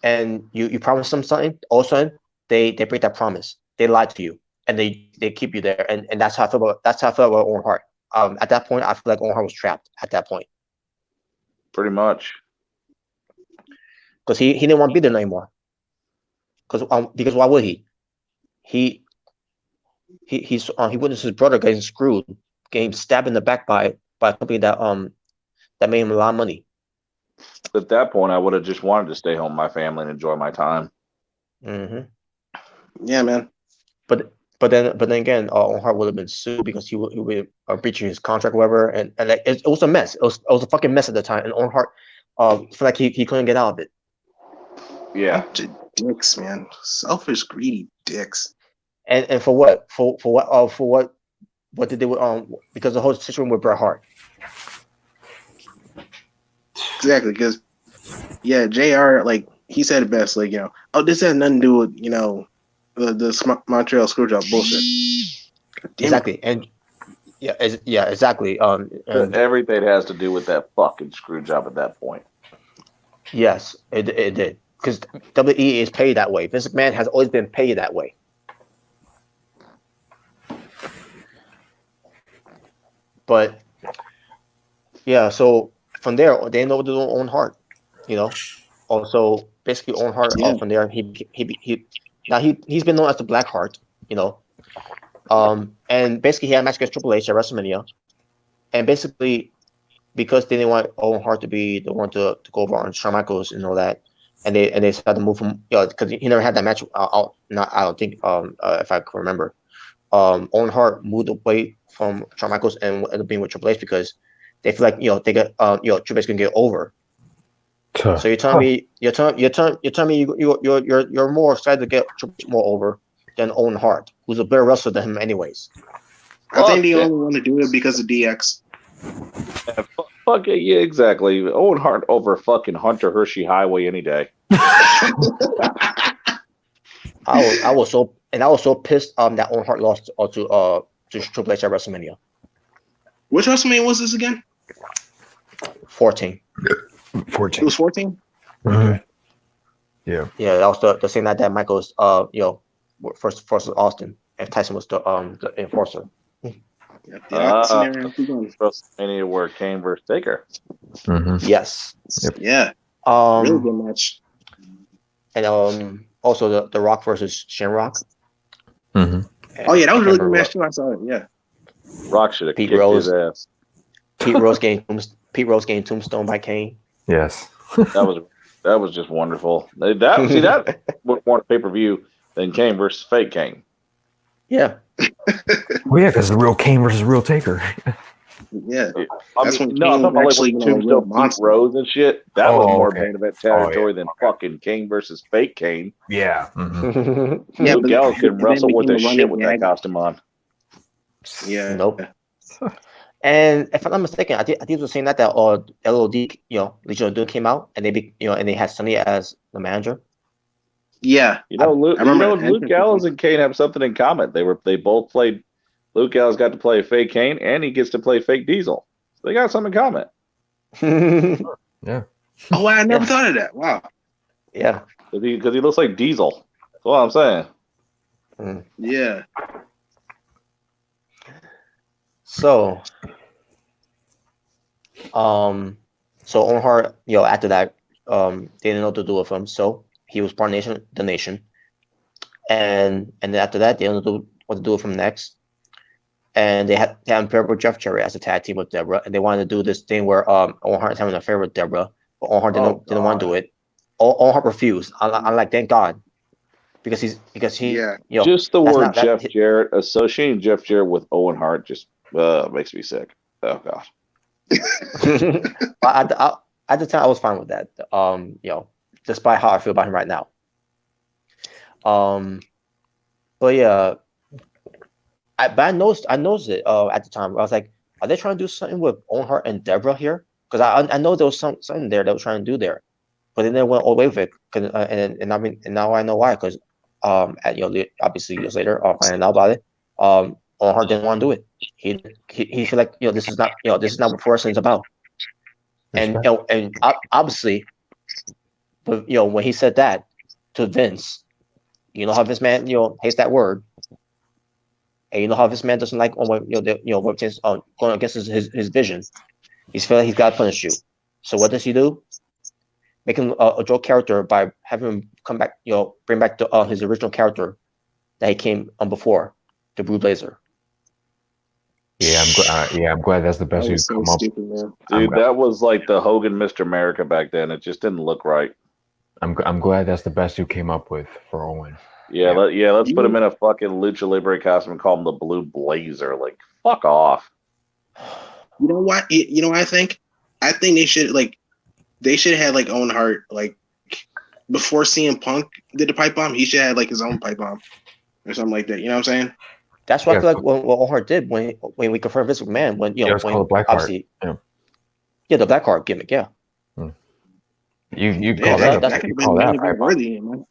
and you promise them something, all of a sudden they break that promise, they lie to you, and they keep you there, and that's how I feel about Owen Hart. At that point, I feel like Owen Hart was trapped at that point. Pretty much. Because he didn't want to be there anymore. Because why would he? He witnessed his brother getting screwed, getting stabbed in the back by a company that made him a lot of money. At that point, I would have just wanted to stay home with my family and enjoy my time. Mm-hmm. Yeah, man. But then again, Owen Hart would have been sued because he would be breaching his contract, or whatever, and like, it was a mess. It was a fucking mess at the time, and Owen Hart felt like he couldn't get out of it. Yeah. Dicks, man. Selfish, greedy dicks. And for what? For what? What did they because the whole situation with Bret Hart. Exactly, because JR, like, he said it best, like, this has nothing to do with the Montreal Screwjob bullshit. Exactly, and exactly. Everything has to do with that fucking screw job at that point. Yes, it did, because WWE is paid that way. Vince McMahon has always been paid that way. But yeah, so from there they know what to do on Owen Hart, Also, basically Owen Hart from there he's been known as the Black Heart, and basically he had a match against Triple H at WrestleMania, and basically because they didn't want Owen Hart to be the one to go over on Shawn Michaels and all that, and they decided to move him, because he never had that match. I don't think if I can remember, Owen Hart moved away from Shawn Michaels and ended up being with Triple H because they feel like they get Triple H can get over. So you're telling me you're more excited to get Triple H more over than Owen Hart, who's a better wrestler than him anyways. I think they Fuck only want to do it because of DX. Fuck it, yeah, exactly. Owen Hart over fucking Hunter Hershey Highway any day. I was so pissed that Owen Hart lost to Triple H at WrestleMania Which WrestleMania was this again? 14. 14. It was 14. Mhm. Yeah. Yeah, that was the same night that Michael's first versus Austin, and Tyson was the enforcer. Yep, WrestleMania where Kane versus Taker. Mhm. Yes. Yep. Yeah, really good match. And also the Rock versus Shamrock. Mhm. Oh yeah, that was a really good match too. I saw it. Yeah. Rock should have Pete kicked Rose. his ass. Pete Rose getting tombstone by Kane. Yes. That was just wonderful. That was more pay-per-view than Kane versus fake Kane. Yeah. Well, yeah, because the real Kane versus real Taker. Yeah. I'm talking about like when Tombstone Pete Rose and shit. That was more main event territory than fucking Kane versus fake Kane. Yeah. Mhm. Yeah, Luke Gallows can then wrestle with became the a shit running with gag. that costume on. Yeah. Nope. And if I'm not mistaken, I think it was the same night that LOD, Legion of Doom came out, and they had Sonny as the manager. Yeah. Luke Gallows and Kane have something in common. They both played. Luke Gallows got to play fake Kane, and he gets to play fake Diesel. So they got something in common. Yeah. Oh, I never thought of that. Wow. Yeah. Because he looks like Diesel. That's what I'm saying. Yeah. So, Owen Hart, after that, they didn't know what to do with him, so he was part of the nation, and then after that, they didn't know what to do with him next, and they had him paired with Jeff Jarrett as a tag team with Deborah, and they wanted to do this thing where Owen Hart is having an affair with Deborah, but Owen Hart didn't want to do it. Owen Hart refused. I'm like, thank God, because he just the word Jeff Jarrett, associating Jeff Jarrett with Owen Hart just makes me sick. Oh God. At the time, I was fine with that. Despite how I feel about him right now. But yeah, I noticed it at the time. I was like, are they trying to do something with Owen Hart and Deborah here? Because I know there was something there they were trying to do there, but then they went all the way with it. And now I know why. Because obviously years later, finding out about it, Owen Hart didn't want to do it. He feel like this is not what pro wrestling is about. And obviously, but when he said that to Vince, how Vince man hates that word, and how Vince man doesn't like going against his vision. He's feeling he's got to punish you. So what does he do? Make him a joke character by having him come back, bring back his original character that he came on before, the Blue Blazer. Yeah, I'm glad that's the best you come up. Dude, that was like the Hogan Mr. America back then. It just didn't look right. I'm glad that's the best you came up with for Owen. Yeah, let's put him in a fucking Lucha Libre costume and call him the Blue Blazer. Like, fuck off. You know what? I think they should have had like Owen Hart before CM Punk did the pipe bomb. He should have had his own pipe bomb or something like that. You know what I'm saying? That's what I feel like what Owen Hart did when we confirmed Vince McMahon when called Black Heart. The Black Heart gimmick, yeah. You call that worthy, man.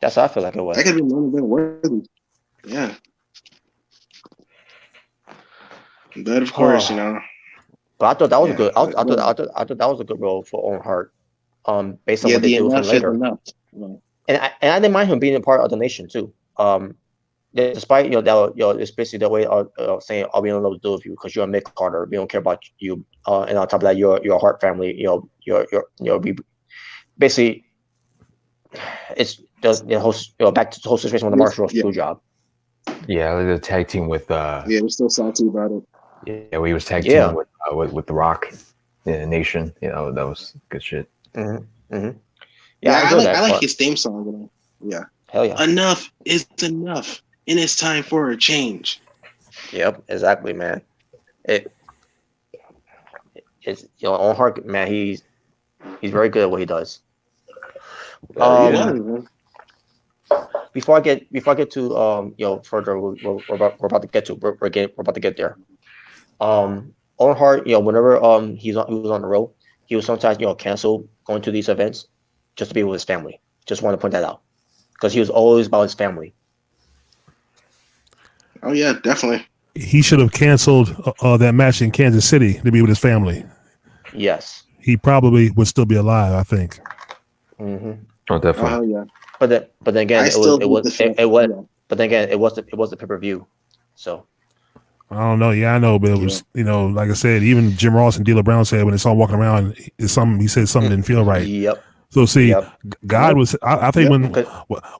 That's how I feel like it was. That could have been worthy. Yeah. But of course, But I thought that was good. I thought that was a good role for Owen Hart. Based on what they do with him later. And I didn't mind him being a part of the nation too. Despite it's basically the way of saying, "Oh, we don't know what to do with you because you're a Mick Carter. We don't care about you." And on top of that, you're a Hart family. Basically, it's the whole back to the whole situation with the Marshall Screw job. Yeah, the tag team with we're still salty about it. Yeah, we was tag team with the Rock in the Nation. That was good shit. Yeah, I like his theme song. Yeah. Hell yeah. Enough is enough, and it's time for a change. Yep, exactly, man. It's Owen Hart, man. He's very good at what he does. before I get to further, we're about to get to we're about to get there. Owen Hart, whenever he was on the road, he was sometimes cancel going to these events just to be with his family. Just want to point that out because he was always about his family. Oh yeah, definitely. He should have canceled that match in Kansas City to be with his family. Yes. He probably would still be alive, I think. Mm-hmm. Oh, definitely. Oh yeah. But then again, I it still was beat the it Fed. was Yeah. but then again, it was the pay-per-view. So I don't know. Yeah, I know, but it was like I said, even Jim Ross and D'Lo Brown said when they saw him walking around, he said something didn't feel right. Yep. So see, Yep. God was. I think Yep.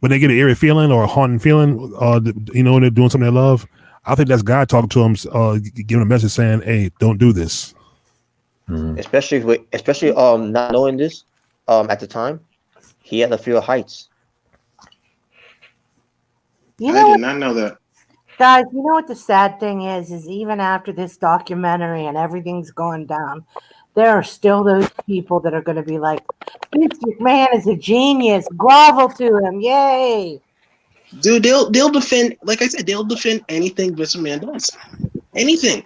when they get an eerie feeling or a haunting feeling, when they're doing something they love, I think that's God talking to them, giving a message saying, "Hey, don't do this." Mhm. Especially not knowing this at the time, he had a fear of heights. You I know did what, not know that. guys? You know what the sad thing is even after this documentary and everything's going down, there are still those people that are going to be like, "Vince McMahon is a genius. Grovel to him, yay!" Dude, they'll defend. Like I said, they'll defend anything Vince McMahon does. Anything.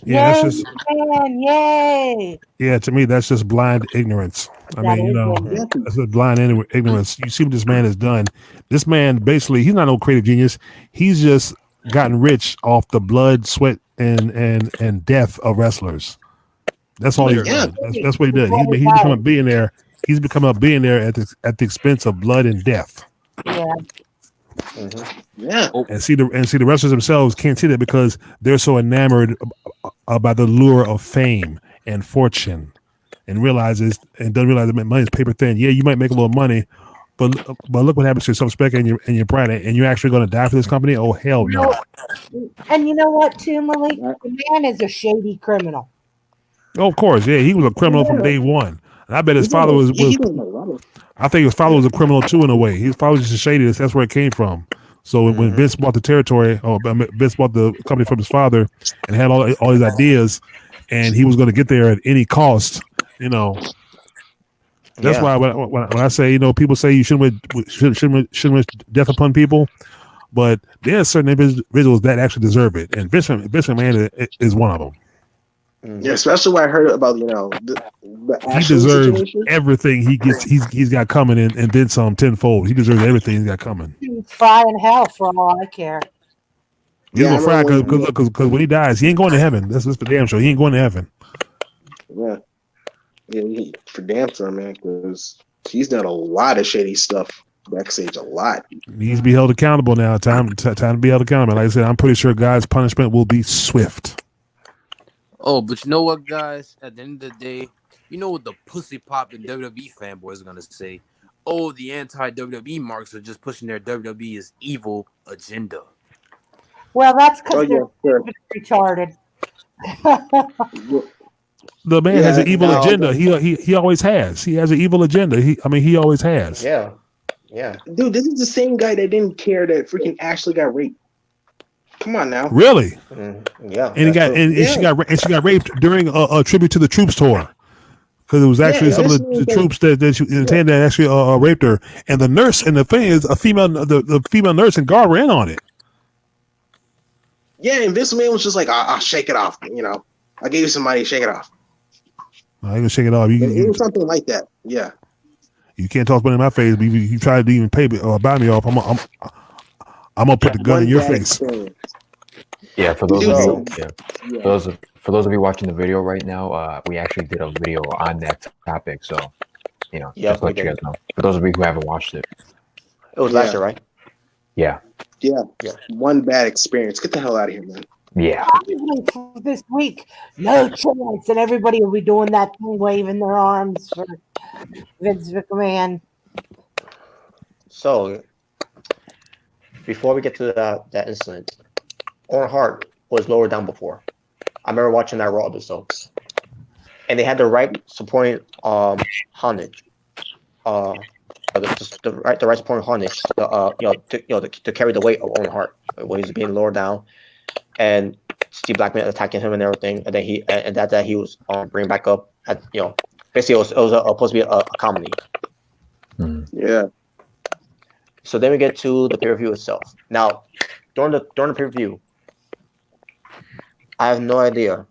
Yeah, Yay, that's just man, yay! to me that's just blind ignorance. I That mean, is it. Exactly. that's a blind ignorance. You see what this man has done. This man basically, he's not no creative genius. He's just gotten rich off the blood, sweat, and death of wrestlers. That's all he's Yeah. done. That's what he did. He's become a billionaire. He's become a billionaire at the expense of blood and death. Yeah. Mm-hmm. Yeah. And see the wrestlers themselves can't see that because they're so enamored by the lure of fame and fortune, and doesn't realize that money is paper thin. Yeah, you might make a little money, but look what happens to your self-respect and your pride, and you're actually going to die for this company. Oh hell no! And you know what, too, Malik? The man is a shady criminal. Oh, of course, yeah, he was a criminal from day one. And I bet his father was. I think his father was a criminal too in a way. His father was just shady. That's where it came from. So when Vince bought the territory, Vince bought the company from his father, and had all his ideas, and he was going to get there at any cost. That's why when I say people say you shouldn't wish death upon people, but there are certain individuals that actually deserve it, and Vince McMahon is one of them. Yeah, especially when I heard about the he deserves everything he's got coming in, and then some tenfold. He deserves everything he's got coming. He's fry in hell for all I care. He's gonna fry because when he dies, he ain't going to heaven. That's for damn sure. He ain't going to heaven. Yeah, for damn sure, man. Because he's done a lot of shady stuff backstage. A lot. He needs to be held accountable now. Time to be held accountable. Like I said, I'm pretty sure God's punishment will be swift. Oh, but you know what, guys? At the end of the day, you know what the pussy popping WWE fanboys are gonna say? Oh, the anti-WWE marks are just pushing their WWE is evil agenda. Well, that's because they're retarded. The man has an evil agenda. He always has. He has an evil agenda. He always has. Yeah. Dude, this is the same guy that didn't care that freaking Ashley got raped. Come on now. Really? Yeah. And she got raped during a tribute to the Troops tour. Because it was actually some of the troops that she intended that actually raped her, and the nurse, and the thing is, the female nurse and guard were in on it. Yeah, and Vince McMahon was just like, "I'll shake it off." I gave you some money, shake it off. I ain't gonna shake it off. It was something like that. Yeah. You can't toss money in my face, but you try to even pay me or buy me off. I'm gonna put the gun in your face. Experience. Yeah, for those of you watching the video right now, we actually did a video on that topic. So, just let you guys know. For those of you who haven't watched it, it was last year, right? Yeah. One bad experience. Get the hell out of here, man. Yeah. Probably this week, no chance, and everybody will be doing that thing, waving their arms for Vince McMahon. So, before we get to that incident, Owen Hart was lower down before. I remember watching that Raw episode, and they had the right supporting Honage, the right supporting Honage, to carry the weight of Owen Hart when he's being lowered down, and Steve Blackman attacking him and everything, and then he was bringing back up. Basically it was supposed to be a comedy. Yeah. So then we get to the pay-per-view itself. Now, during the pay-per-view, I have no idea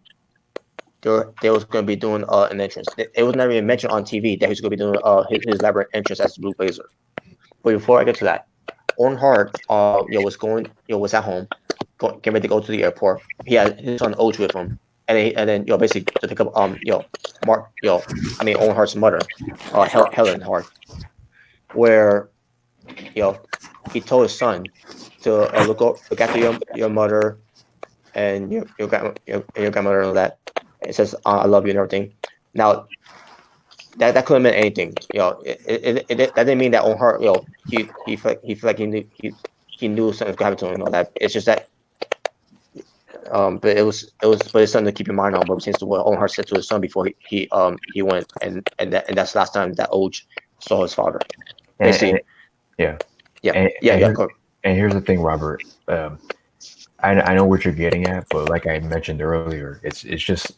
they was going to be doing an entrance. It was never even mentioned on TV that he was going to be doing his elaborate entrance as the Blue Blazer. But before I get to that, Owen Hart was at home, getting ready to go to the airport. He had his son Oach with him, and then basically to pick up Owen Hart's mother, Helen Hart, where he told his son to look after your mother and your grandmother and all that. It says I love you and everything. Now that couldn't mean anything. That didn't mean that Owen Hart he felt like he knew something was going to happen to him and all that. It's just that but it was for his son to keep in mind on. But since what Owen Hart said to his son before he went and that's the last time that Oj saw his father. And here's the thing, Robert. I know what you're getting at, but like I mentioned earlier, it's because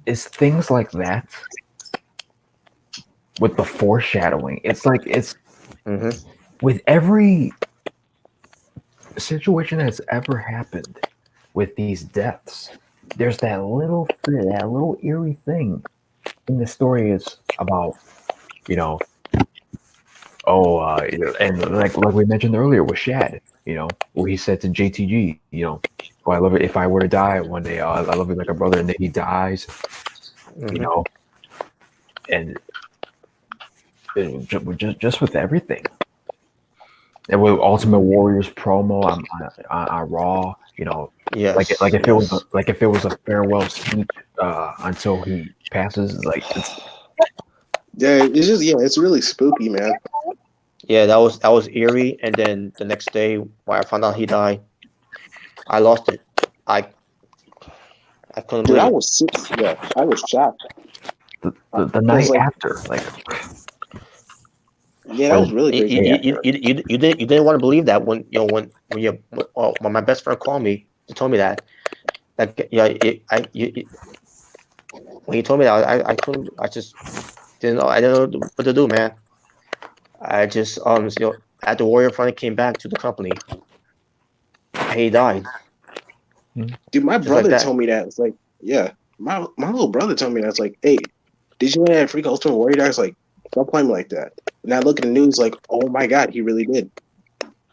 it's things like that with the foreshadowing. It's like with every situation that's ever happened with these deaths, there's that little eerie thing in the story is about, and like we mentioned earlier with Shad, where he said to JTG, oh, I love it. If I were to die one day, I love it like a brother, and then he dies, and just with everything. And with Ultimate Warrior's promo on Raw, if it was a farewell speech until he passes, it's really spooky, man. Yeah, that was eerie. And then the next day, when I found out he died, I lost it. I couldn't believe it. I was shocked. The night after, that was really crazy. You didn't want to believe that when my best friend called me and told me that. When he told me that, I couldn't. I just didn't know. I didn't know what to do, man. I just at the Warrior finally came back to the company, he died. Dude, my brother told me that. It's like, my little brother told me that. It's like, hey, did you know that Freak Ultimate Warrior died? It's like, don't play me like that. And I look at the news like, oh my god, he really did.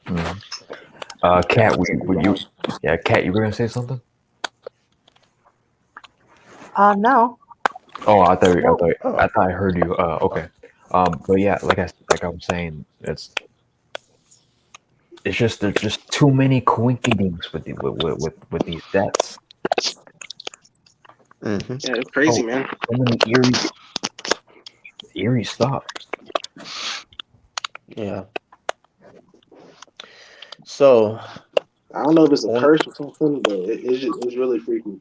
Kat, Kat, you were gonna say something? No. Oh, I thought I heard you. Okay. But yeah, like I was saying, it's just there's just too many coincidences with these deaths. Yeah, it's crazy, man. So many eerie stuff. Yeah. So I don't know if it's a curse or something, but it's really freaky.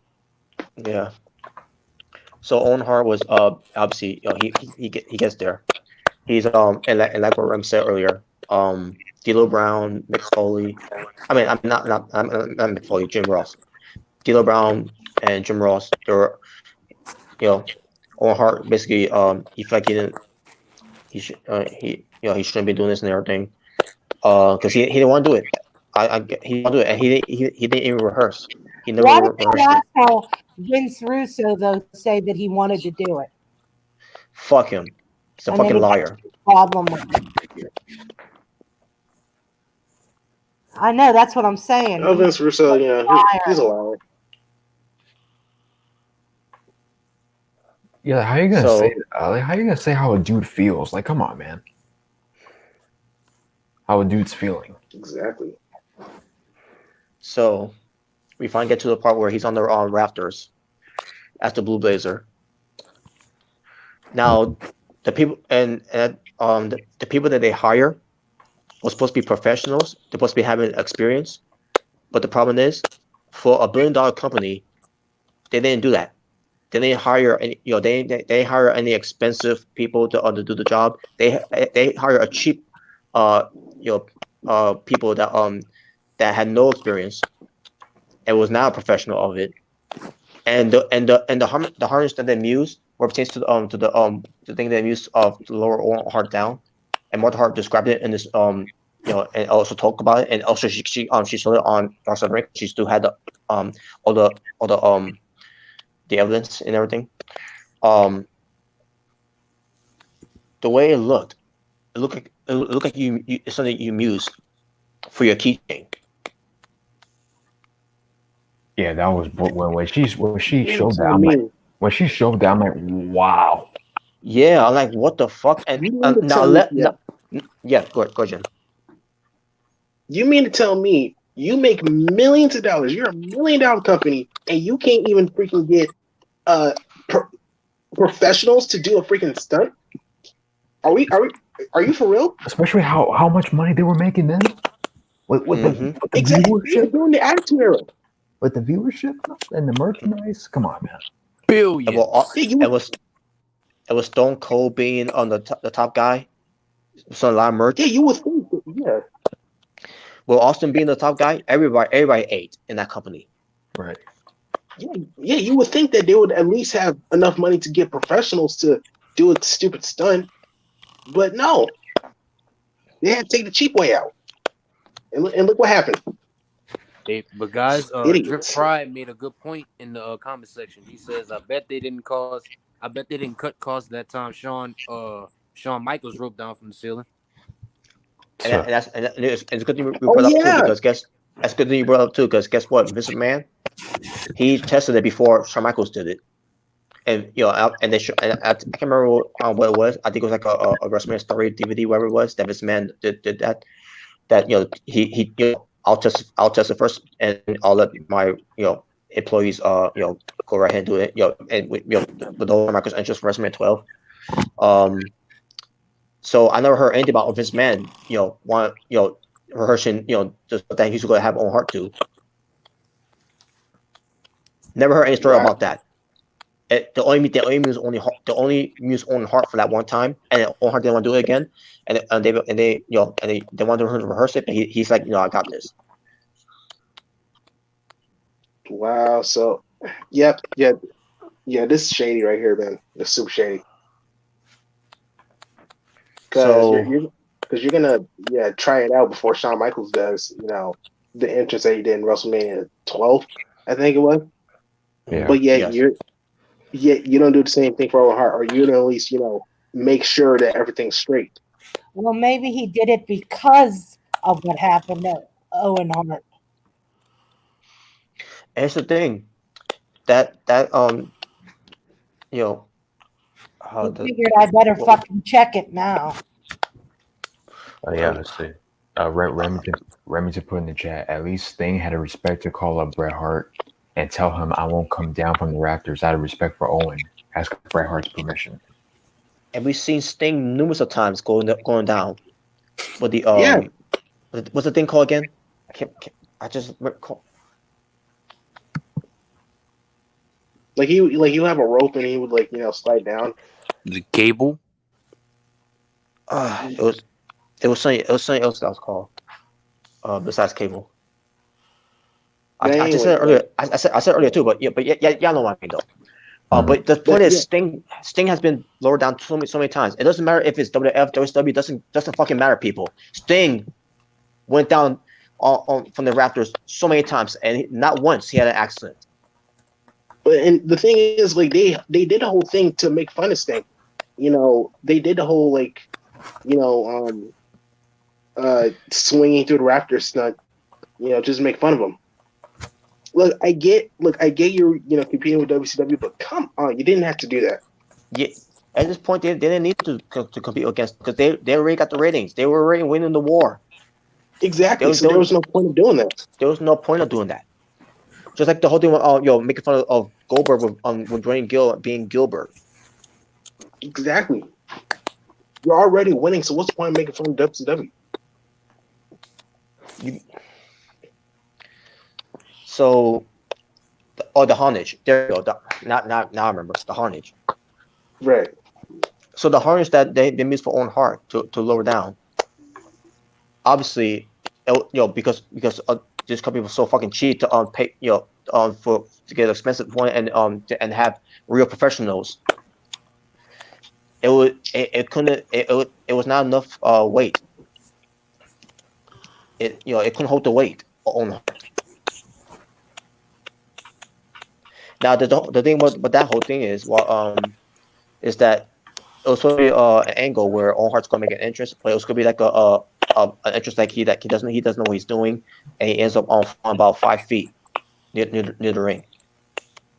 Yeah. So Owen Hart was obviously he gets there. He's and like what Rem said earlier, D'Lo Brown, Mick Foley. I'm not Mick Foley, Jim Ross. D'Lo Brown and Jim Ross. They were, Owen Hart basically he felt like he shouldn't be doing this and everything, because he didn't want to do it. He wanted to do it, and he didn't even rehearse. He never rehearsed it. Vince Russo, though, say that he wanted to do it. Fuck him. He's a fucking liar. Problem with him. I know, that's what I'm saying. No, Vince Russo, he's a liar. Yeah, how are you gonna say? How are you gonna say how a dude feels? Like, come on, man. How a dude's feeling? Exactly. So we finally get to the part where he's on the rafters as the Blue Blazer. Now, the people the people that they hire were supposed to be professionals. They're supposed to be having experience, but the problem is, for $1 billion company, they didn't do that. They didn't hire any. They didn't hire any expensive people to do the job. They hire a cheap, people that had no experience and was not a professional of it. And the harness that they used, what pertains to the the thing they used to lower Owen Hart down, and Martha Hart described it in this and also talked about it, and also she showed it on Dark Side of the Ring. She still had the all the evidence and everything. The way it looked like it's something you use for your keychain. Yeah, that was when she showed that. When she showed that, I'm like, wow. Yeah, I'm like, what the fuck? And go ahead, Jen. You mean to tell me you make millions of dollars? You're $1 million company, and you can't even freaking get professionals to do a freaking stunt? Are you for real? Especially how much money they were making then with the viewership, during the Attitude Era. With the viewership and the merchandise. Come on, man. Billions. It was Stone Cold being on the top guy. So a lot of merch. Yeah, you would think. Yeah. Well, Austin being the top guy, everybody ate in that company. Right. Yeah, you would think that they would at least have enough money to get professionals to do a stupid stunt, but no, they had to take the cheap way out. And look what happened. But guys, Drift Pride made a good point in the comment section. He says, "I bet they didn't cut costs that time." Shawn Michaels roped down from the ceiling. And it's a good thing you brought up too, because that's good thing you brought up too, because guess what, Vince McMahon, he tested it before Shawn Michaels did it, and and I can't remember what it was. I think it was like a WrestleMania Story DVD, whatever it was. That Vince McMahon did that. That he I'll test it first, and I'll let my employees go right ahead and do it. And with the whole Michaels entrance for WrestleMania 12. So I never heard anything about Vince McMahon, rehearsing, just that he's going to have Owen Hart do. Never heard any story about that. The only used Owen Hart for that one time, and Owen Hart didn't want to do it again, and they wanted him to rehearse it, but he's like, I got this. Wow. So, yeah. This is shady right here, man. It's super shady. Because you're gonna try it out before Shawn Michaels does, the entrance that he did in WrestleMania 12, I think it was. Yeah. But you don't do the same thing for Owen Hart, or you don't at least make sure that everything's straight. Well, maybe he did it because of what happened to Owen Hart. And it's the thing that I figured I better fucking check it now. Yeah, let's see. Remington put in the chat, at least Sting had a respect to call up Bret Hart and tell him I won't come down from the rafters out of respect for Owen. Ask Bret Hart's permission. And we've seen Sting numerous of times going down. With the what's the thing called again? I just recall. He'll have a rope and he would slide down. The cable. It was something else that was called. Besides cable. I just said it earlier. I said earlier too, but y'all know what I mean though. But the point is, Sting has been lowered down so many times. It doesn't matter if it's WWF, WCW. Doesn't fucking matter, people. Sting went down from the rafters so many times, and not once he had an accident. And the thing is, they did the whole thing to make fun of Sting. They did the whole swinging through the rafters stunt. Just make fun of him. Look, I get you're competing with WCW, but come on, you didn't have to do that. Yeah, at this point they didn't need to compete against, because they already got the ratings. They were already winning the war. Exactly. There was no point of doing that. There was no point of doing that. Just like the whole thing with making fun of Goldberg with Dwayne Gill being Gilbert. Exactly. You're already winning, so what's the point of making fun of WCW? So, the Harnage. There you go. Now I remember the Harnage. Right. So the Harnage that they used for Owen Hart to lower down. Obviously, because this company was so fucking cheap to pay to get an expensive one and have real professionals. it was not enough weight. It couldn't hold the weight on Hart. Now the thing about that whole thing is is that it was supposed to be an angle where Owen Hart's gonna make an entrance, but it was gonna be like an entrance like he doesn't know what he's doing, and he ends up on about 5 feet near the ring,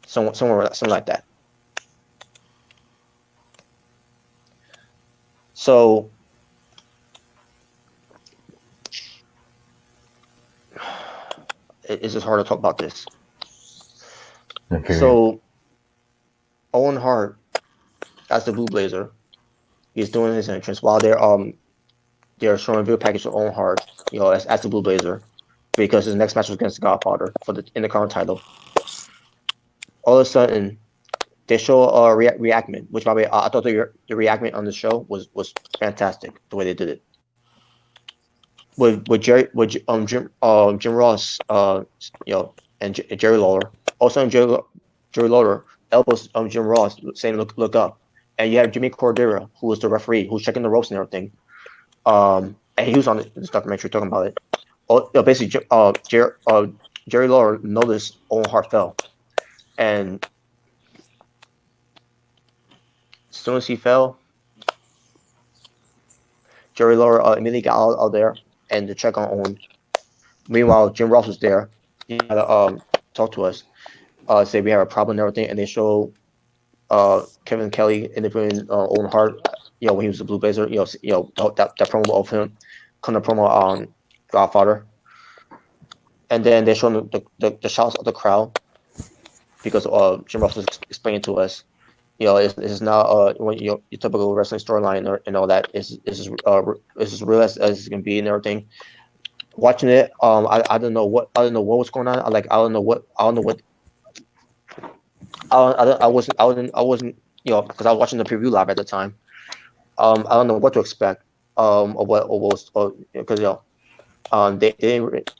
somewhere something like that. So it's just hard to talk about this. Okay. So Owen Hart, as the Blue Blazer, he's doing his entrance while they're showing a video package of Owen Hart, as the Blue Blazer, because his next match was against the Godfather for the Intercontinental title. All of a sudden, they show a reenactment, which, by the way, I thought the reenactment on the show was fantastic the way they did it. With Jim Ross, and Jerry Lawler. Also, Jerry Lawler elbows Jim Ross, saying look up, and you have Jimmy Cordero, who was the referee, who's checking the ropes and everything. And he was on this documentary talking about it. Basically, Jerry Lawler noticed Owen Hart fell, and as soon as he fell, Jerry Lawler immediately got out there and to check on Owen. Meanwhile, Jim Ross was there. He had to talk to us, say we have a problem and everything, and they show Kevin Kelly interviewing Owen Hart, when he was the Blue Blazer, that promo of him, kind of promo on Godfather. And then they show the shots of the crowd, because Jim Ross was explaining to us, it's not when your typical wrestling storyline and all that. It's as real as it can be and everything. Watching it, I don't know what was going on. I wasn't because I was watching the preview live at the time. I don't know what to expect of what was, because they didn't,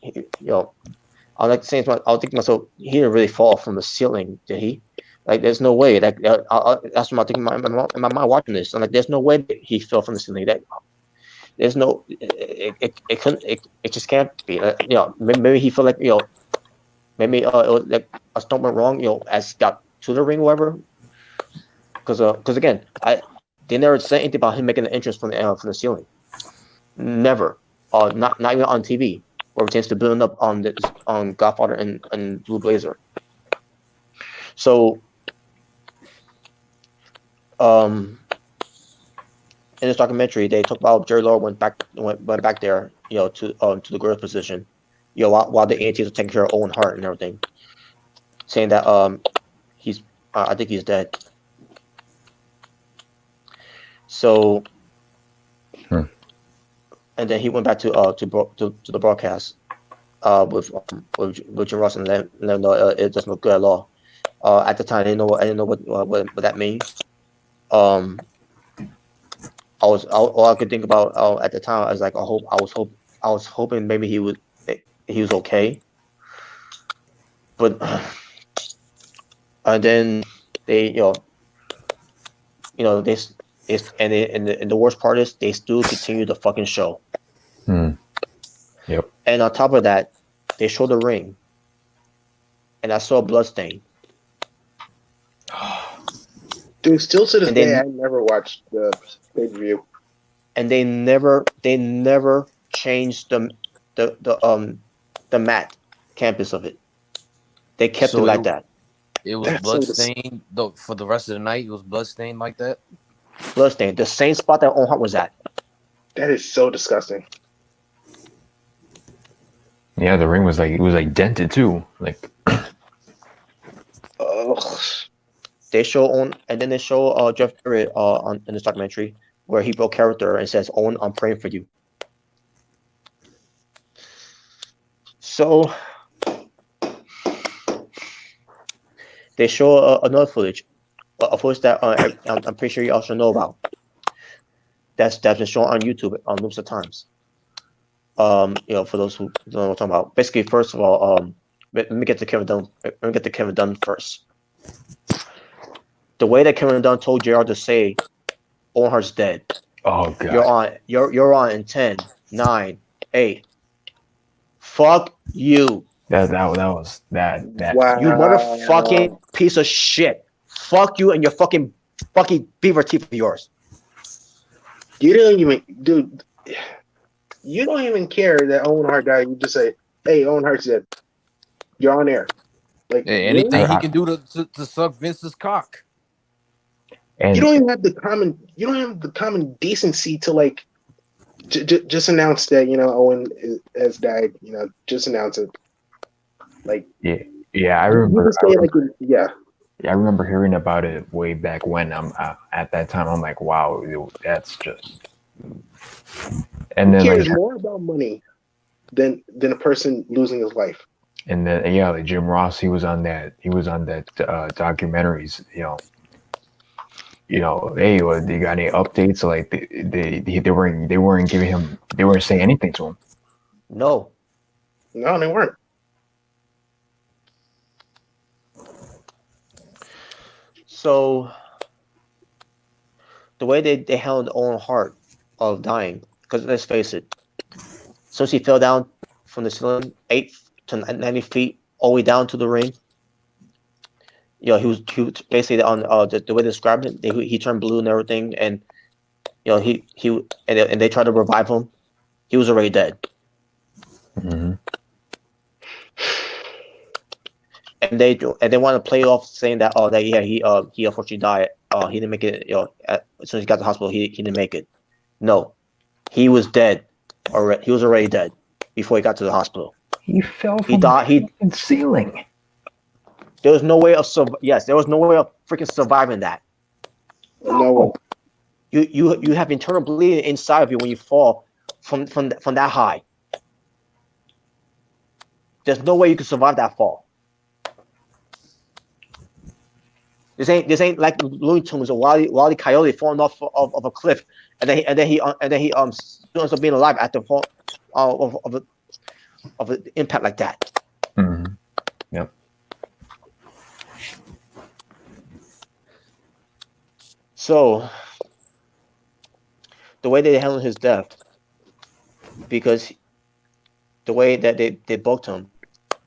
I like saying I was thinking to myself, he didn't really fall from the ceiling, did he? Like, there's no way. Like, that's what I'm thinking in my mind watching this. I'm like, there's no way that he fell from the ceiling. That there's no, it couldn't, it just can't be. Maybe he felt like, maybe it was like a stump went wrong, as he got to the ring, or whatever. Because again, they never said anything about him making an entrance from the ceiling. Never. Not even on TV, where it tends to build up on Godfather and Blue Blazer. So, in this documentary, they talk about Jerry Lawler went back there, to the girl's position, while the ANTs are taking care of Owen Hart and everything, saying that I think he's dead. So, and then he went back to the broadcast with Jim Ross and let them know it doesn't look good at all. At the time, I didn't know what that means. All I could think about at the time, I was like, I was hoping maybe he was okay. But and then they, and the worst part is they still continue the fucking show. Yep. And on top of that, they show the ring, and I saw a blood stain. Dude, still to this day, I never watched the pay-per-view. And they never changed the mat campus of it. They kept it like that. It was bloodstained for the rest of the night. It was bloodstained like that. Bloodstained, the same spot that Owen Hart was at. That is so disgusting. Yeah, the ring was dented too. Like, oh. They show Owen, and then they show Jeff Jarrett in this documentary where he broke character and says, "Owen, I'm praying for you." So they show another footage, a footage that I'm pretty sure you also know about. That's been shown on YouTube numerous of times. For those who don't know what I'm talking about. Basically, first of all, let me get to Kevin Dunn. Let me get to Kevin Dunn first. The way that Kevin Dunn told JR to say Owen Hart's dead. Oh god. You're on in 10, 9, 8. Fuck you. That was that. Wow. You motherfucking piece of shit. Fuck you and your fucking beaver teeth of yours. You don't even, dude. You don't even care that Owen Hart died. You just say, "Hey, Owen Hart's dead." You're on air. Like Hey, really? anything he can do to suck Vince's cock. And You don't even have the common. You don't have the common decency to like just announce that Owen has died. Just announce it. Like yeah, I you remember. just say like yeah. I remember hearing about it way back when. At that time, I'm like, wow, that's just. And Who then cares like, more about money than a person losing his life? and then yeah, like Jim Ross, he was on that documentaries. Hey, do you got any updates? Like they weren't giving him, they weren't saying anything to him. No. No, they weren't. So the way they handled Owen Hart of dying, because let's face it, since he fell down from the ceiling 8 to 90 feet all the way down to the ring, he was basically on the way they described it. He turned blue and everything, and and they tried to revive him. He was already dead. Mm-hmm. And they want to play off saying that he unfortunately died. He didn't make it. As soon as he got to the hospital, he didn't make it. No, he was dead. He was already dead before he got to the hospital. He fell from the ceiling. There was no way of there was no way of freaking surviving that. No. You have internal bleeding inside of you when you fall from that high. There's no way you can survive that fall. This ain't like Looney Tunes or Wile E. Coyote falling off of a cliff, and then he still ends up being alive at the fall of an impact like that. Mm-hmm. Yep. So the way they handled his death, because the way that they booked him,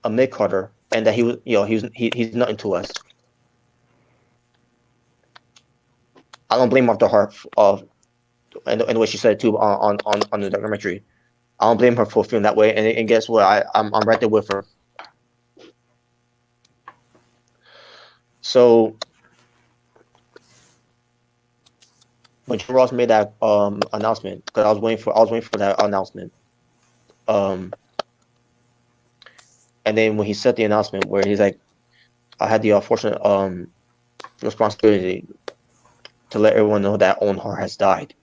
a mid Carter, and that he's nothing to us. I don't blame Martha Hart and the way she said it too on the documentary. I don't blame her for feeling that way, and guess what? I'm right there with her. So when Jim Ross made that announcement, because I was waiting for that announcement, and then when he said the announcement where he's like, I had the unfortunate responsibility to let everyone know that Owen Hart has died.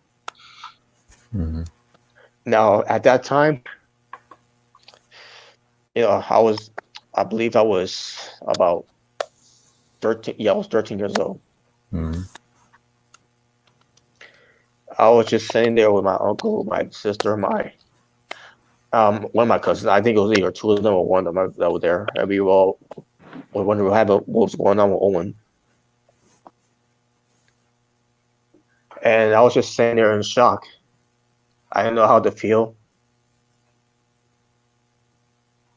Mm-hmm. Now, at that time, I believe I was about 13. Yeah, I was 13 years old. Mm-hmm. I was just sitting there with my uncle, my sister, one of my cousins. I think it was either two of them or one of them that were there. And we all were wondering what was going on with Owen. And I was just sitting there in shock. I didn't know how to feel.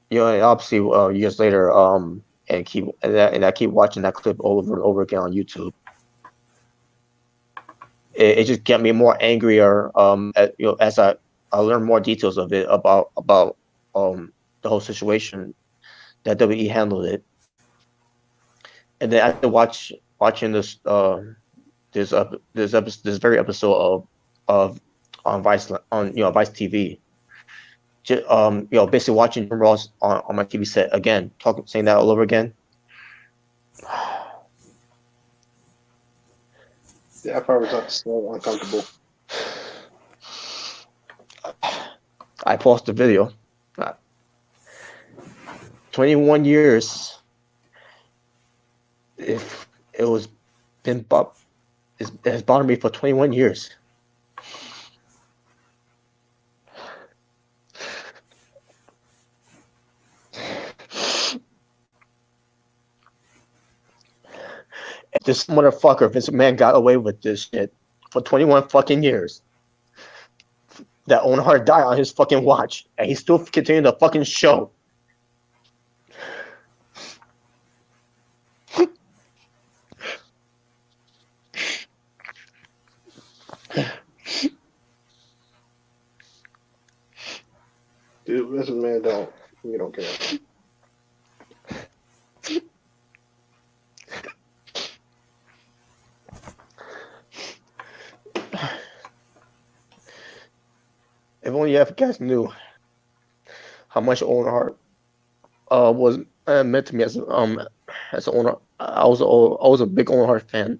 And obviously, years later, and I keep watching that clip over and over again on YouTube. It just got me more angrier. As I learned more details of it about the whole situation, that WWE handled it, and then after watching this this very episode of on Vice Vice TV. Basically watching Jim Ross on my TV set again, saying that all over again. That part was so uncomfortable. I paused the video. 21 years. If it was been it has bothered me for 21 years. If this motherfucker, Vince McMahon, got away with this shit for 21 fucking years. That Owen Hart died on his fucking watch, and he still continued the fucking show. Dude, this man you don't care. If only you guys knew how much Owen Hart was meant to me as an owner. I was a big Owen Hart fan.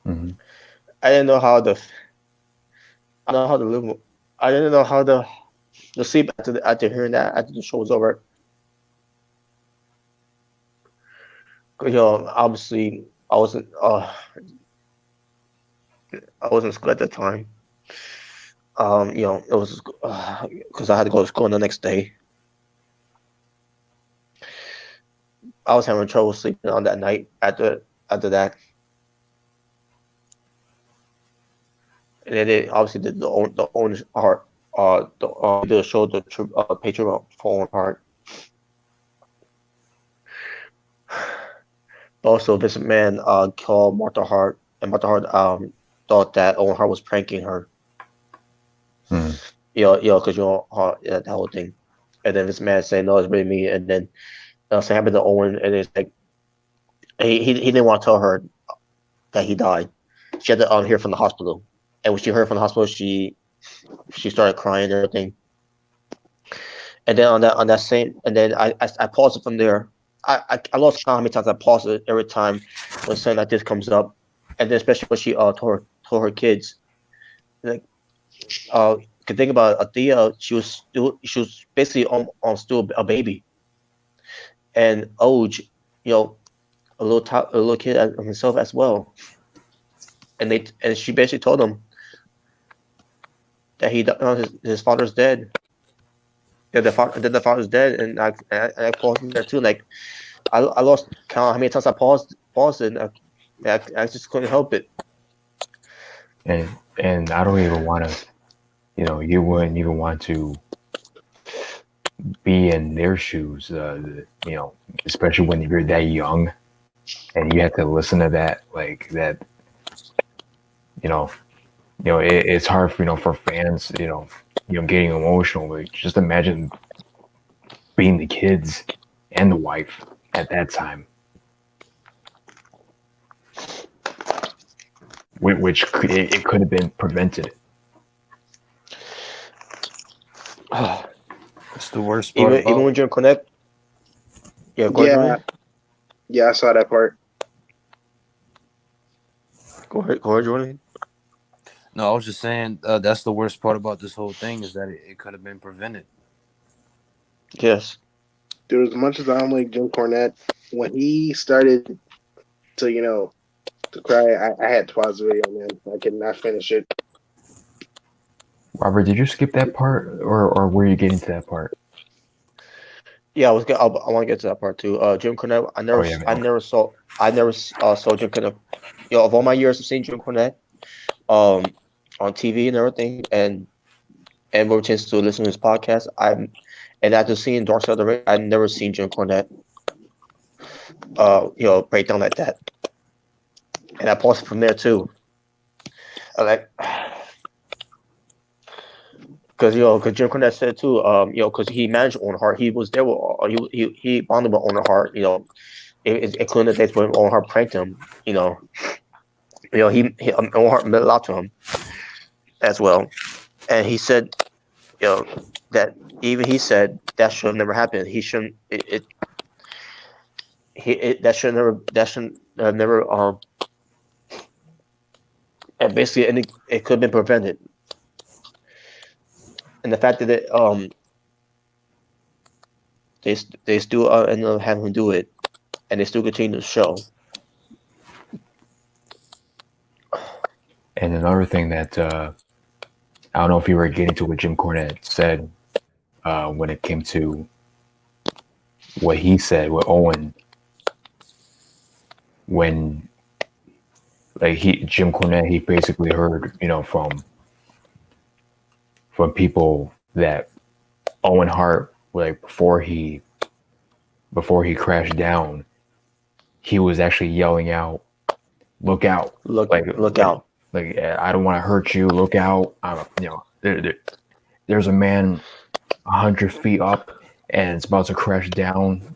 Mm-hmm. I didn't know how to live. I didn't know how to sleep after hearing that after the show was over. Obviously I wasn't school at the time. It was because I had to go to school the next day. I was having trouble sleeping on that night after that. And then they obviously did the Owen Hart the show the Patriot for Owen Hart. Also, this man called Martha Hart, and Martha Hart thought that Owen Hart was pranking her. Because that whole thing. And then this man said, "No, it's really me." And then something happened to Owen, and it's like he didn't want to tell her that he died. She had to hear from the hospital, and when she heard from the hospital, she started crying and everything. And then on that same, and then I paused it from there. I lost count how many times I paused it every time when something like this comes up, and then especially when she told her kids, like could think about Athea, she was basically still a baby, and Oj, a little kid himself as well, and she basically told him that his father's dead. Yeah, the father's dead, and I paused in there too. Like I lost count how many times I paused it. And I just couldn't help it. And I don't even want to, you wouldn't even want to be in their shoes, especially when you're that young, and you have to listen to that, like that. It's hard for fans, getting emotional. But just imagine being the kids and the wife at that time, which it could have been prevented. That's the worst part. Even when Jim Cornette. Yeah, go ahead. Yeah, I saw that part. Go ahead, Jordan. No, I was just saying that's the worst part about this whole thing is that it could have been prevented. Yes. Dude, as much as I don't like Jim Cornette, when he started to cry, I had to pause the video, man. I could not finish it. Robert, did you skip that part, or were you getting to that part? Yeah, I want to get to that part too. Jim Cornette, I never saw Jim Cornette. Of all my years of seeing Jim Cornette, on TV and everything, and ever chance to listen to his podcast, and after seeing Dark Side of the Ring, I've never seen Jim Cornette, break down like that. And I paused from there too. Because Jim Cornette said too, because he managed Owen Hart, he was there with, he bonded with Owen Hart, including the days when Owen Hart pranked him, Owen Hart meant a lot to him as well, and he said, that even he said that should have never happened. He shouldn't. That should have never. And basically, it could have been prevented. And the fact that they still ended up having him do it, and they still continue the show. And another thing that I don't know if you were getting to what Jim Cornette said when it came to what he said with Owen. when like Jim Cornette, he basically heard, from people that Owen Hart, like before he crashed down, he was actually yelling out, "Look out! Look out!" Like I don't want to hurt you. Look out! There's a man 100 feet up, and it's about to crash down.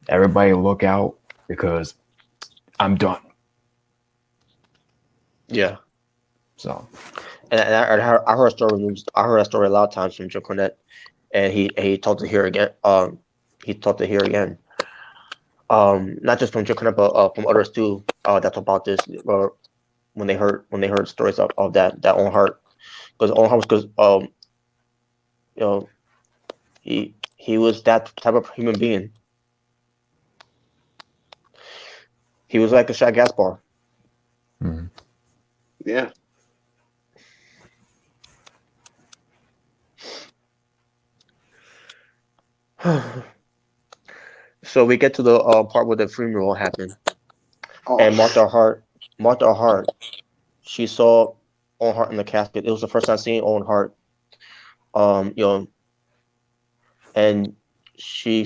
Everybody look out because I'm done. Yeah. So. And I heard a story a lot of times from Jim Cornette, and he told to hear again. He told to hear again. Not just from Jim Cornette, but from others too. That talk about this, when they heard stories of that Owen Hart, because Owen Hart was he was that type of human being. He was like a Shad Gaspard. Mm-hmm. Yeah. So we get to the part where the funeral happened, and Martha Hart, she saw Owen Hart in the casket. It was the first time seeing Owen Hart. And she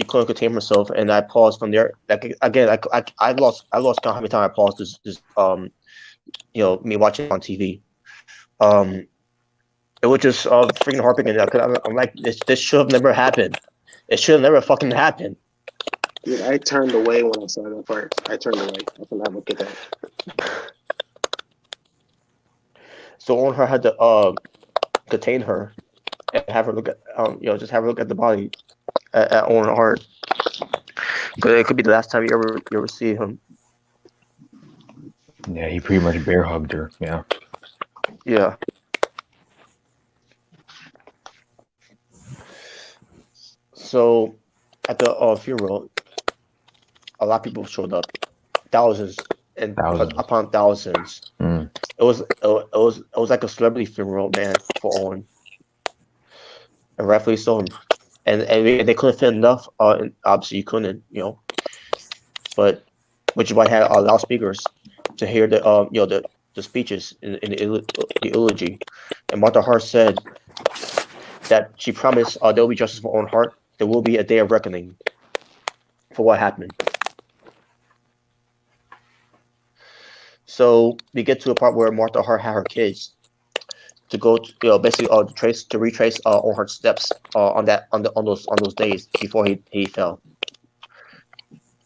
couldn't contain herself, and I paused from there. Like again, I lost count how many times I paused this me watching on TV. It was just freaking heartbreaking. I'm like, this should have never happened. It should have never fucking happened. Dude, I turned away when I saw that part. I turned away. I could not look at that. So Owen Hart had to contain her and have her look at just have her look at the body at Owen Hart, because it could be the last time you ever see him. Yeah, he pretty much bear hugged her. Yeah. Yeah. So at the funeral, a lot of people showed up, thousands upon thousands. Mm. It was like a celebrity funeral, man, for Owen, and rightfully so. And they couldn't fit enough. And obviously, you couldn't, but which is why I had loudspeakers to hear the speeches in the eulogy. And Martha Hart said that she promised there will be justice for Owen Hart. There will be a day of reckoning for what happened. So we get to a part where Martha Hart had her kids to go to, basically to retrace Owen Hart's steps on those days before he fell.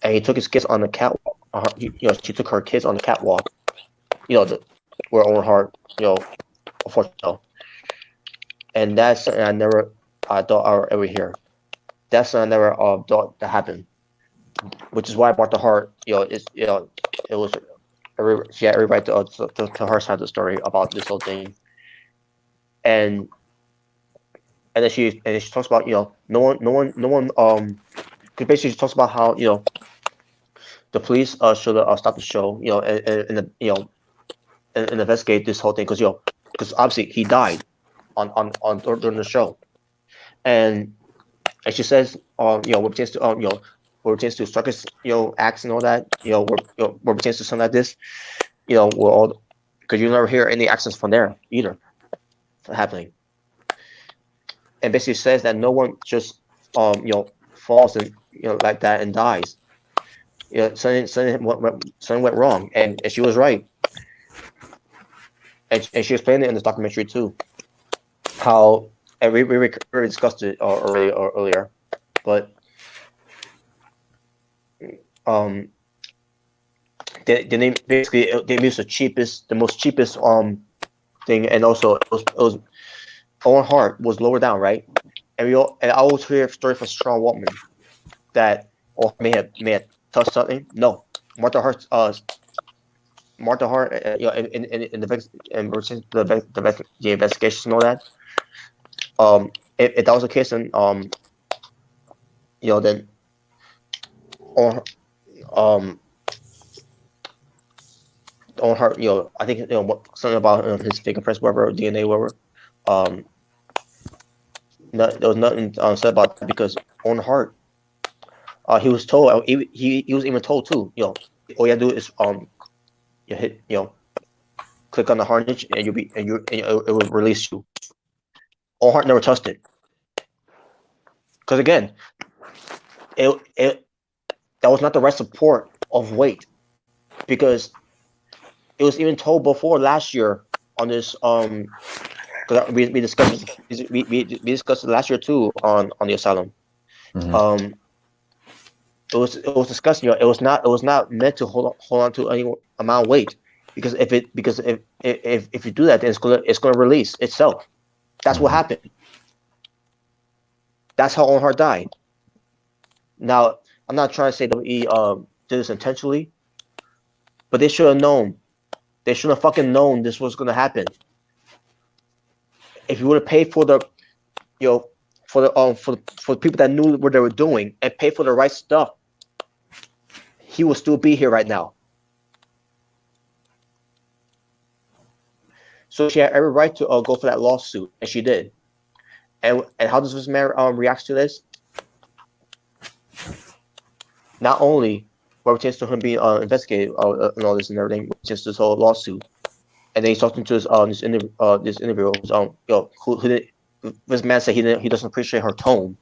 And he took his kids on the catwalk. She took her kids on the catwalk. Where Owen Hart, unfortunately fell. And that's something I thought I would ever hear. That's something I never thought that happened. Which is why Martha Hart, it was. She had every right to her side of the story about this whole thing, and then she talks about no one because basically she talks about how the police should stop the show and investigate this whole thing, because obviously he died on during the show, and she says what pertains to circus acts and all that what pertains to something like this we're all, because you never hear any actions from there either happening, and basically says that no one just falls and like that and dies. Something went wrong, and she was right, and she explained it in this documentary too, how, and we discussed it already or earlier, but they basically used the most cheapest thing, and also it was Owen Hart was lower down, right? And I always hear a story from Strong Waltman that may have touched something. No, Martha Hart in the investigation and all that. If that was the case, then then Owen Hart, I think something about his fingerprints, whatever, DNA, whatever. There was nothing said about that, because Owen Hart He was told. He was even told too. All you have to do is you hit click on the harness and it will release you. Owen Hart never touched it because again, it that was not the right support of weight because it was even told before last year on this because we discussed we discussed it last year too on the asylum. Mhm. It was discussed. It was not meant to hold on to any amount of weight because if you do that, then it's gonna release itself. That's what happened. That's how Owen Hart died. Now I'm not trying to say WWE did this intentionally, but they should have known. They should have fucking known this was gonna happen. If you would have paid for the for people that knew what they were doing and paid for the right stuff, he would still be here right now. So she had every right to go for that lawsuit, and she did. And how does this man react to this? Not only what pertains to him being investigated and all this and everything, just this whole lawsuit, and then he's talking to this interview. This man said he doesn't appreciate her tone.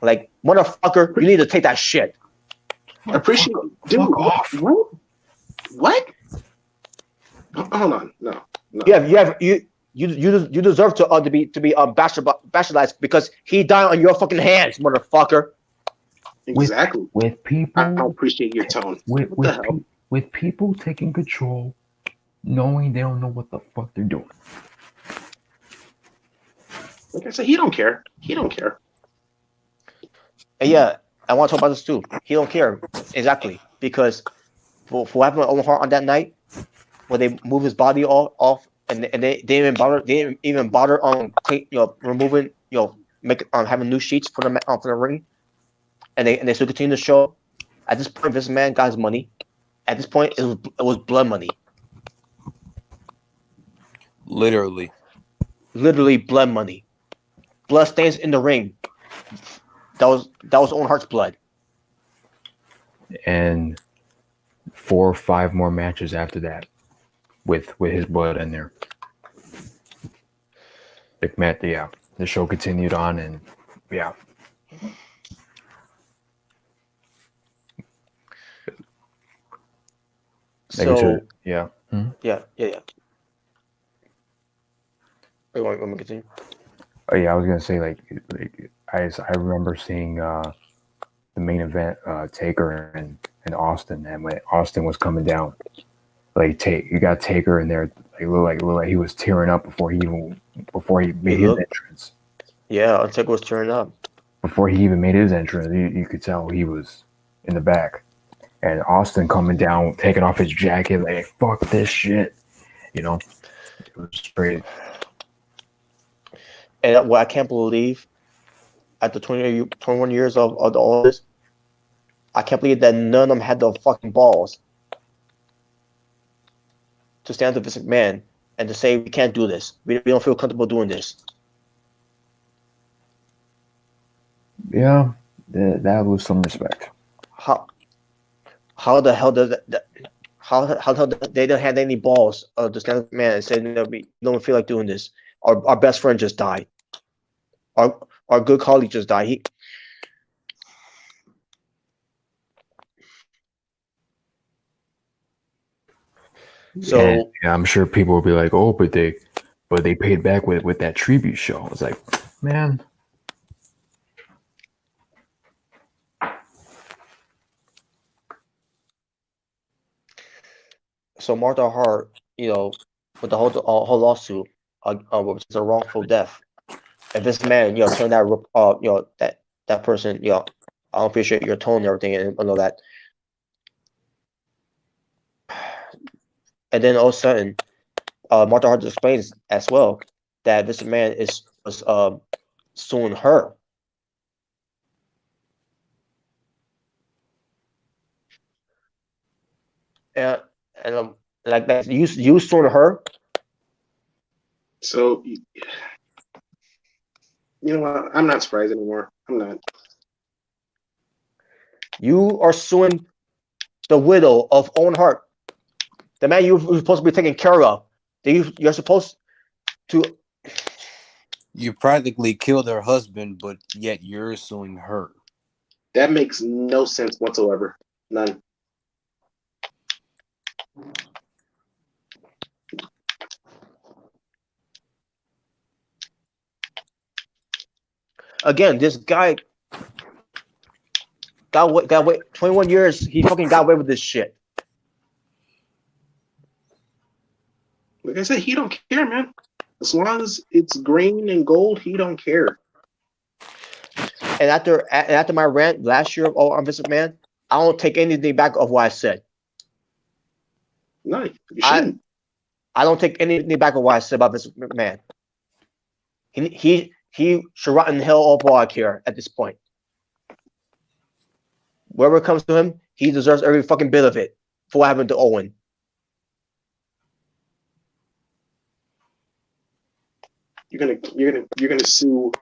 Like, motherfucker, you need to take that shit. Appreciate, dude. What? Hold on, no. You deserve to be bastardized because he died on your fucking hands, motherfucker. Exactly. With people, I don't appreciate your tone. With people taking control, knowing they don't know what the fuck they're doing. Like I said, he don't care. And yeah, I want to talk about this too. He don't care exactly because for what happened to Owen Hart on that night, when they moved his body off, and they didn't even bother removing having new sheets for the ring, and they still continue to show. At this point, this man got his money. At this point, it was blood money. Literally blood money. Blood stains in the ring. That was Owen Hart's blood. And 4 or 5 more matches after that, with his blood in there. The show continued on, and yeah. So yeah. Hmm? Yeah. You want me to continue? Oh yeah, I was gonna say like I remember seeing the main event Taker and Austin, and when Austin was coming down, like you got Taker in there, looked like he was tearing up before he made his entrance. Yeah, Taker was tearing up before he even made his entrance. You could tell he was in the back, and Austin coming down, taking off his jacket, like fuck this shit, it was crazy. And what I can't believe, at the 21 years of all this, I can't believe that none of them had the fucking balls to stand to Vince McMahon and to say we can't do this. We don't feel comfortable doing this. Yeah, that was some respect. How the hell does that? How the hell they don't have any balls to stand up man and say we don't feel like doing this? Our best friend just died. Our good colleague just died. So yeah, I'm sure people will be like, "Oh, but they paid back with that tribute show." It's like, man. So Martha Hart, with the whole lawsuit, which is a wrongful death. If this man, turn that that person, I don't appreciate your tone and everything and all that. And then all of a sudden, Martha Hart explains as well that this man was suing her. And like that, you suing her. So, you know what? I'm not surprised anymore. I'm not. You are suing the widow of Owen Hart, the man you're supposed to be taking care of. You're supposed to. You practically killed her husband, but yet you're suing her. That makes no sense whatsoever. None. Again, this guy got away 21 years. He fucking got away with this shit. Like I said, he don't care, man. As long as it's green and gold, he don't care. And after my rant last year on Vincent Man, I don't take anything back of what I said. No, you shouldn't. I don't take anything back of what I said about Vincent McMahon. He should rot in hell all I care at this point. Wherever it comes to him, he deserves every fucking bit of it for what happened to Owen. You're gonna countersue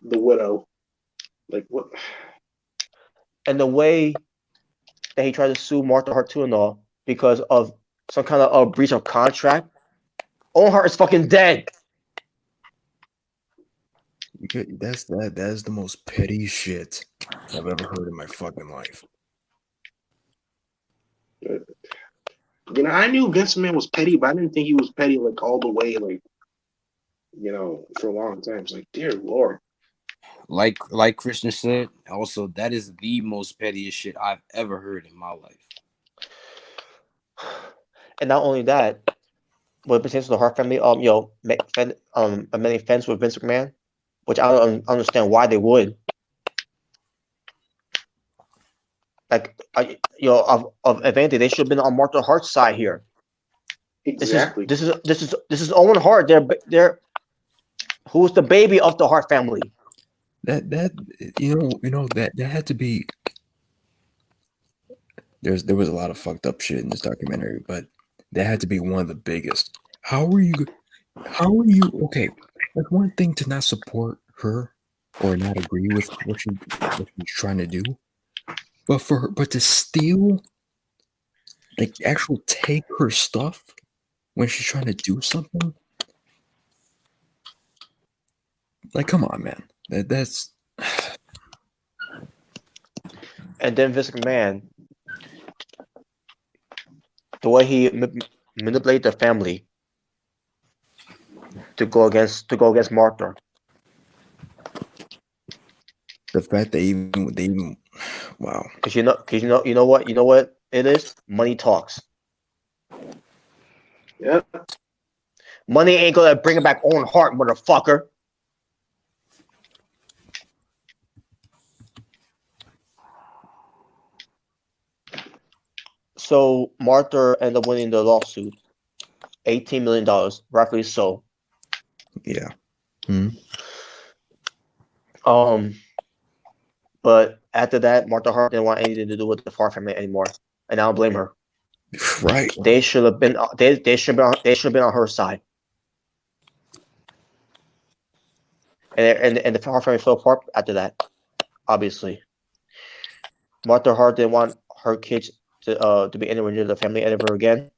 the widow. Like what? And the way that he tried to sue Martha Hart too and all because of some kind of breach of contract. Owen Hart is fucking dead. That is the most petty shit I've ever heard in my fucking life. You know, I knew Vince McMahon was petty, but I didn't think he was petty like all the way, like, you know, for a long time. It's like, dear Lord. Like Christian said, also that is the most pettiest shit I've ever heard in my life. And not only that, what pertains to the Hart family, many fans with Vince McMahon, which I don't understand why they would. Like, of anything, they should have been on Martha Hart's side here. Exactly. This is Owen Hart. They're who's the baby of the Hart family. That had to be. There was a lot of fucked up shit in this documentary, but that had to be one of the biggest. How are you okay? Like, one thing to not support her or not agree with what she's trying to do, but to steal, like, actually take her stuff when she's trying to do something. Like, come on, man. That's. And then Vince McMahon, the way he manipulated the family to go against Martha. The fact they even wow. Because you know what it is. Money talks. Yeah. Money ain't gonna bring it back Owen Hart, motherfucker. So Martha ended up winning the lawsuit, $18 million, roughly so. Yeah. Hmm. But after that, Martha Hart didn't want anything to do with the Hart family anymore, and I don't blame her. Right. They should have been. They should have been on her side. And the Hart family fell apart after that. Obviously, Martha Hart didn't want her kids to be anywhere near the family ever again,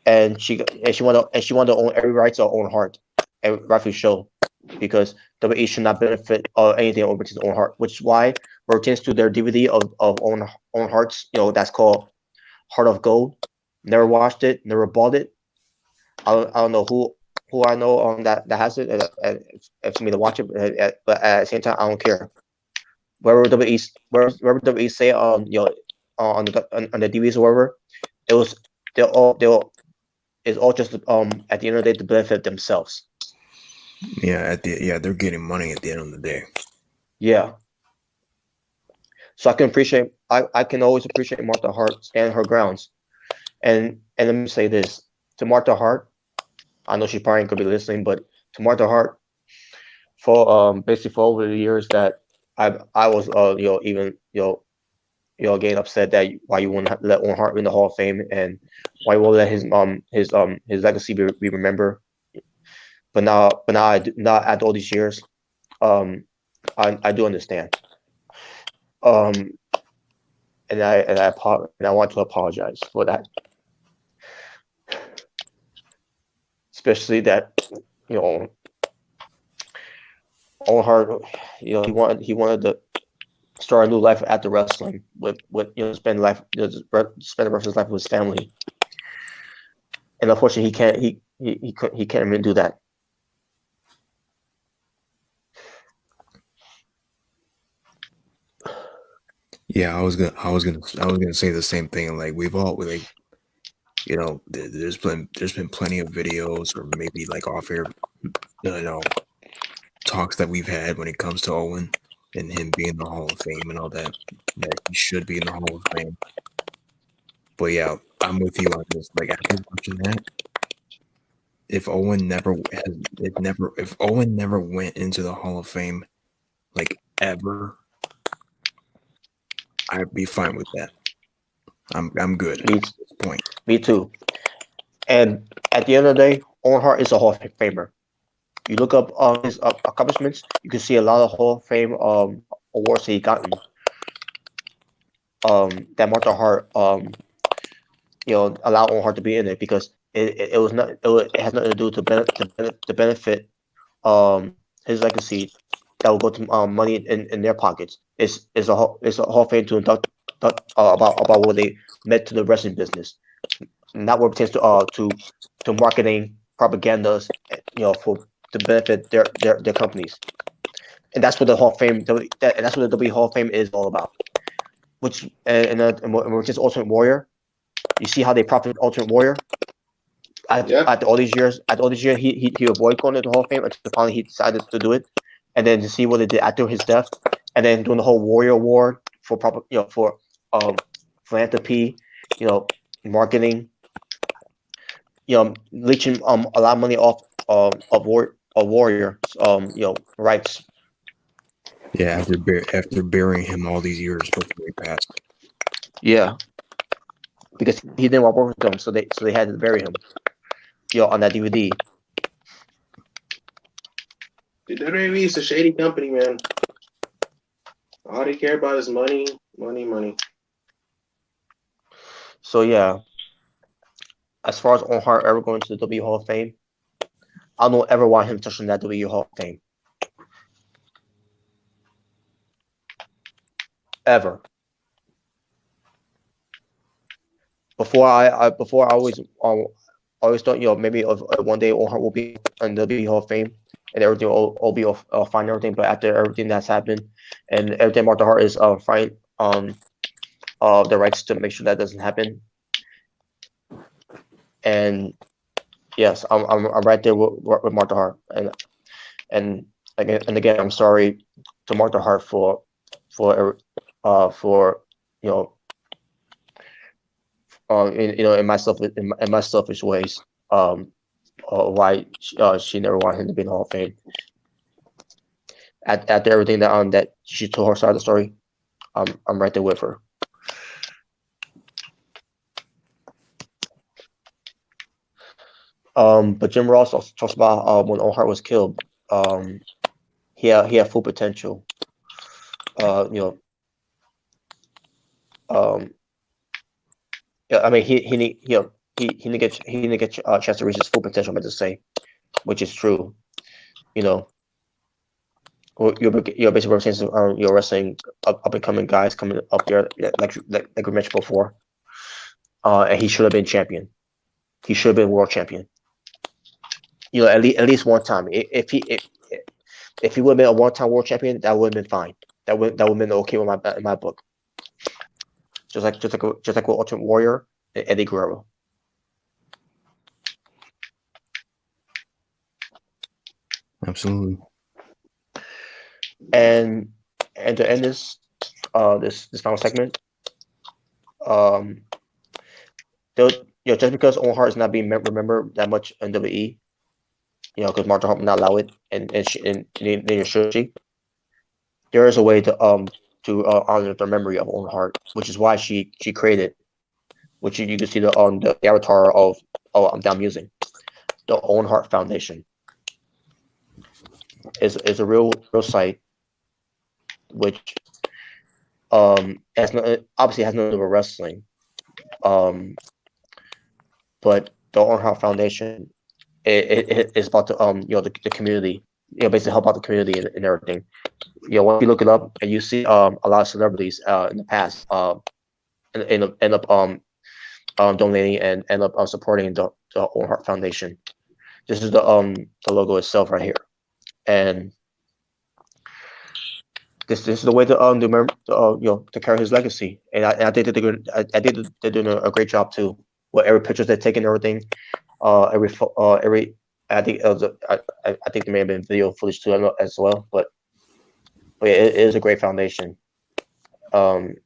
and she wanted to own every rights of Owen Hart, and rightfully so, because WWE should not benefit anything over to Owen Hart, which is why pertains to their DVD of Owen Hart's, that's called Heart of Gold. Never watched it, never bought it. I don't know who I know that has it, and for me to watch it, but at the same time, I don't care. Wherever WWE say on the DVDs or wherever, it's all just at the end of the day to benefit themselves. Yeah, they're getting money at the end of the day. Yeah. So I can always appreciate Martha Hart standing her grounds. And let me say this. To Martha Hart, I know she probably ain't gonna be listening, but to Martha Hart, for basically for over the years that I was getting upset that why you wouldn't let Owen Hart win the Hall of Fame and why you won't let his legacy be remembered. But now after all these years, I do understand. And I want to apologize for that, especially that Owen Hart, he wanted to start a new life after wrestling with spend spend the rest of his life with his family, and unfortunately he can't even do that. Yeah, I was gonna say the same thing. Like there's been plenty of videos or maybe like off air, talks that we've had when it comes to Owen and him being in the Hall of Fame and all that he should be in the Hall of Fame. But yeah, I'm with you on this. Like after watching that, if Owen never went into the Hall of Fame, like ever, I'd be fine with that. I'm good at this point. Me too. And at the end of the day, Owen Hart is a Hall of Famer. You look up his accomplishments, you can see a lot of Hall of Fame awards that he gotten. That Martha Hart allowed Owen Hart to be in it because it has nothing to do to benefit his legacy that will go to money in their pockets. It's a Hall of Fame to induct about what they meant to the wrestling business, not what pertains to marketing propagandas, to benefit their companies, and that's what the Hall of Fame and that's what the WWE Hall of Fame is all about. Which and which is Ultimate Warrior. You see how they profit Ultimate Warrior. After all these years, he avoided going to the Hall of Fame until finally he decided to do it, and then to see what they did after his death, and then doing the whole Warrior Award for for philanthropy, marketing, leeching a lot of money off of Warrior rights. Yeah, after burying him all these years before he passed. Yeah, because he didn't want to work with them, so they had to bury him. On that DVD. Dude, WWE is a shady company, man. All they care about is money, money, money. So yeah, as far as Owen Hart ever going to the WWE Hall of Fame, I don't ever want him touching that WWE Hall of Fame. Ever. Before I always thought maybe one day Owen Hart will be in the WWE Hall of Fame and everything will be fine and everything, but after everything that's happened and everything Martha Hart is fighting the rights to make sure that doesn't happen. And yes, I'm right there with Martha Hart, and again I'm sorry to Martha Hart for in my selfish ways, why she never wanted him to be in the Hall of Fame. After everything that she told her side of the story, I'm right there with her. But Jim Ross also talks about when Owen Hart was killed, he had full potential. I mean, he didn't get a chance to reach his full potential. I meant to say, which is true. You're basically representing you're wrestling up and coming guys coming up there, like we mentioned before. And he should have been champion. He should have been world champion. At least one time. If he would have been a one-time world champion, that would have been fine. That would have been okay in my book. Just like with Ultimate Warrior and Eddie Guerrero. Absolutely. And to end this final segment, just because Owen Hart is not being remembered that much in WWE, because Martha Hart will not allow it, and neither should she. There is a way to honor the memory of Owen Hart, which is why she created, which you can see the avatar of that I'm using, the Owen Hart Foundation. Is a real site, which obviously has nothing to do with wrestling. But the Owen Hart Foundation it is about the community, basically help out the community and everything. Once you look it up and you see a lot of celebrities in the past end up donating and end up supporting the Owen Hart Foundation. This is the logo itself right here, and this is the way to remember to carry his legacy. And I think that they're doing a great job too. With every pictures they're taking, everything, every I think I think there may have been video footage too as well, but yeah, it is a great foundation. And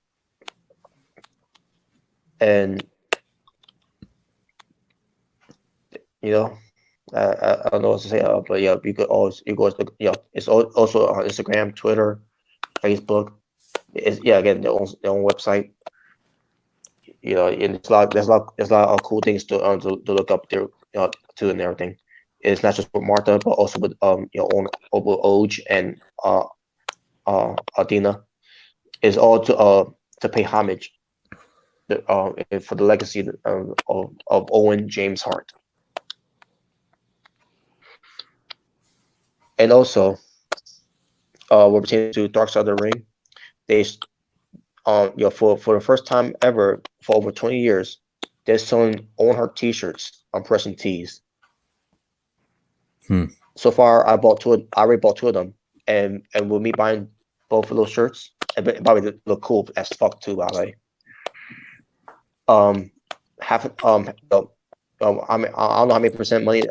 I don't know what to say, but yeah, you go look, it's also on Instagram, Twitter, Facebook. Again, their own website. And there's a lot of cool things to look up there, too, and everything. It's not just with Martha, but also with Oj and Adina. It's all to pay homage for the legacy of Owen James Hart. And also, we're pertaining to Dark Side of the Ring. They, for the first time ever, for over 20 years, they're selling Owen Hart T-shirts on Pressing Tees. So far, I already bought two of them, and with me buying both of those shirts, and probably they look cool as fuck too, by the way. I don't know how many percent money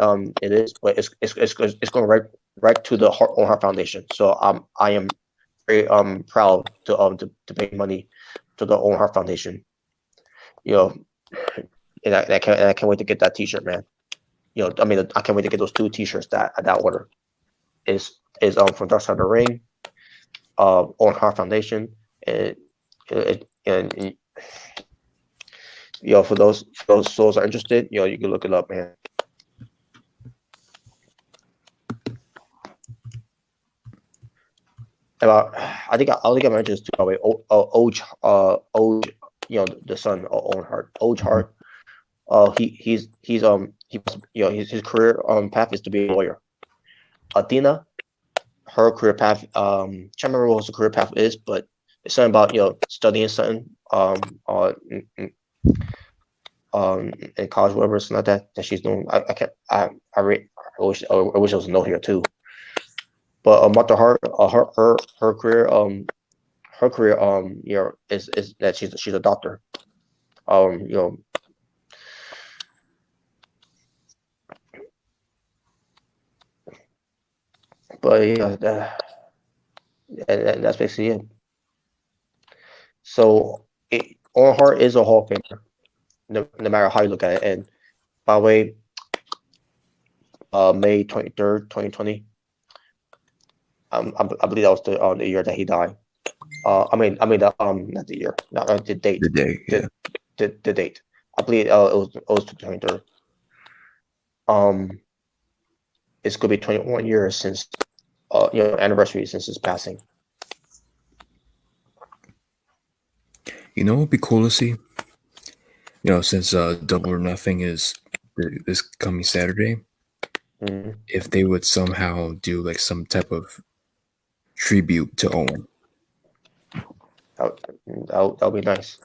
it is, but it's going right to the Owen Hart Foundation. So I am very proud to pay money to the Owen Hart Foundation. And I can't wait to get that T-shirt, man. I can't wait to get those two T-shirts that order. Is from Dark Side of the Ring, Owen Hart Foundation, and for those souls are interested, you can look it up, man. I think I mentioned this too, by the way. Oj, the son of Owen Hart, Oj Hart. His career path is to be a lawyer. Athena, her career path, can't remember what her career path is, but it's something about studying something in college, whatever, something like that she's doing. I wish there was a note here too. But Martha Hart, her career, is that she's a doctor. But yeah, and that's basically it. So Owen Hart is a Hall of Famer, no matter how you look at it. And by the way, May 23rd, 2020. I believe that was the year that he died. Not the year, not the date. The day, yeah. The date. I believe it was the 23rd. It's gonna be 21 years since anniversary since his passing. What would be cool to see? Since Double or Nothing is this coming Saturday, if they would somehow do like some type of tribute to Owen. That would be nice.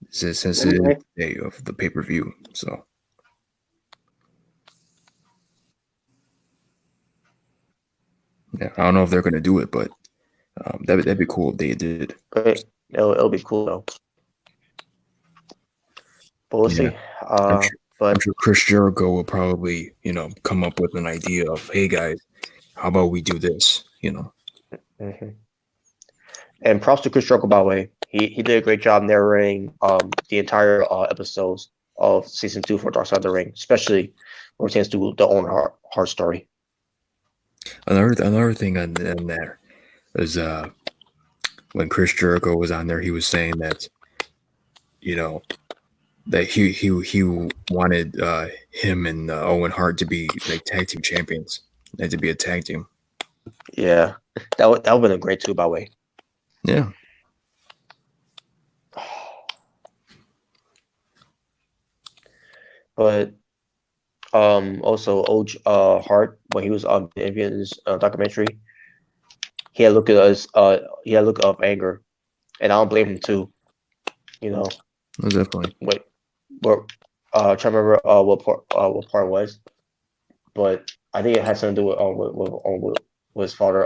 Since it is the day of the pay-per-view, so. Yeah, I don't know if they're gonna do it, but that'd be cool if they did. It'll be cool though. But we'll see. I'm sure Chris Jericho will probably, come up with an idea of, hey guys, how about we do this? Mm-hmm. And props to Chris Jericho, by the way. He did a great job narrating the entire episodes of season 2 for Dark Side of the Ring, especially when it comes to the Owen Hart story. Another thing on there is when Chris Jericho was on there, he was saying that that he wanted him and Owen Hart to be like tag team champions. They had to be a tag team. Yeah, that would have been a great too, by the way. Yeah. but also Hart, when he was on the Indians documentary, he had a look at us. He had a look of anger, and I don't blame him too. You know, Definitely. wait, but trying to remember what part was, but I think it had something to do with his father.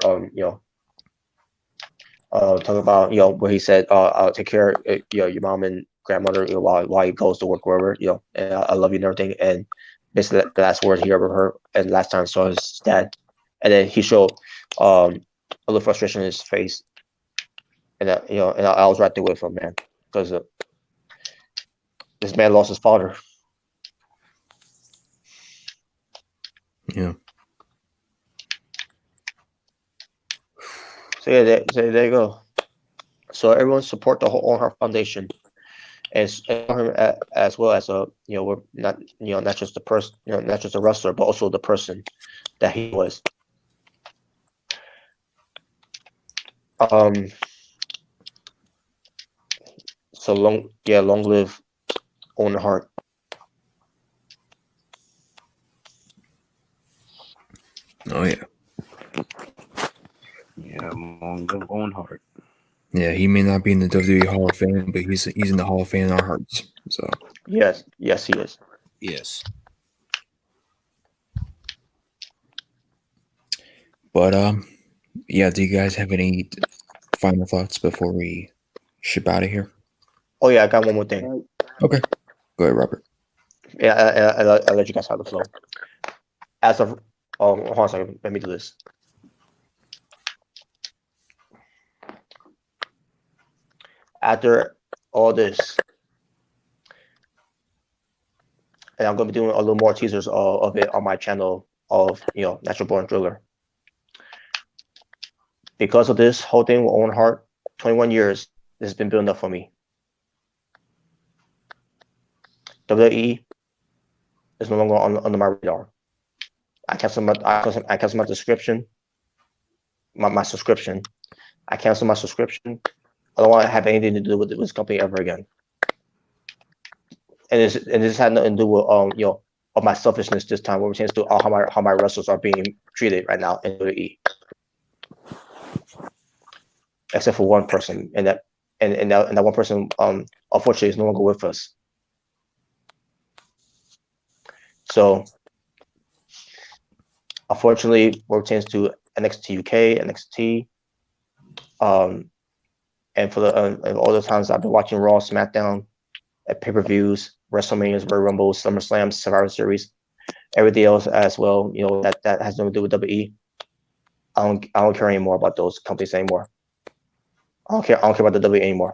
Talk about where he said, "I'll take care of your mom and grandmother while he goes to work wherever and I love you and everything." And basically, the last word he ever heard and last time saw his dad, and then he showed a little frustration in his face, and and I was right there with him, man, because this man lost his father. Yeah. So yeah, there you go. So everyone support the whole Owen Hart Foundation, and him as well as we're not not just the person, not just a wrestler, but also the person that he was. So long live Owen Hart. Oh yeah. Yeah, long live Owen Hart. Yeah, he may not be in the WWE Hall of Fame, but he's in the Hall of Fame in our hearts. So yes, he is. Yes. But yeah. Do you guys have any final thoughts before we ship out of here? Oh yeah, I got one more thing. Okay, go ahead, Robert. Yeah, I'll let you guys have the flow. As of hold on a second, let me do this. After all this, and I'm gonna be doing a little more teasers of it on my channel of Natural Born Driller. Because of this whole thing with Owen Hart, 21 years, this has been building up for me. WWE is no longer under my radar. I canceled my subscription. My subscription. I canceled my subscription. I don't want to have anything to do with this company ever again. And this had nothing to do with of my selfishness this time. What we're saying to how my wrestlers are being treated right now in WWE. Except for one person, and that one person unfortunately is no longer with us. So unfortunately, what pertains to NXT UK, NXT, and for all the times I've been watching Raw, SmackDown, at pay-per-views, WrestleManias, Royal Rumbles, SummerSlams, Survivor Series, everything else as well. That has nothing to do with WWE. I don't care anymore about those companies anymore. I don't care about the WWE anymore.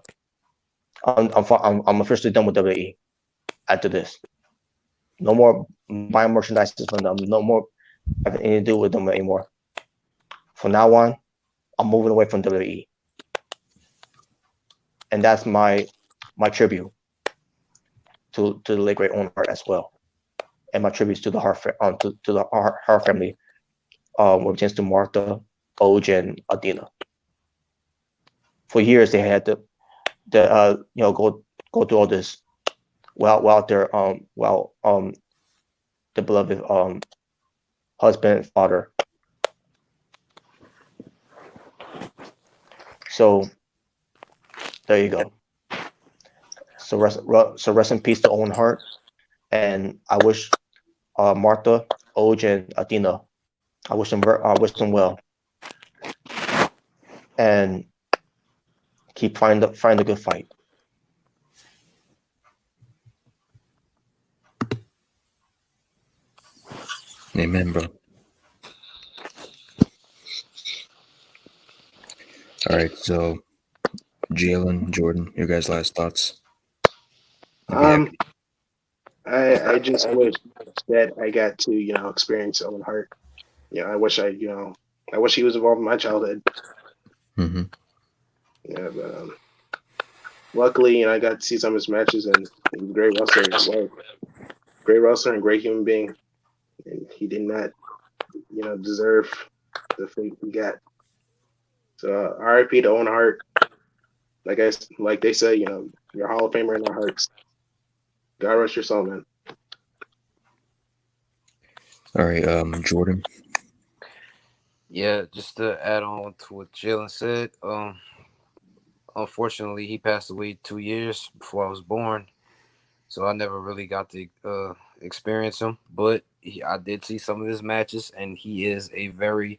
I'm officially done with WWE after this. No more buying merchandise from them. No more having anything to do with them anymore. From now on, I'm moving away from WWE, and that's my tribute to the late great Owen Hart as well, and my tributes to the Hart to the Hart family, when it comes to Martha, Oj, and Adina. For years they had to go through all this while their the beloved husband and father. So there you go. So rest in peace to Owen Hart, and I wish Martha, Oj, and Adina, I wish them well, and keep find a good fight. Amen, bro. All right, so Jalen, Jordan, your guys' last thoughts? I just wish that I got to experience Owen Hart. I wish he was involved in my childhood. Mm-hmm. Yeah, but luckily, I got to see some of his matches, and he was a great wrestler as well. Great wrestler and great human being, and he did not, deserve the fate he got. So R.I.P. to Owen Hart. Like they say, you're a Hall of Famer in our hearts. God rest your soul, man. All right, Jordan. Yeah, just to add on to what Jalen said, unfortunately, he passed away 2 years before I was born, so I never really got to experience him. But I did see some of his matches, and he is a very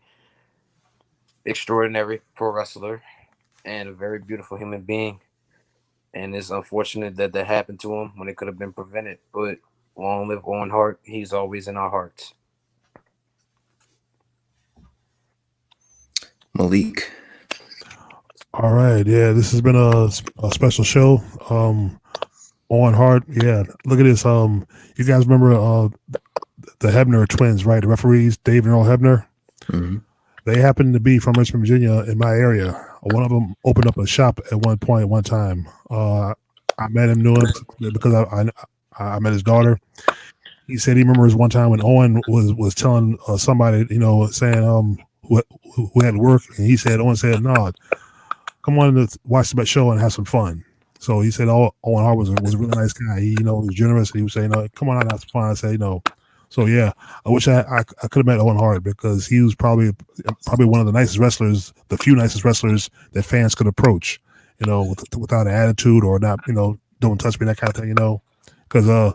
extraordinary pro wrestler and a very beautiful human being. And it's unfortunate that that happened to him when it could have been prevented. But long live Owen Hart. He's always in our hearts. Malik. All right, yeah, this has been a special show. Owen Hart, yeah. Look at this. You guys remember the Hebner twins, right? The referees, Dave and Earl Hebner. Mm-hmm. They happened to be from Richmond, Virginia, in my area. One of them opened up a shop at one time. I met him, knew him because I met his daughter. He said he remembers one time when Owen was telling somebody, saying who had to work, and Owen said, "No, come on to watch the show and have some fun." So he said, Owen Hart was a really nice guy. He was generous. He was saying, "Come on out and have some fun." I said, So yeah, I wish I could have met Owen Hart because he was probably one of the nicest wrestlers, the few nicest wrestlers that fans could approach, without an attitude or not, don't touch me, that kind of thing, because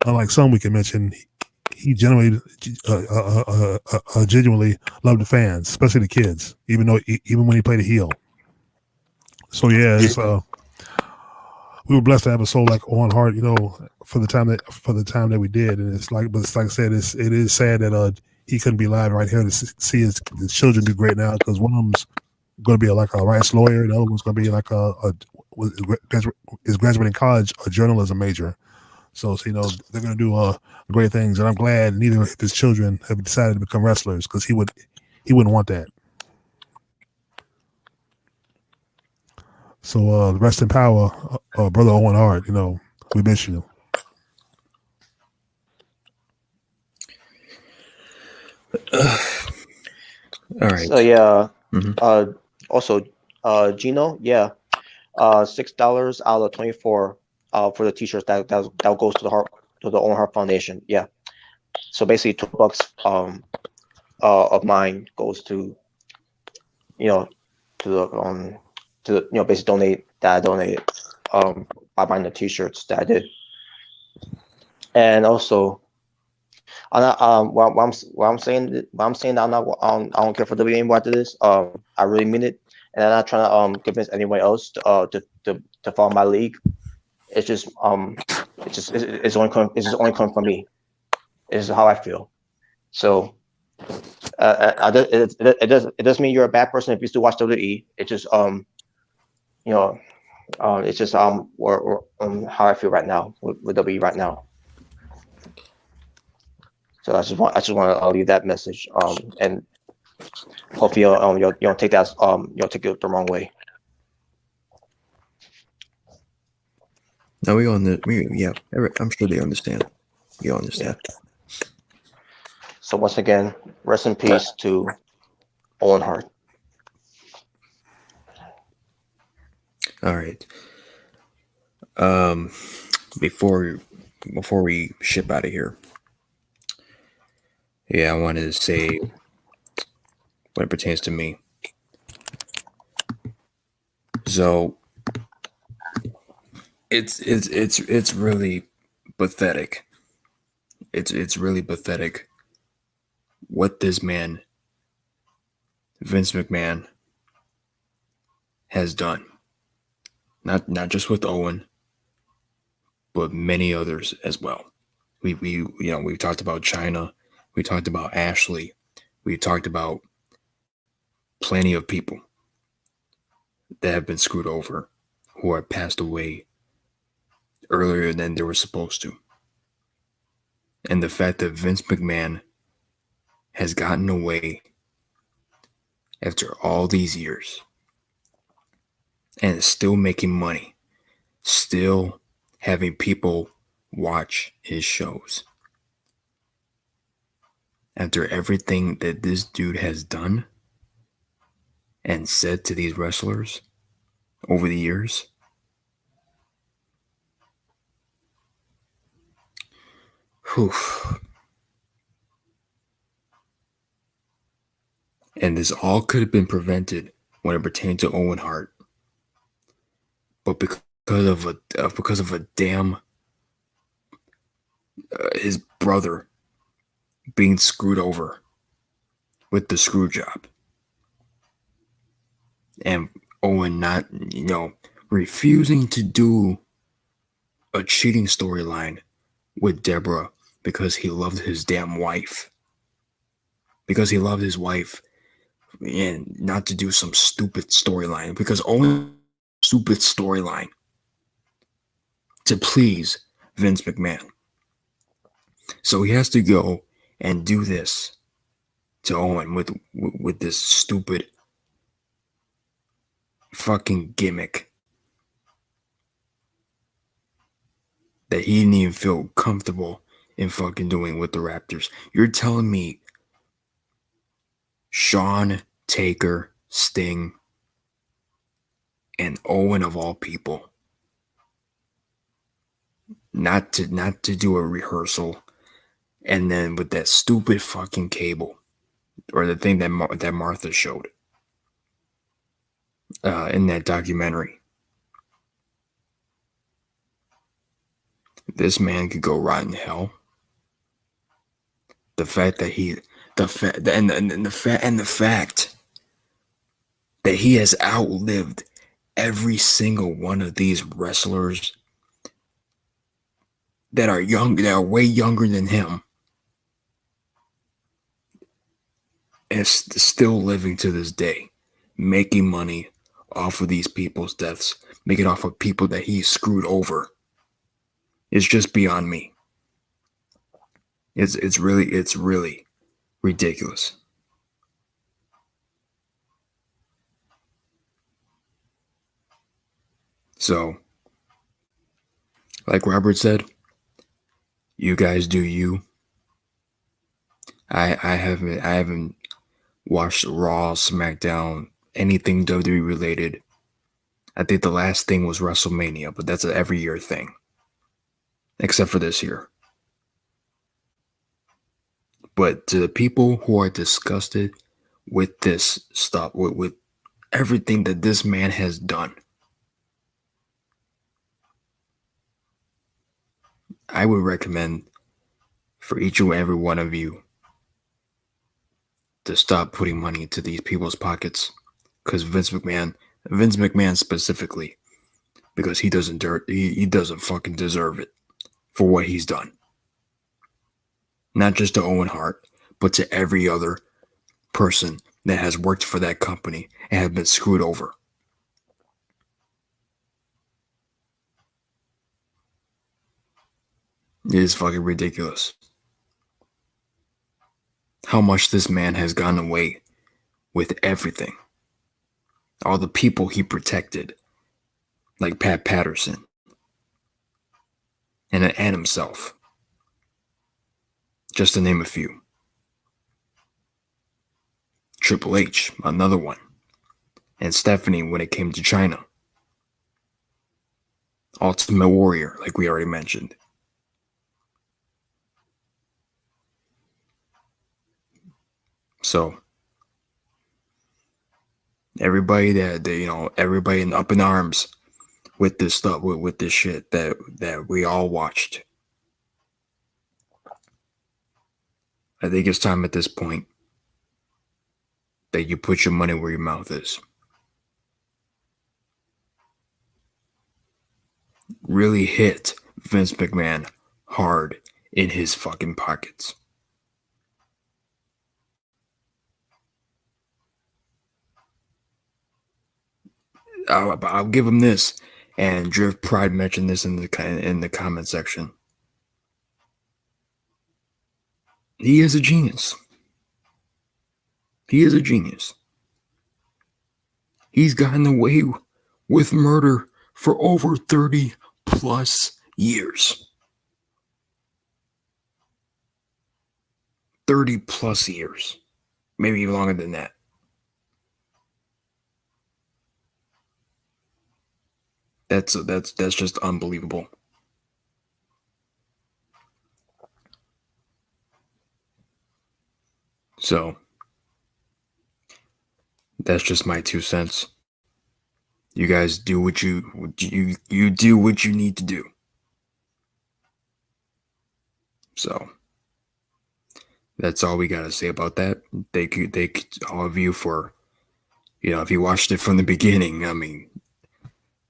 unlike some we can mention, he genuinely loved the fans, especially the kids, even when he played a heel. So yeah, it's we were blessed to have a soul like Owen Hart, for the time that we did. And it's like I said, it is sad that he couldn't be live right here to see his children do great now, because one of them's going to be like a rights lawyer, the other one's going to be like is graduating college, a journalism major. So they're going to do great things, and I'm glad neither of his children have decided to become wrestlers, because he wouldn't want that. So rest in power, brother Owen Hart. We miss you. All right. So yeah. Mm-hmm. Also, Gino, yeah. $6 out of 24 for the t-shirts that goes to the Owen Hart Foundation. Yeah. So basically $2 of mine goes to basically donate that I donated by buying the t-shirts that I did. And also what I'm saying that I'm not I don't care for WWE anymore after this. I really mean it, and I'm not trying to convince anyone else to follow my league. It's just it's only coming from me. It's how I feel. So it doesn't mean you're a bad person if you still watch WWE. It just it's just how I feel right now with WWE right now. So I just want to leave that message, and hopefully you don't take that take it the wrong way. No, I'm sure they understand. We all understand. Yeah. So once again, rest in peace to Owen Hart. All right. Before we ship out of here, I wanted to say, when it pertains to me, so it's really pathetic. It's really pathetic what this man, Vince McMahon, has done. Not just with Owen, but many others as well. We talked about China, we talked about Ashley, we talked about plenty of people that have been screwed over, who have passed away earlier than they were supposed to. And the fact that Vince McMahon has gotten away after all these years and is still making money, still having people watch his shows. After everything that this dude has done and said to these wrestlers over the years, And this all could have been prevented when it pertained to Owen Hart. But because of a damn his brother being screwed over with the screw job, and Owen not, refusing to do a cheating storyline with Deborah because he loved his damn wife. Because he loved his wife, and not to do some stupid storyline. Because Owen stupid storyline to please Vince McMahon. So he has to go and do this to Owen with this stupid fucking gimmick that he didn't even feel comfortable in fucking doing with the Raptors. You're telling me Shawn, Taker, Sting, and Owen of all people not to do a rehearsal, and then with that stupid fucking cable or the thing that Martha showed in that documentary. This man could go rot in hell. The fact that the fact that he has outlived every single one of these wrestlers that are way younger than him, and is still living to this day, making money off of these people's deaths, making off of people that he screwed over. It's just beyond me. It's really ridiculous. So, like Robert said, you guys do you. I haven't watched Raw, SmackDown, anything WWE related. I think the last thing was WrestleMania, but that's an every year thing. Except for this year. But to the people who are disgusted with this stuff, with everything that this man has done, I would recommend for each and every one of you to stop putting money into these people's pockets. Because Vince McMahon specifically, because he doesn't fucking deserve it for what he's done. Not just to Owen Hart, but to every other person that has worked for that company and have been screwed over. It is fucking ridiculous how much this man has gone away with everything. All the people he protected, like Pat Patterson and himself, just to name a few. Triple H, another one, and Stephanie when it came to China. Ultimate Warrior, like we already mentioned. So everybody everybody up in arms with this stuff, with this shit that we all watched. I think it's time at this point that you put your money where your mouth is. Really hit Vince McMahon hard in his fucking pockets. I'll give him this, and Drift Pride mentioned this in the comment section. He is a genius. He is a genius. He's gotten away with murder for over 30 plus years. 30 plus years. Maybe even longer than that. That's just unbelievable. So That's just my 2 cents. You guys do what you do what you need to do. So that's all we got to say about that. Thank you, all of you for, if you watched it from the beginning. I mean,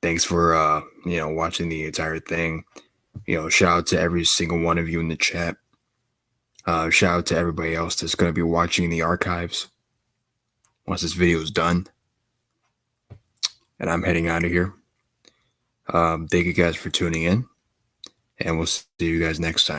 thanks for watching the entire thing. Shout out to every single one of you in the chat. Shout out to everybody else that's going to be watching the archives once this video is done. And I'm heading out of here. Thank you guys for tuning in, and we'll see you guys next time.